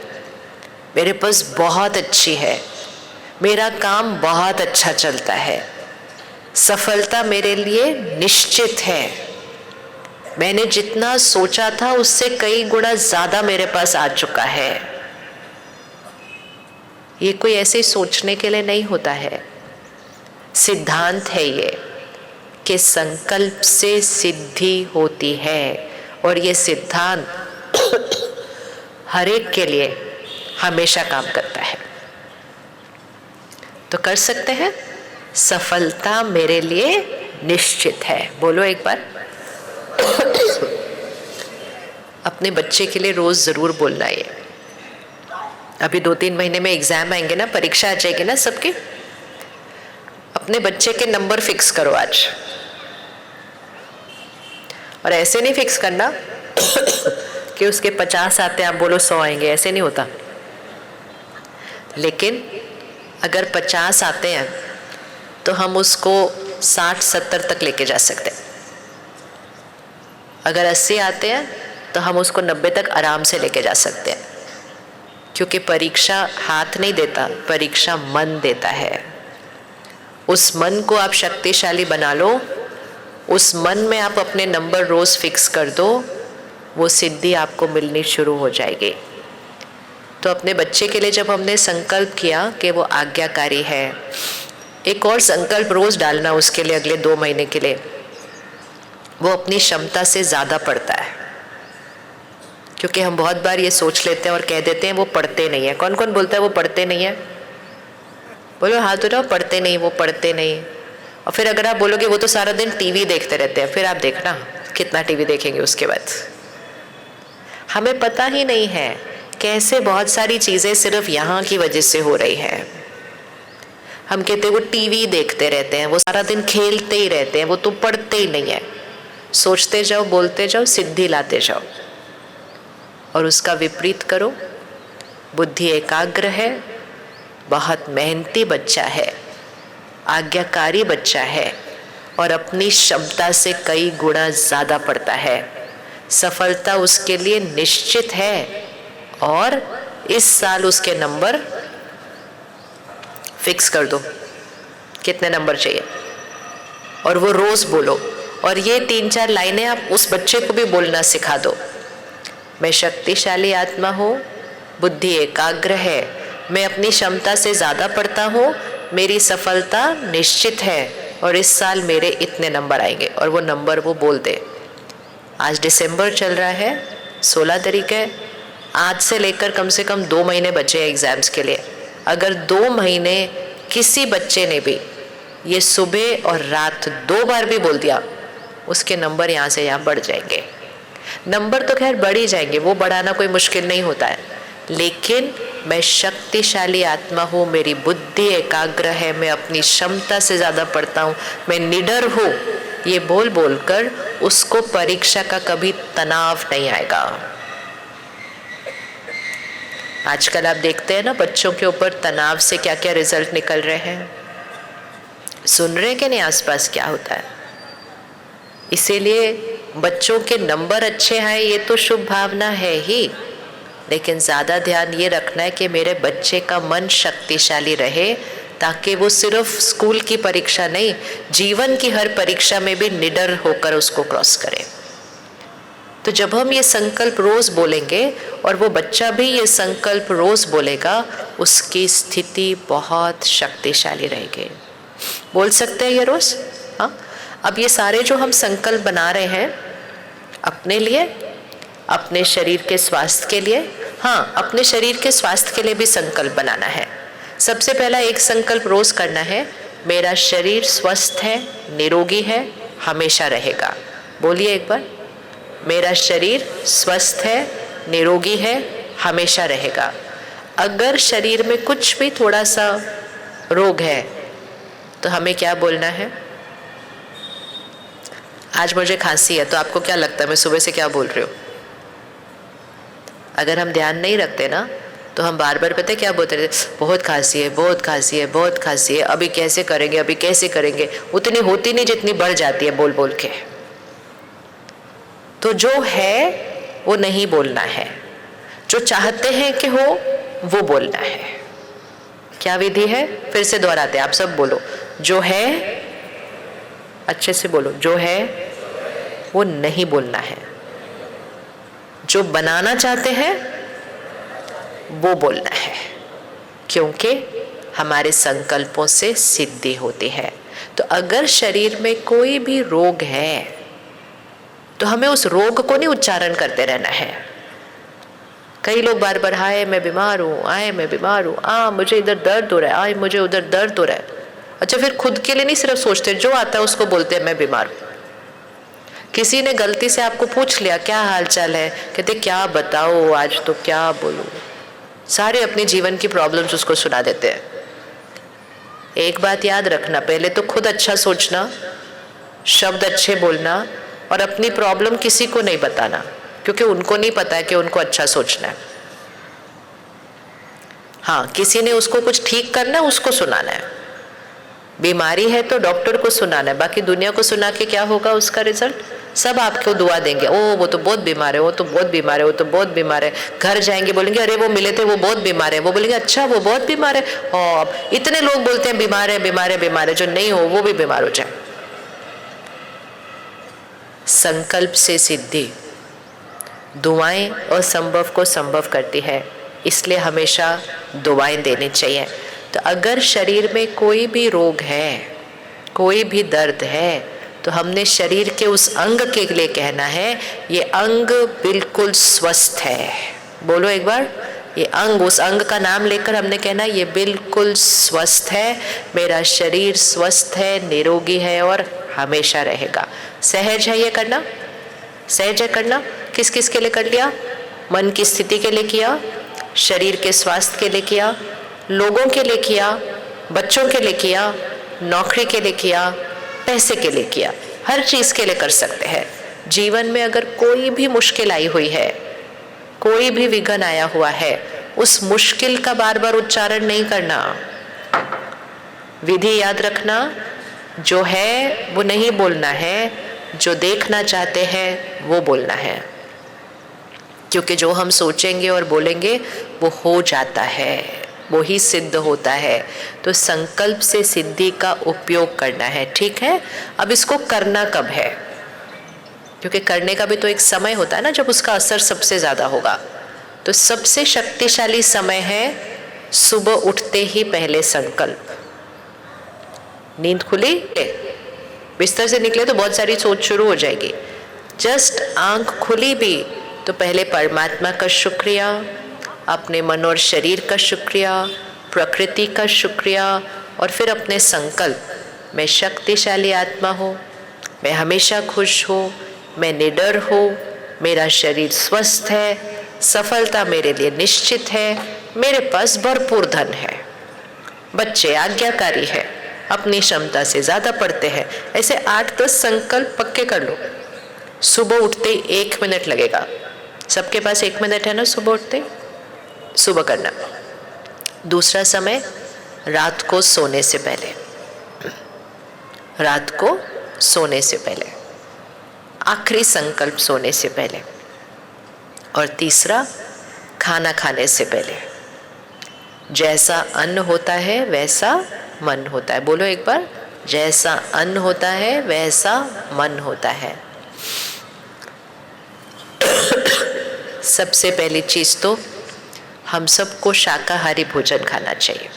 मेरे पास बहुत अच्छी है, मेरा काम बहुत अच्छा चलता है, सफलता मेरे लिए निश्चित है, मैंने जितना सोचा था उससे कई गुना ज्यादा मेरे पास आ चुका है। ये कोई ऐसे सोचने के लिए नहीं होता है, सिद्धांत है ये कि संकल्प से सिद्धि होती है। और ये सिद्धांत हर एक के लिए हमेशा काम करता है। तो कर सकते हैं, सफलता मेरे लिए निश्चित है। बोलो एक बार। अपने बच्चे के लिए रोज जरूर बोलना है। अभी 2-3 महीने में एग्जाम आएंगे ना, परीक्षा आ जाएगी ना सबकी। अपने बच्चे के नंबर फिक्स करो आज, और ऐसे नहीं फिक्स करना कि उसके 50 आते हैं आप बोलो 100 आएंगे, ऐसे नहीं होता। लेकिन अगर 50 आते हैं तो हम उसको 60-70 तक लेके जा सकते हैं। अगर 80 आते हैं तो हम उसको 90 तक आराम से लेके जा सकते हैं, क्योंकि परीक्षा हाथ नहीं देता, परीक्षा मन देता है। उस मन को आप शक्तिशाली बना लो, उस मन में आप अपने नंबर रोज फिक्स कर दो, वो सिद्धि आपको मिलनी शुरू हो जाएगी। तो अपने बच्चे के लिए जब हमने संकल्प किया कि वो आज्ञाकारी है, एक और संकल्प रोज डालना उसके लिए अगले 2 महीने के लिए, वो अपनी क्षमता से ज़्यादा पढ़ता है। क्योंकि हम बहुत बार ये सोच लेते हैं और कह देते हैं वो पढ़ते नहीं है। कौन कौन बोलता है वो पढ़ते नहीं है? बोलो हाथ उठाओ, पढ़ते नहीं, वो पढ़ते नहीं। और फिर अगर आप बोलोगे वो तो सारा दिन टीवी देखते रहते हैं, फिर आप देखना कितना टीवी देखेंगे उसके बाद। हमें पता ही नहीं है कैसे बहुत सारी चीज़ें सिर्फ यहाँ की वजह से हो रही है। हम कहते हैं वो टीवी देखते रहते हैं, वो सारा दिन खेलते ही रहते हैं, वो तो पढ़ते ही नहीं है। सोचते जाओ, बोलते जाओ, सिद्धि लाते जाओ। और उसका विपरीत करो, बुद्धि एकाग्र है, बहुत मेहनती बच्चा है, आज्ञाकारी बच्चा है, और अपनी क्षमता से कई गुना ज़्यादा पढ़ता है। सफलता उसके लिए निश्चित है, और इस साल उसके नंबर फिक्स कर दो, कितने नंबर चाहिए, और वो रोज बोलो। और ये 3-4 लाइनें आप उस बच्चे को भी बोलना सिखा दो। मैं शक्तिशाली आत्मा हूँ, बुद्धि एकाग्र है, मैं अपनी क्षमता से ज़्यादा पढ़ता हूँ, मेरी सफलता निश्चित है, और इस साल मेरे इतने नंबर आएंगे। और वो नंबर वो बोल दे। आज दिसंबर चल रहा है, 16 तारीख है, आज से लेकर कम से कम 2 महीने बचे हैं एग्ज़ाम्स के लिए। अगर 2 महीने किसी बच्चे ने भी ये सुबह और रात 2 बार भी बोल दिया, उसके नंबर यहाँ से यहाँ बढ़ जाएंगे। नंबर तो खैर बढ़ ही जाएंगे, वो बढ़ाना कोई मुश्किल नहीं होता है, लेकिन मैं शक्तिशाली आत्मा हूँ, मेरी बुद्धि एकाग्र है, मैं अपनी क्षमता से ज़्यादा पढ़ता हूँ, मैं निडर हूँ, ये बोल बोल कर उसको परीक्षा का कभी तनाव नहीं आएगा। आजकल आप देखते हैं ना बच्चों के ऊपर तनाव से क्या क्या रिजल्ट निकल रहे हैं। सुन रहे हैं कि नहीं आसपास क्या होता है? इसीलिए बच्चों के नंबर अच्छे आए ये तो शुभ भावना है ही, लेकिन ज़्यादा ध्यान ये रखना है कि मेरे बच्चे का मन शक्तिशाली रहे, ताकि वो सिर्फ स्कूल की परीक्षा नहीं, जीवन की हर परीक्षा में भी निडर होकर उसको क्रॉस करे। तो जब हम ये संकल्प रोज बोलेंगे और वो बच्चा भी ये संकल्प रोज बोलेगा, उसकी स्थिति बहुत शक्तिशाली रहेगी। बोल सकते हैं ये रोज? हाँ। अब ये सारे जो हम संकल्प बना रहे हैं अपने लिए, अपने शरीर के स्वास्थ्य के लिए, हाँ अपने शरीर के स्वास्थ्य के लिए भी संकल्प बनाना है। सबसे पहला एक संकल्प रोज करना है, मेरा शरीर स्वस्थ है, निरोगी है, हमेशा रहेगा। बोलिए एक बार, मेरा शरीर स्वस्थ है, निरोगी है, हमेशा रहेगा। अगर शरीर में कुछ भी थोड़ा सा रोग है तो हमें क्या बोलना है? आज मुझे खांसी है, तो आपको क्या लगता है मैं सुबह से क्या बोल रही हूँ? अगर हम ध्यान नहीं रखते ना तो हम बार बार पता है क्या बोलते रहते, बहुत खांसी है, बहुत खांसी है, बहुत खांसी है, अभी कैसे करेंगे, अभी कैसे करेंगे। उतनी होती नहीं जितनी बढ़ जाती है बोल बोल के। तो जो है वो नहीं बोलना है, जो चाहते हैं कि हो वो बोलना है। क्या विधि है? फिर से दोहराते हैं, आप सब बोलो, जो है, अच्छे से बोलो, जो है वो नहीं बोलना है, जो बनाना चाहते हैं वो बोलना है, क्योंकि हमारे संकल्पों से सिद्धि होती है। तो अगर शरीर में कोई भी रोग है तो हमें उस रोग को नहीं उच्चारण करते रहना है। कई लोग बार बार हाय मैं बीमार हूँ, आए मैं बीमार हूँ, मुझे इधर दर्द हो रहा है, आए मुझे उधर दर्द हो रहा है। अच्छा, फिर खुद के लिए नहीं सिर्फ सोचते, जो आता है उसको बोलते हैं मैं बीमार हूँ। किसी ने गलती से आपको पूछ लिया क्या हाल चाल है, कहते क्या बताओ आज तो क्या बोलूं, सारे अपने जीवन की प्रॉब्लम्स उसको सुना देते हैं। एक बात याद रखना, पहले तो खुद अच्छा सोचना, शब्द अच्छे बोलना और अपनी प्रॉब्लम किसी को नहीं बताना, क्योंकि उनको नहीं पता है कि उनको अच्छा सोचना है। हाँ, किसी ने उसको कुछ ठीक करना है उसको सुनाना है। बीमारी है तो डॉक्टर को सुनाना है, बाकी दुनिया को सुना के क्या होगा उसका रिजल्ट? सब आपको दुआ देंगे, ओ वो तो बहुत बीमार है, वो तो बहुत बीमार है, वो तो बहुत बीमार है। घर जाएंगे बोलेंगे अरे वो मिले थे वो बहुत बीमार है, वो बोलेंगे अच्छा वो बहुत बीमार है। और इतने लोग बोलते हैं बीमार है बीमार है बीमार है, जो नहीं हो वो भी बीमार हो जाए। संकल्प से सिद्धि, दुआएं असंभव को संभव करती है, इसलिए हमेशा दुआएं देनी चाहिए। तो अगर शरीर में कोई भी रोग है, कोई भी दर्द है, तो हमने शरीर के उस अंग के लिए कहना है ये अंग बिल्कुल स्वस्थ है। बोलो एक बार, ये अंग, उस अंग का नाम लेकर हमने कहना ये बिल्कुल स्वस्थ है, मेरा शरीर स्वस्थ है, निरोगी है और हमेशा रहेगा। सहज है ये करना, सहज है करना। किस किस के लिए कर लिया? मन की स्थिति के लिए किया, शरीर के स्वास्थ्य के लिए किया, लोगों के लिए किया, बच्चों के लिए किया, नौकरी के लिए किया, पैसे के लिए किया, हर चीज के लिए कर सकते हैं। जीवन में अगर कोई भी मुश्किल आई हुई है, कोई भी विघ्न आया हुआ है, उस मुश्किल का बार बार उच्चारण नहीं करना। विधि याद रखना, जो है वो नहीं बोलना है, जो देखना चाहते हैं वो बोलना है, क्योंकि जो हम सोचेंगे और बोलेंगे वो हो जाता है, वो ही सिद्ध होता है। तो संकल्प से सिद्धि का उपयोग करना है, ठीक है। अब इसको करना कब है? क्योंकि करने का भी तो एक समय होता है ना जब उसका असर सबसे ज्यादा होगा। तो सबसे शक्तिशाली समय है सुबह उठते ही पहले संकल्प। नींद खुली, बिस्तर से निकले तो बहुत सारी सोच शुरू हो जाएगी। जस्ट आंख खुली भी तो पहले परमात्मा का शुक्रिया, अपने मन और शरीर का शुक्रिया, प्रकृति का शुक्रिया, और फिर अपने संकल्प, मैं शक्तिशाली आत्मा हूँ, मैं हमेशा खुश हूँ, मैं निडर हूँ, मेरा शरीर स्वस्थ है, सफलता मेरे लिए निश्चित है, मेरे पास भरपूर धन है, बच्चे आज्ञाकारी है, अपनी क्षमता से ज़्यादा पढ़ते हैं। ऐसे 8-10 संकल्प पक्के कर लो। सुबह उठते ही 1 मिनट लगेगा, सबके पास 1 मिनट है ना सुबह उठते, सुबह करना। दूसरा समय रात को सोने से पहले, रात को सोने से पहले आखिरी संकल्प सोने से पहले, और तीसरा खाना खाने से पहले। जैसा अन्न होता है वैसा मन होता है। बोलो एक बार, जैसा अन्न होता है वैसा मन होता है। सबसे पहली चीज तो हम सबको शाकाहारी भोजन खाना चाहिए।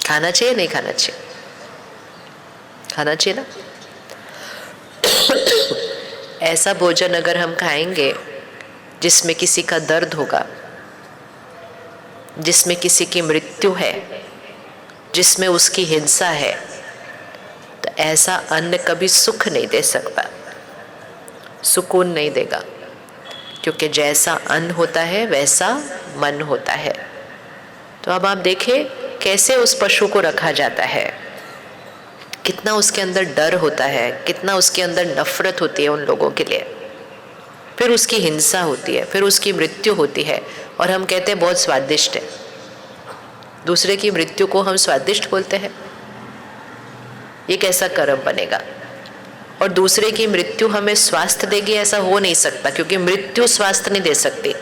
खाना चाहिए नहीं खाना चाहिए? खाना चाहिए ना। ऐसा भोजन अगर हम खाएंगे जिसमें किसी का दर्द होगा, जिसमें किसी की मृत्यु है, जिसमें उसकी हिंसा है, तो ऐसा अन्न कभी सुख नहीं दे सकता, सुकून नहीं देगा। क्योंकि जैसा अन्न होता है वैसा मन होता है। तो अब आप देखें कैसे उस पशु को रखा जाता है, कितना उसके अंदर डर होता है, कितना उसके अंदर नफरत होती है उन लोगों के लिए, फिर उसकी हिंसा होती है, फिर उसकी मृत्यु होती है, और हम कहते हैं बहुत स्वादिष्ट है। दूसरे की मृत्यु को हम स्वादिष्ट बोलते हैं? ये कैसा कर्म बनेगा? और दूसरे की मृत्यु हमें स्वास्थ्य देगी, ऐसा हो नहीं सकता, क्योंकि मृत्यु स्वास्थ्य नहीं दे सकती।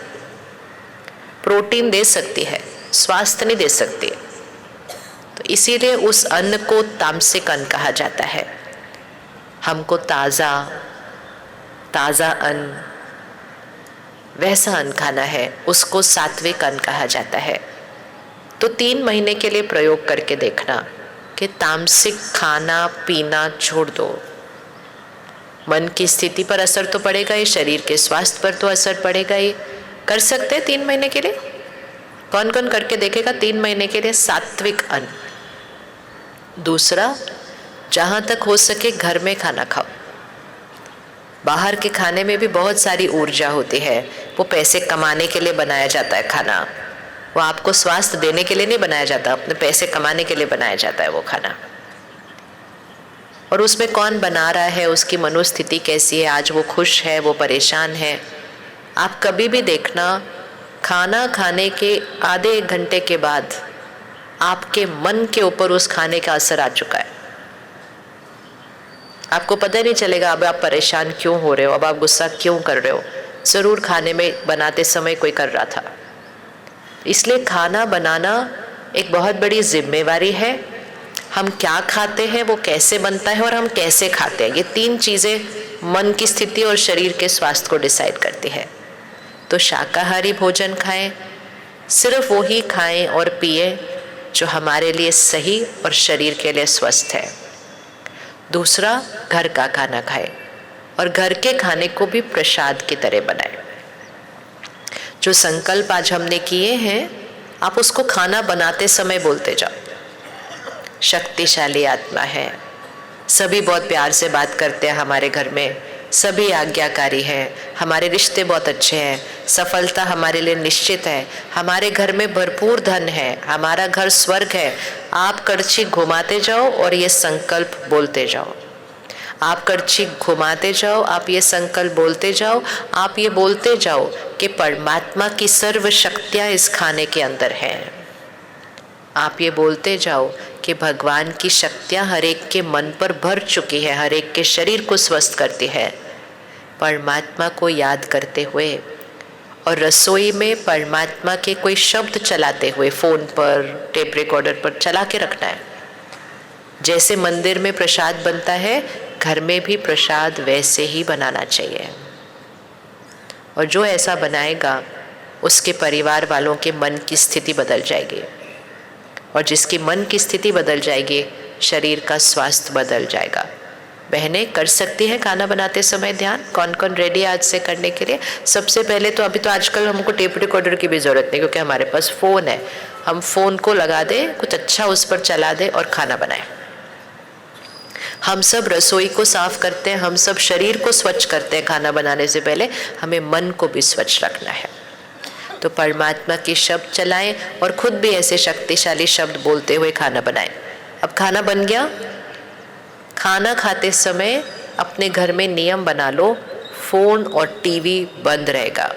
प्रोटीन दे सकती है, स्वास्थ्य नहीं दे सकती। तो इसीलिए उस अन्न को तामसिक अन्न कहा जाता है। हमको ताज़ा अन्न, वैसा अन्न खाना है, उसको सात्विक अन्न कहा जाता है। तो 3 महीने के लिए प्रयोग करके देखना कि तामसिक खाना पीना छोड़ दो। मन की स्थिति पर असर तो पड़ेगा ही, शरीर के स्वास्थ्य पर तो असर पड़ेगा ही। कर सकते हैं 3 महीने के लिए? कौन कौन करके देखेगा 3 महीने के लिए सात्विक अन्न? दूसरा, जहाँ तक हो सके घर में खाना खाओ। बाहर के खाने में भी बहुत सारी ऊर्जा होती है, वो पैसे कमाने के लिए बनाया जाता है खाना, वो आपको स्वास्थ्य देने के लिए नहीं बनाया जाता, अपने पैसे कमाने के लिए बनाया जाता है वो खाना। और उसमें कौन बना रहा है, उसकी मनोस्थिति कैसी है, आज वो खुश है, वो परेशान है। आप कभी भी देखना, खाना खाने के आधे 1 घंटे के बाद आपके मन के ऊपर उस खाने का असर आ चुका है। आपको पता नहीं चलेगा अब आप परेशान क्यों हो रहे हो, अब आप गुस्सा क्यों कर रहे हो। ज़रूर खाने में बनाते समय कोई कर रहा था। इसलिए खाना बनाना एक बहुत बड़ी जिम्मेवारी है। हम क्या खाते हैं, वो कैसे बनता है, और हम कैसे खाते हैं, ये 3 चीज़ें मन की स्थिति और शरीर के स्वास्थ्य को डिसाइड करती है। तो शाकाहारी भोजन खाएं, सिर्फ वो ही खाएं और पिए जो हमारे लिए सही और शरीर के लिए स्वस्थ है। दूसरा, घर का खाना खाएं, और घर के खाने को भी प्रसाद की तरह बनाएं। जो संकल्प आज हमने किए हैं, आप उसको खाना बनाते समय बोलते जाओ। शक्तिशाली आत्मा है, सभी बहुत प्यार से बात करते हैं हमारे घर में, सभी आज्ञाकारी हैं, हमारे रिश्ते बहुत अच्छे हैं, सफलता हमारे लिए निश्चित है, हमारे घर में भरपूर धन है, हमारा घर स्वर्ग है। आप कड़छी घुमाते जाओ और ये संकल्प बोलते जाओ। आप कड़छी घुमाते जाओ, आप ये संकल्प बोलते जाओ, आप ये बोलते जाओ कि परमात्मा की सर्व शक्तियाँ इस खाने के अंदर हैं। आप ये बोलते जाओ कि भगवान की शक्तियाँ हर एक के मन पर भर चुकी है, हर एक के शरीर को स्वस्थ करती है। परमात्मा को याद करते हुए और रसोई में परमात्मा के कोई शब्द चलाते हुए, फ़ोन पर, टेप रिकॉर्डर पर चला के रखना है। जैसे मंदिर में प्रसाद बनता है, घर में भी प्रसाद वैसे ही बनाना चाहिए। और जो ऐसा बनाएगा उसके परिवार वालों के मन की स्थिति बदल जाएगी, और जिसकी मन की स्थिति बदल जाएगी, शरीर का स्वास्थ्य बदल जाएगा। बहनें कर सकती हैं खाना बनाते समय ध्यान? कौन कौन रेडी है आज से करने के लिए? सबसे पहले तो अभी तो आजकल हमको टेप रिकॉर्डर की भी ज़रूरत नहीं, क्योंकि हमारे पास फ़ोन है। हम फ़ोन को लगा दें, कुछ अच्छा उस पर चला दें और खाना बनाएं। हम सब रसोई को साफ करते हैं, हम सब शरीर को स्वच्छ करते हैं। खाना बनाने से पहले हमें मन को भी स्वच्छ रखना है। तो परमात्मा के शब्द चलाएं और खुद भी ऐसे शक्तिशाली शब्द बोलते हुए खाना बनाएं। अब खाना बन गया। खाना खाते समय अपने घर में नियम बना लो, फोन और टीवी बंद रहेगा।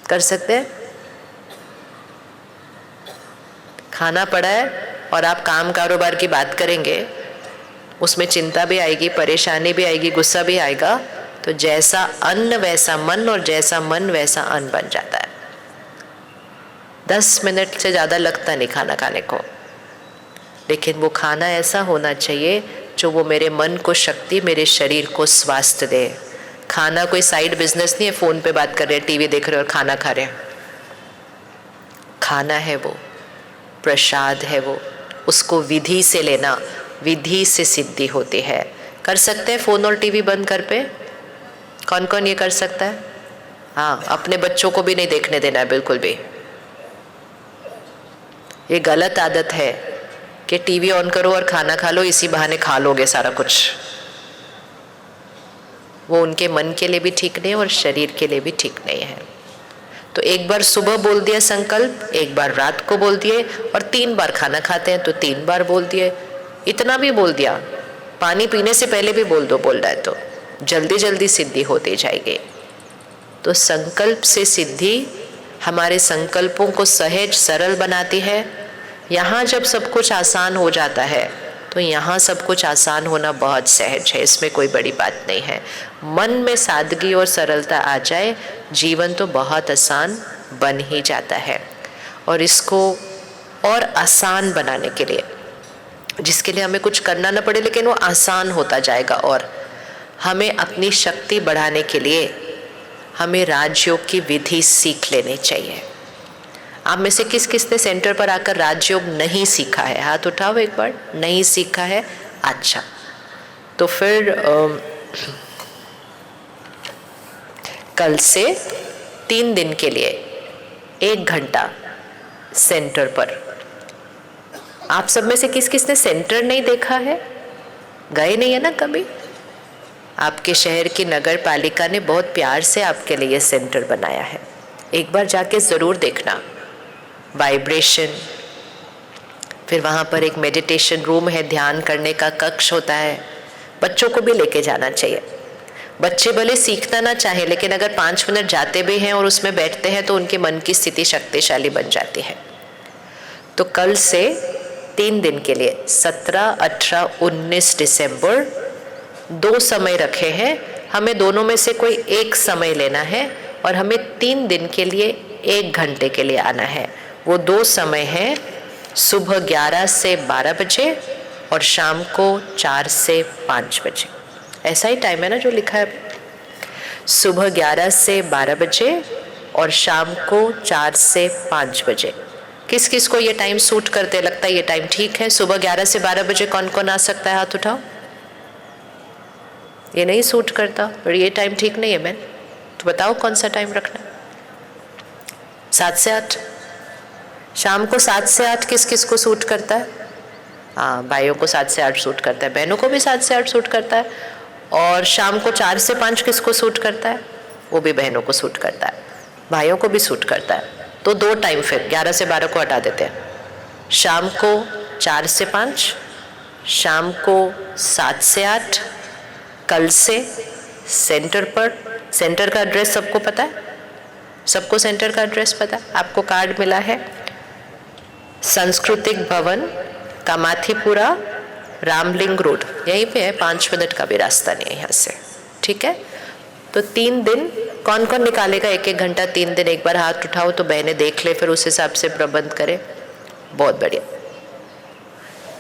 कर सकते हैं? खाना पड़ा है और आप काम कारोबार की बात करेंगे उसमें चिंता भी आएगी, परेशानी भी आएगी, गुस्सा भी आएगा। तो जैसा अन्न वैसा मन, और जैसा मन वैसा अन्न बन जाता है। 10 मिनट से ज़्यादा लगता नहीं खाना खाने को, लेकिन वो खाना ऐसा होना चाहिए जो वो मेरे मन को शक्ति, मेरे शरीर को स्वास्थ्य दे। खाना कोई साइड बिजनेस नहीं है, फ़ोन पे बात कर रहे हैं, टीवी देख रहे हैं और खाना खा रहे हैं। खाना है वो, प्रसाद है वो, उसको विधि से लेना, विधि से सिद्धि होती है। कर सकते हैं फ़ोन और टीवी बंद कर पे? कौन कौन ये कर सकता है? हाँ, अपने बच्चों को भी नहीं देखने देना है बिल्कुल भी। ये गलत आदत है कि टीवी ऑन करो और खाना खा लो, इसी बहाने खा लोगे सारा कुछ। वो उनके मन के लिए भी ठीक नहीं और शरीर के लिए भी ठीक नहीं है। तो एक बार सुबह बोल दिया संकल्प, एक बार रात को बोल दिए, और 3 बार खाना खाते हैं तो 3 बार बोल दिए। इतना भी बोल दिया, पानी पीने से पहले भी बोल दो, बोल रहा है तो जल्दी जल्दी सिद्धि होती जाएगी। तो संकल्प से सिद्धि हमारे संकल्पों को सहज सरल बनाती है। यहाँ जब सब कुछ आसान हो जाता है तो यहाँ सब कुछ आसान होना बहुत सहज है, इसमें कोई बड़ी बात नहीं है। मन में सादगी और सरलता आ जाए, जीवन तो बहुत आसान बन ही जाता है। और इसको और आसान बनाने के लिए, जिसके लिए हमें कुछ करना ना पड़े, लेकिन वो आसान होता जाएगा, और हमें अपनी शक्ति बढ़ाने के लिए हमें राजयोग की विधि सीख लेनी चाहिए। आप में से किस किस ने सेंटर पर आकर राजयोग नहीं सीखा है? हाथ उठाओ एक बार। नहीं सीखा है? अच्छा, तो फिर कल से 3 दिन के लिए 1 घंटा सेंटर पर। आप सब में से किस किस ने सेंटर नहीं देखा है? गए नहीं है ना कभी? आपके शहर की नगर पालिका ने बहुत प्यार से आपके लिए सेंटर बनाया है, एक बार जाके ज़रूर देखना। वाइब्रेशन, फिर वहाँ पर एक मेडिटेशन रूम है, ध्यान करने का कक्ष होता है। बच्चों को भी लेके जाना चाहिए। बच्चे भले सीखना ना चाहे, लेकिन अगर 5 मिनट जाते भी हैं और उसमें बैठते हैं तो उनके मन की स्थिति शक्तिशाली बन जाती है। तो कल से 3 दिन के लिए 17, 18, 19 दिसंबर 2 समय रखे हैं। हमें दोनों में से कोई एक समय लेना है और हमें 3 दिन के लिए 1 घंटे के लिए आना है। वो 2 समय हैं, सुबह 11 से 12 बजे और शाम को 4 से 5 बजे। ऐसा ही टाइम है ना जो लिखा है? सुबह 11 से 12 बजे और शाम को 4 से 5 बजे। किस किस को ये टाइम सूट करते लगता है? ये टाइम ठीक है? सुबह 11 से 12 बजे कौन कौन आ सकता है? हाथ उठाओ। ये नहीं सूट करता और ये टाइम ठीक नहीं है मैन, तो बताओ कौन सा टाइम रखना है? 7 से 8। शाम को 7 से 8 किस किस को सूट करता है? हाँ, भाइयों को 7 से 8 सूट करता है, बहनों को भी 7 से 8 सूट करता है। और शाम को 4 से 5 किसको सूट करता है? वो भी बहनों को सूट करता है, भाइयों को भी सूट करता है। तो 2 टाइम फिर 11 से 12 को हटा देते हैं। शाम को 4 से 5, शाम को 7 से 8। कल से सेंटर पर, सेंटर का एड्रेस सबको पता है? सबको सेंटर का एड्रेस पता है? आपको कार्ड मिला है? सांस्कृतिक भवन, कामाथीपुरा, रामलिंग रोड, यहीं पे है। 5 मिनट का भी रास्ता नहीं है यहाँ से, ठीक है? तो 3 दिन कौन कौन निकालेगा 1-1 घंटा 3 दिन? एक बार हाथ उठाओ तो बहनें देख ले, फिर उस हिसाब से प्रबंध करें। बहुत बढ़िया।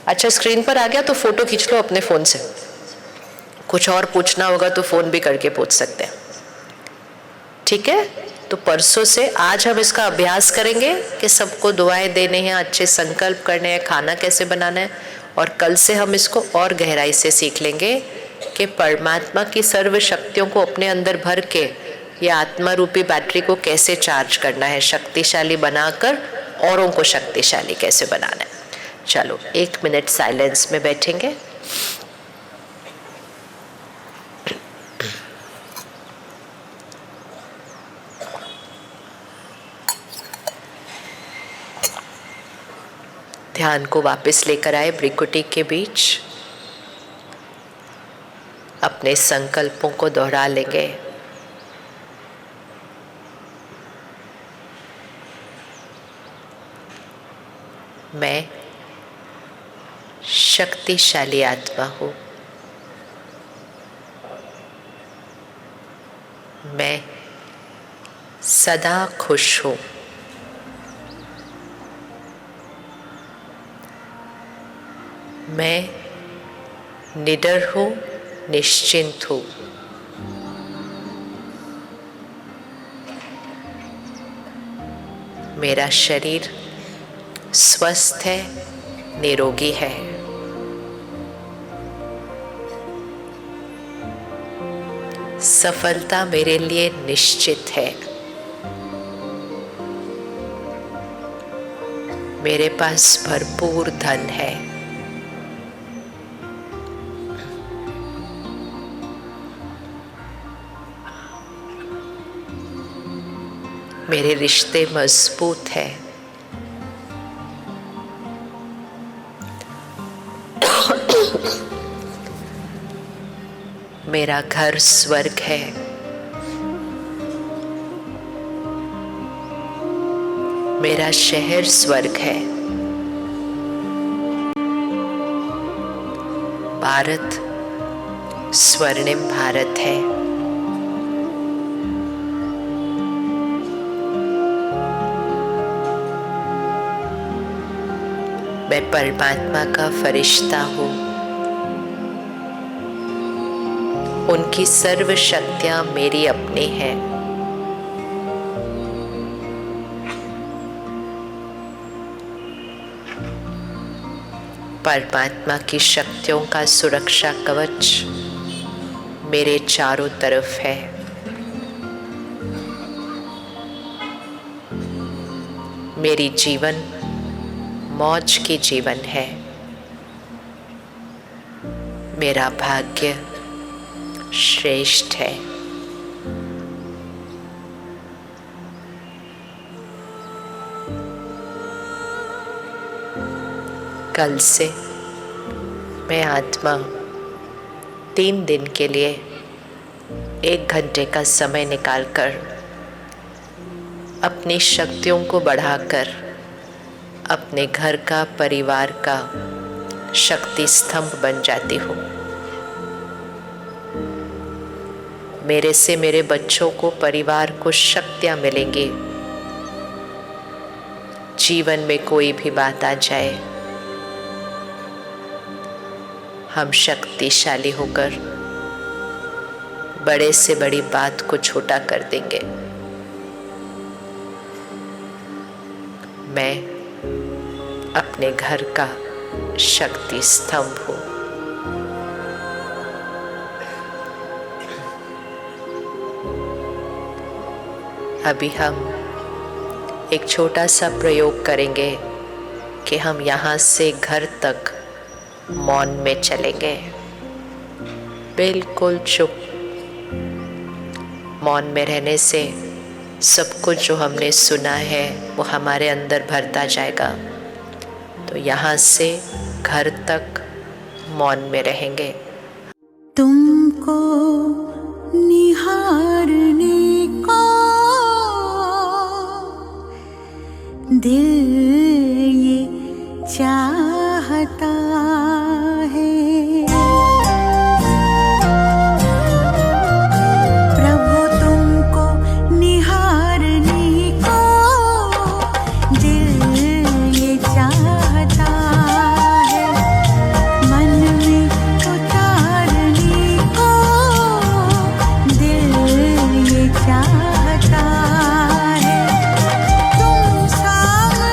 अच्छा, स्क्रीन पर आ गया तो फोटो खींच लो अपने फ़ोन से। कुछ और पूछना होगा तो फ़ोन भी करके पूछ सकते हैं, ठीक है? तो परसों से आज हम इसका अभ्यास करेंगे कि सबको दुआएं देने हैं, अच्छे संकल्प करने हैं, खाना कैसे बनाना है। और कल से हम इसको और गहराई से सीख लेंगे कि परमात्मा की सर्व शक्तियों को अपने अंदर भर के ये आत्मा रूपी बैटरी को कैसे चार्ज करना है, शक्तिशाली बनाकर औरों को शक्तिशाली कैसे बनाना है। चलो 1 मिनट साइलेंस में बैठेंगे। ध्यान को वापस लेकर आए भ्रिकुटी के बीच। अपने संकल्पों को दोहरा लेंगे। मैं शक्तिशाली आत्मा हूँ। मैं सदा खुश हूँ। मैं निडर हूँ, निश्चिंत हूँ। मेरा शरीर स्वस्थ है, निरोगी है। सफलता मेरे लिए निश्चित है। मेरे पास भरपूर धन है। मेरे रिश्ते मजबूत हैं। मेरा घर स्वर्ग है। मेरा शहर स्वर्ग है। भारत स्वर्णिम भारत है। मैं परमात्मा का फरिश्ता हूँ। उनकी सर्व शक्तियाँ मेरी अपनी हैं। परमात्मा की शक्तियों का सुरक्षा कवच मेरे चारों तरफ है। मेरी जीवन मौज की जीवन है। मेरा भाग्य श्रेष्ठ है। कल से मैं आत्मा 3 दिन के लिए 1 घंटे का समय निकालकर अपनी शक्तियों को बढ़ाकर अपने घर का, परिवार का शक्ति स्तंभ बन जाती हूँ। मेरे से मेरे बच्चों को, परिवार को शक्तियाँ मिलेंगी। जीवन में कोई भी बात आ जाए, हम शक्तिशाली होकर बड़े से बड़ी बात को छोटा कर देंगे। मैं अपने घर का शक्ति स्तंभ हूँ। अभी हम एक छोटा सा प्रयोग करेंगे कि हम यहाँ से घर तक मौन में चलेंगे, बिल्कुल चुप। मौन में रहने से सब कुछ जो हमने सुना है वो हमारे अंदर भरता जाएगा। तो यहाँ से घर तक मौन में रहेंगे। तुमको निहारने को दिल ये चाहता है। प्रभु तुमको निहारने को दिल ये चाहता है। मन में उतारने को दिल ये चाहता है। तुम सामने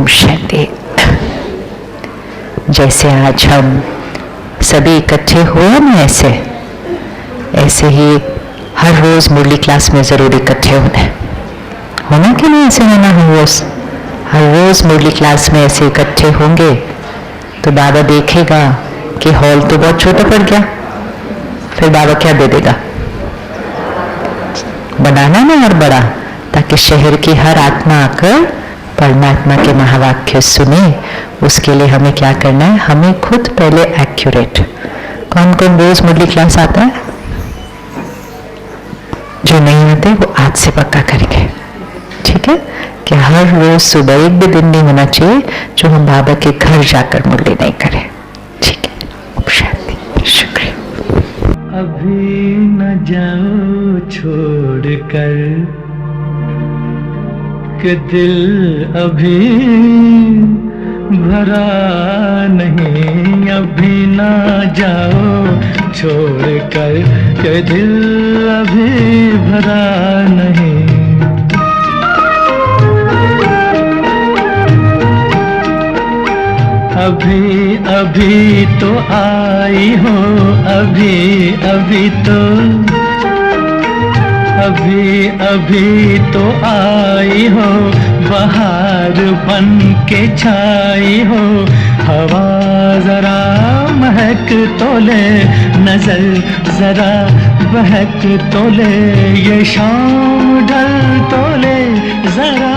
ओम शांति। जैसे आज हम सभी इकट्ठे हुए ना, ऐसे ही हर रोज मुरली क्लास में जरूर इकट्ठे होना कि नहीं? ऐसे होना हर रोज मुरली क्लास में ऐसे इकट्ठे होंगे तो बाबा देखेगा कि हॉल तो बहुत छोटा पड़ गया, फिर बाबा क्या दे देगा? बनाना ना और बड़ा, ताकि शहर की हर आत्मा आकर परमात्मा के महावाक्य सुने। उसके लिए हमें क्या करना है? हमें खुद पहले एक्यूरेट। कौन कौन रोज मुरली क्लास आता है? जो नहीं आते वो आज से पक्का करेंगे, ठीक है? कि हर रोज सुबह एक भी दिन नहीं होना चाहिए जो हम बाबा के घर जाकर मुरली नहीं करें, ठीक है? शांति, शुक्रिया। अभी न जाओ छोड़ कर कि दिल अभी भरा नहीं। अभी न जाओ छोड़ कर कि दिल अभी भरा नहीं। अभी अभी तो आई हो, अभी अभी तो आई हो, बहार बन के छाई हो। हवा जरा महक तो ले, नजर जरा बहक तो ले, ये शाम ढल तो ले जरा।